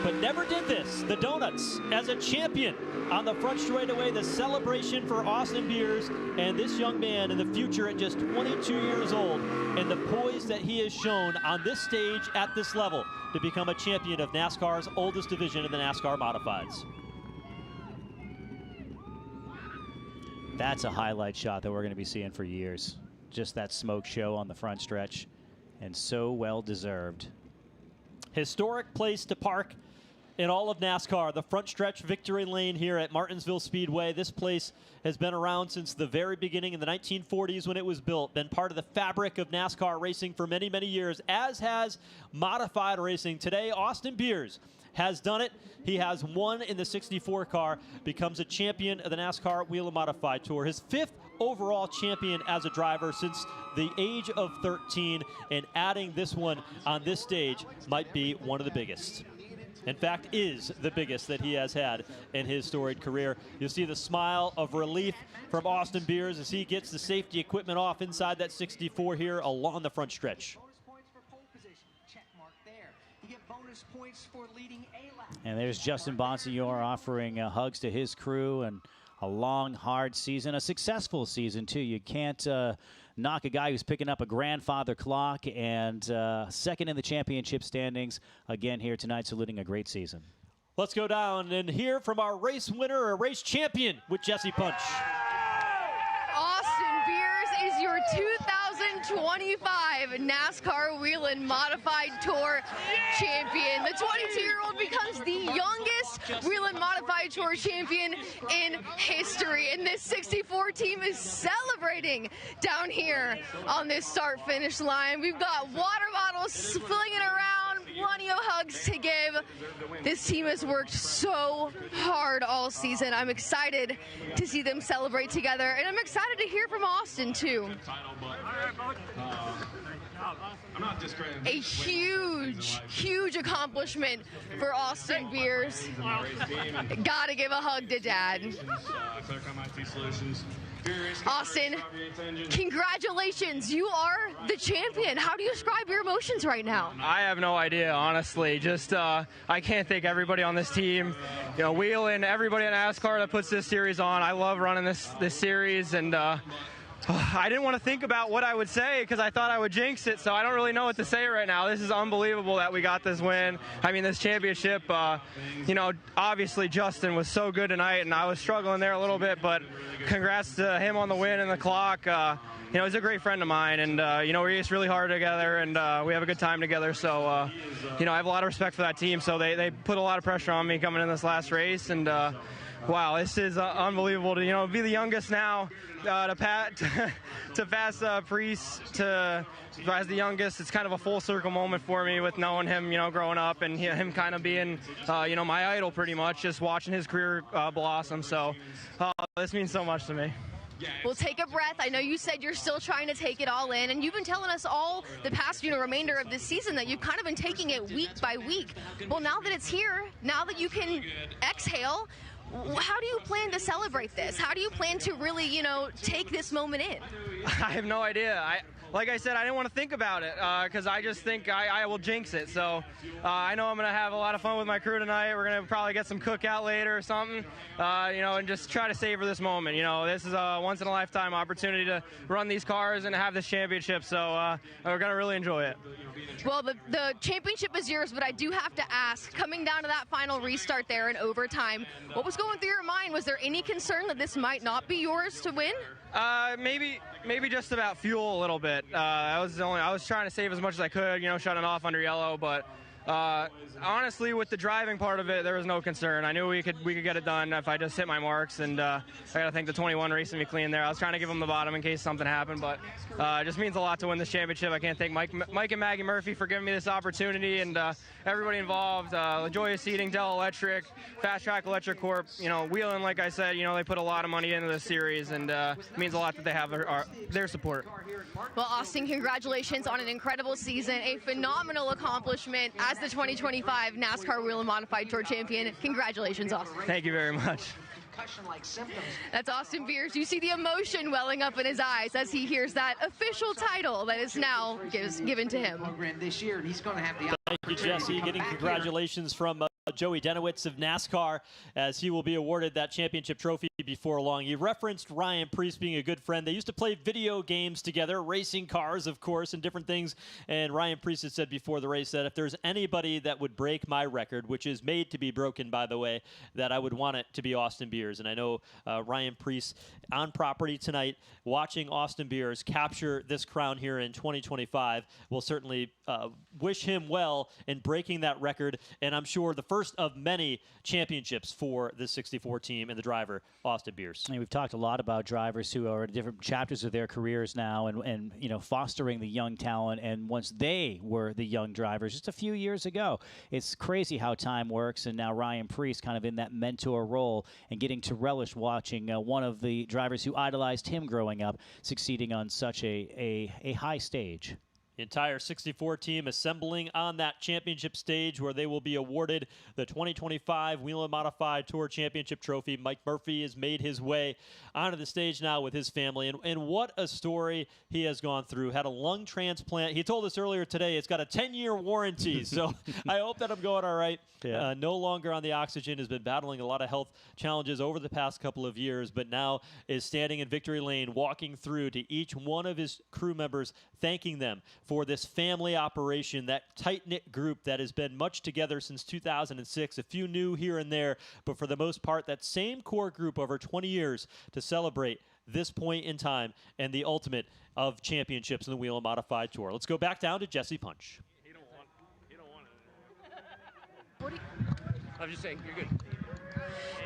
but never did this, the donuts, as a champion on the front straightaway. The celebration for Austin Beers and this young man in the future at just 22 years old, and the poise that he has shown on this stage at this level to become a champion of NASCAR's oldest division in the NASCAR Modifieds. That's a highlight shot that we're going to be seeing for years. Just that smoke show on the front stretch, and so well deserved. Historic place to park in all of NASCAR, the front stretch victory lane here at Martinsville Speedway. This place has been around since the very beginning in the 1940s when it was built, been part of the fabric of NASCAR racing for many, many years, as has modified racing. Today, Austin Beers has done it. He has won in the 64 car, becomes a champion of the NASCAR Whelen Modified Tour. His 5th overall champion as a driver since the age of 13, and adding this one on this stage might be one of the biggest. In fact, is the biggest that he has had in his storied career. You'll see the smile of relief from Austin Beers as he gets the safety equipment off inside that 64 here along the front stretch. And there's Justin Bonsignore offering hugs to his crew, and a long, hard season, a successful season too. You can't knock a guy who's picking up a grandfather clock and second in the championship standings again here tonight, saluting a great season. Let's go down and hear from our race winner or race champion with Jesse Punch. Austin Beers is your 2025 NASCAR Whelen Modified Tour champion. The 22-year-old becomes the youngest Whelen Modified Tour champion in history. And this 64 team is celebrating down here on this start-finish line. We've got water bottles flinging around, plenty of hugs to give. This team has worked so hard all season. I'm excited to see them celebrate together, and I'm excited to hear from Austin too. A huge accomplishment for Austin Beers. Gotta give a hug to Dad. Clear Comm IT Solutions. Austin, congratulations. You are the champion. How do you describe your emotions right now? I have no idea, honestly. Just I can't thank everybody on this team. You know, Whelen, everybody at NASCAR that puts this series on. I love running this series, and I didn't want to think about what I would say because I thought I would jinx it, so I don't really know what to say right now. This is unbelievable that we got this win. I mean, this championship, you know, obviously Justin was so good tonight, and I was struggling there a little bit, but congrats to him on the win and the clock. You know, he's a great friend of mine, and, you know, we race really hard together, and we have a good time together. So, you know, I have a lot of respect for that team. So they put a lot of pressure on me coming in this last race, and wow, this is unbelievable to, you know, be the youngest now, to pass Priest as the youngest. It's kind of a full circle moment for me with knowing him, you know, growing up, and him kind of being, you know, my idol pretty much, just watching his career blossom. So this means so much to me. Well, take a breath. I know you said you're still trying to take it all in, and you've been telling us all the past, you know, remainder of this season that you've kind of been taking it week by week. Well, now that it's here, now that you can exhale, how do you plan to celebrate this? How do you plan to really, you know, take this moment in? I have no idea. Like I said, I didn't want to think about it because I just think I will jinx it. So I know I'm going to have a lot of fun with my crew tonight. We're going to probably get some cookout later or something, you know, and just try to savor this moment. You know, this is a once-in-a-lifetime opportunity to run these cars and have this championship. So we're going to really enjoy it. Well, the championship is yours, but I do have to ask, coming down to that final restart there in overtime, what was going through your mind? Was there any concern that this might not be yours to win? Maybe just about fuel a little bit. I was trying to save as much as I could, you know, shutting off under yellow, but honestly, with the driving part of it, there was no concern. I knew we could get it done if I just hit my marks, and I got to thank the 21 racing me clean there. I was trying to give them the bottom in case something happened, but it just means a lot to win this championship. I can't thank Mike and Maggie Murphy for giving me this opportunity, and everybody involved. LaJoya Seating, Dell Electric, Fast Track Electric Corp. You know, Whelen, like I said, you know, they put a lot of money into this series, and it means a lot that they have their support. Well, Austin, congratulations on an incredible season, a phenomenal accomplishment as the 2025 NASCAR Whelen Modified Tour champion. Congratulations, Austin. Thank you very much. That's Austin Beers. You see the emotion welling up in his eyes as he hears that official title that is now given to him. Thank you, Jesse. Getting congratulations from Joey Denowitz of NASCAR as he will be awarded that championship trophy before long. You referenced Ryan Preece being a good friend. They used to play video games together, racing cars, of course, and different things. And Ryan Preece had said before the race that if there's anybody that would break my record, which is made to be broken, by the way, that I would want it to be Austin Beers. And I know Ryan Preece on property tonight, watching Austin Beers capture this crown here in 2025. We'll certainly wish him well in breaking that record. And I'm sure the first of many championships for the 64 team and the driver, Austin Beers. And we've talked a lot about drivers who are in different chapters of their careers now and you know, fostering the young talent. And once they were the young drivers just a few years ago, it's crazy how time works. And now Ryan Preece kind of in that mentor role and getting to relish watching one of the drivers who idolized him growing up succeeding on such a high stage. The entire 64 team assembling on that championship stage where they will be awarded the 2025 Whelen Modified Tour Championship Trophy. Mike Murphy has made his way onto the stage now with his family. And what a story he has gone through. Had a lung transplant. He told us earlier today it's got a 10-year warranty. So I hope that I'm going all right. Yeah. No longer on the oxygen. Has been battling a lot of health challenges over the past couple of years, but now is standing in victory lane, walking through to each one of his crew members, thanking them for this family operation, that tight-knit group that has been much together since 2006, a few new here and there, but for the most part, that same core group over 20 years to celebrate this point in time and the ultimate of championships in the Whelen Modified Tour. Let's go back down to Jesse Punch. He don't want it. I'm just saying, you're good.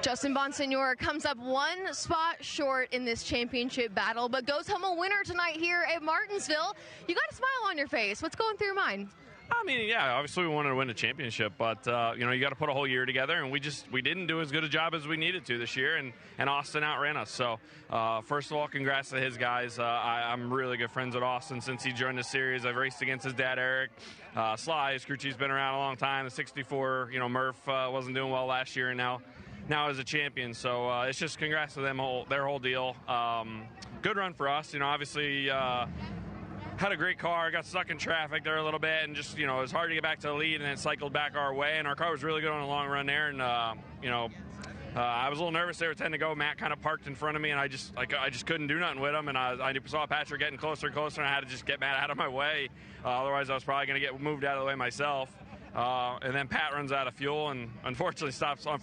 Justin Bonsignore comes up one spot short in this championship battle, but goes home a winner tonight here at Martinsville. You got a smile on your face. What's going through your mind? I mean, yeah, obviously we wanted to win a championship, but, you know, you got to put a whole year together, and we didn't do as good a job as we needed to this year, and Austin outran us. So, first of all, congrats to his guys. I'm really good friends with Austin since he joined the series. I've raced against his dad, Eric. Sly, his crew chief's been around a long time. The 64, you know, Murph wasn't doing well last year, and now now as a champion. So it's just congrats to them, their whole deal. Good run for us. Obviously had a great car, got stuck in traffic there a little bit, and just, it was hard to get back to the lead, and then cycled back our way, and our car was really good on a long run there, and, I was a little nervous. They were 10 to go. Matt kind of parked in front of me, and I just couldn't do nothing with him, and I saw Patrick getting closer and closer, and I had to just get Matt out of my way. Otherwise, I was probably going to get moved out of the way myself. And then Pat runs out of fuel and unfortunately stops on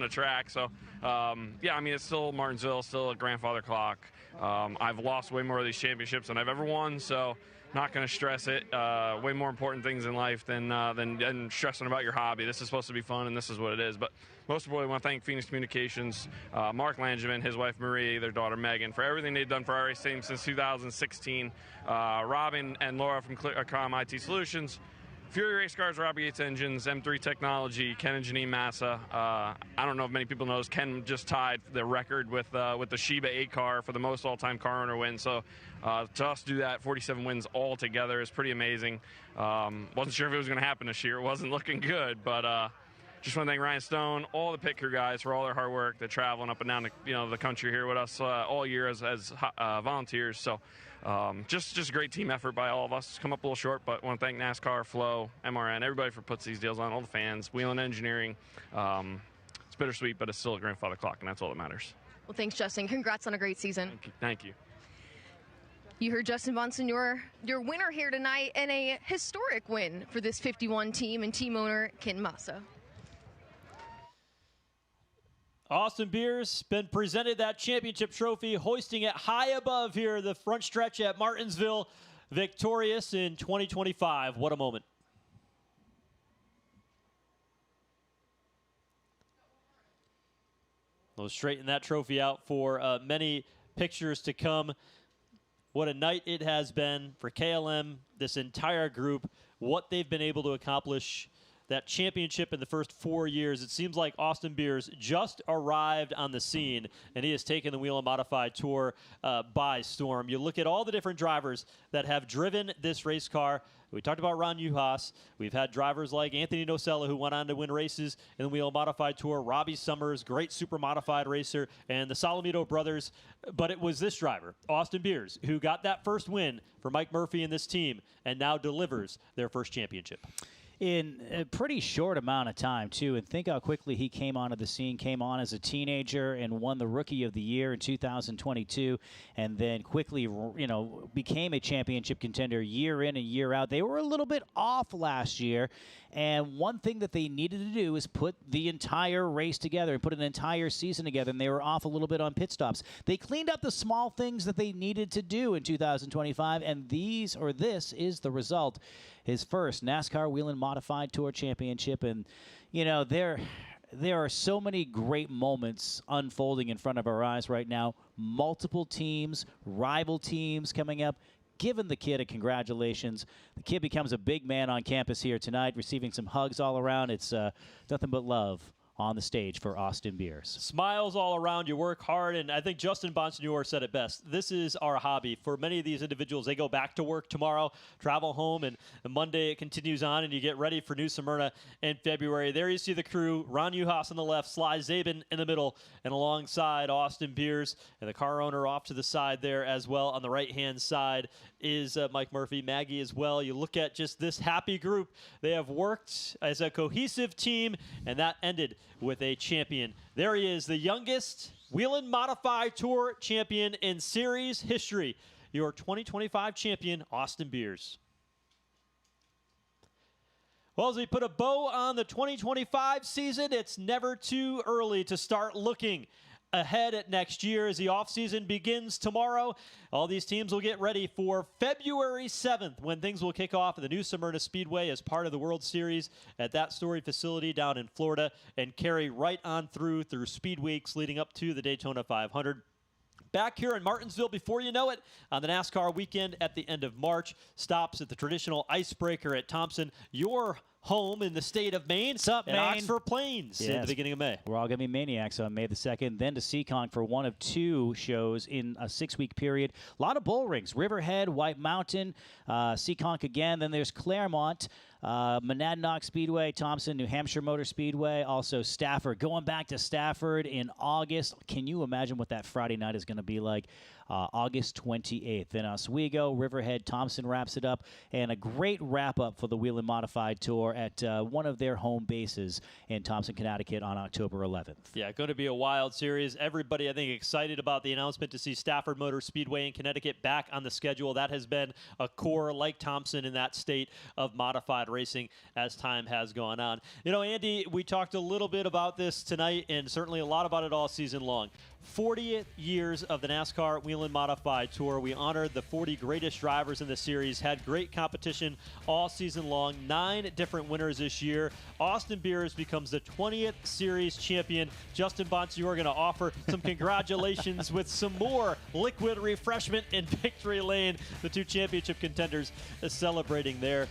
the track. So, yeah, I mean, it's still Martinsville, still a grandfather clock. I've lost way more of these championships than I've ever won, so not going to stress it. Way more important things in life than stressing about your hobby. This is supposed to be fun, and this is what it is. But most importantly, I want to thank Phoenix Communications, Mark Langevin, his wife Marie, their daughter Megan, for everything they've done for our race team since 2016. Robin and Laura from Com IT Solutions, Fury Race Cars, Robbie Yates Engines, M3 Technology, Ken and Janine Massa. I don't know if many people know this. Ken just tied the record with the Shiba 8 car for the most all-time car owner wins. So to us do that, 47 wins all together is pretty amazing. Wasn't sure if it was going to happen this year. It wasn't looking good, but just want to thank Ryan Stone, all the pit crew guys for all their hard work. They're traveling up and down the country here with us all year as volunteers. So just a great team effort by all of us. Come up a little short, but want to thank NASCAR, Flo, MRN, everybody for puts these deals on, all the fans, Whelen Engineering. It's bittersweet, but it's still a grandfather clock, and that's all that matters. Well, thanks, Justin. Congrats on a great season. Thank you. You heard Justin Bonsignore, your winner here tonight, and a historic win for this 51 team and team owner Ken Massa. Austin Beers been presented that championship trophy, hoisting it high above here, the front stretch at Martinsville, victorious in 2025. What a moment. We'll straighten that trophy out for many pictures to come. What a night it has been for KLM, this entire group, what they've been able to accomplish. That championship in the first 4 years. It seems like Austin Beers just arrived on the scene, and he has taken the Whelen Modified Tour by storm. You look at all the different drivers that have driven this race car. We talked about Ron Uhas. We've had drivers like Anthony Nocella, who went on to win races in the Whelen Modified Tour. Robbie Summers, great super modified racer, and the Salamito brothers. But it was this driver, Austin Beers, who got that first win for Mike Murphy and this team, and now delivers their first championship. In a pretty short amount of time, too, and think how quickly he came onto the scene, came on as a teenager and won the Rookie of the Year in 2022, and then quickly, became a championship contender year in and year out. They were a little bit off last year, and one thing that they needed to do is put the entire race together and put an entire season together, and they were off a little bit on pit stops. They cleaned up the small things that they needed to do in 2025, and this is the result. His first NASCAR Whelen Modified Tour Championship. And, there are so many great moments unfolding in front of our eyes right now. Multiple teams, rival teams coming up. Giving the kid a congratulations. The kid becomes a big man on campus here tonight, receiving some hugs all around. It's nothing but love on the stage for Austin Beers. Smiles all around, you work hard, and I think Justin Bonsignore said it best. This is our hobby. For many of these individuals, they go back to work tomorrow, travel home, and Monday it continues on, and you get ready for New Smyrna in February. There you see the crew, Ron Uhas on the left, Sly Zabin in the middle, and alongside Austin Beers, and the car owner off to the side there as well. On the right-hand side is Mike Murphy, Maggie as well. You look at just this happy group. They have worked as a cohesive team, and that ended with a champion. There he is, the youngest Whelen Modified Tour champion in series history. Your 2025 champion, Austin Beers. Well, as we put a bow on the 2025 season, it's never too early to start looking ahead at next year as the offseason begins tomorrow. All these teams will get ready for February 7th when things will kick off at the New Smyrna Speedway as part of the World Series at that storied facility down in Florida and carry right on through Speed Weeks leading up to the Daytona 500. Back here in Martinsville before you know it on the NASCAR weekend at the end of March. Stops at the traditional icebreaker at Thompson, your home in the state of Maine. What's up, at Maine? Oxford Plains at the beginning of May. We're all going to be maniacs on May the 2nd, then to Seekonk for one of 2 shows in a 6-week period. A lot of bull rings. Riverhead, White Mountain, Seekonk again. Then there's Claremont, Monadnock Speedway, Thompson, New Hampshire Motor Speedway, also Stafford. Going back to Stafford in August. Can you imagine what that Friday night is going to be like? August 28th. Then Oswego, Riverhead, Thompson wraps it up, and a great wrap-up for the Whelen Modified Tour at one of their home bases in Thompson, Connecticut on October 11th. Yeah, going to be a wild series. Everybody, I think, excited about the announcement to see Stafford Motor Speedway in Connecticut back on the schedule. That has been a core, like Thompson, in that state of modified racing as time has gone on. You know, Andy, we talked a little bit about this tonight, and certainly a lot about it all season long. 40th years of the NASCAR Whelen Modified Tour. We honored the 40 greatest drivers in the series, had great competition all season long, 9 different winners this year. Austin Beers becomes the 20th series champion. Justin Bonsignore going to offer some congratulations with some more liquid refreshment in victory lane. The 2 championship contenders celebrating there.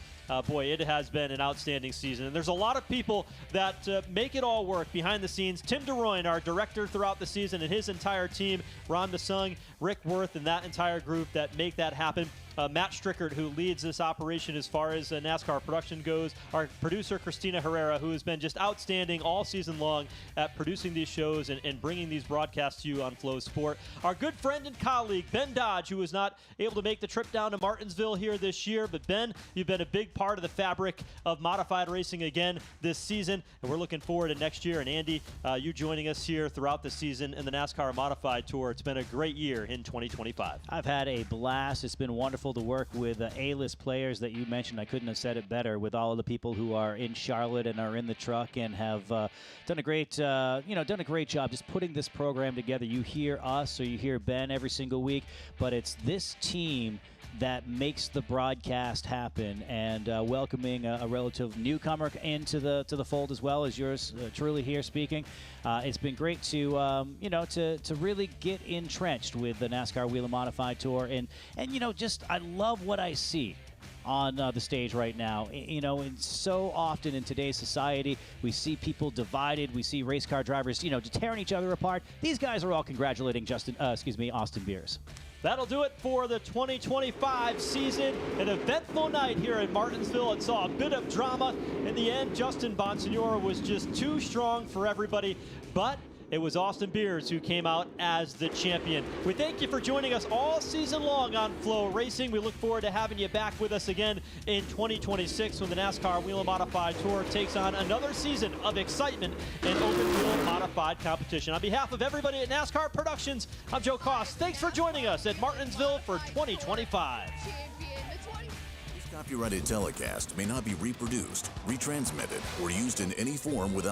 Boy, it has been an outstanding season. And there's a lot of people that make it all work behind the scenes. Tim DeRoyne, our director throughout the season, and his entire team, Ron DeSung, Rick Worth, and that entire group that make that happen. Matt Strickert, who leads this operation as far as NASCAR production goes. Our producer, Christina Herrera, who has been just outstanding all season long at producing these shows and bringing these broadcasts to you on Flow Sport. Our good friend and colleague, Ben Dodge, who was not able to make the trip down to Martinsville here this year. But, Ben, you've been a big part of the fabric of modified racing again this season, and we're looking forward to next year. And, Andy, you joining us here throughout the season in the NASCAR Modified Tour. It's been a great year in 2025. I've had a blast. It's been wonderful to work with A-list players that you mentioned. I couldn't have said it better, with all of the people who are in Charlotte and are in the truck and have done a great job just putting this program together. You hear us or you hear Ben every single week, but it's this team that makes the broadcast happen, and welcoming a relative newcomer into the fold as well as yours truly here speaking. It's been great to to really get entrenched with the NASCAR Whelen Modified Tour, and just I love what I see on the stage right now. And so often in today's society, we see people divided. We see race car drivers, just tearing each other apart. These guys are all congratulating Austin Beers. That'll do it for the 2025 season. An eventful night here at Martinsville. It saw a bit of drama. In the end, Justin Bonsignore was just too strong for everybody, but it was Austin Beers who came out as the champion. We thank you for joining us all season long on Flow Racing. We look forward to having you back with us again in 2026 when the NASCAR Whelen Modified Tour takes on another season of excitement and open wheel modified competition. On behalf of everybody at NASCAR Productions, I'm Joe Koss. Thanks for joining us at Martinsville for 2025. This copyrighted telecast may not be reproduced, retransmitted, or used in any form without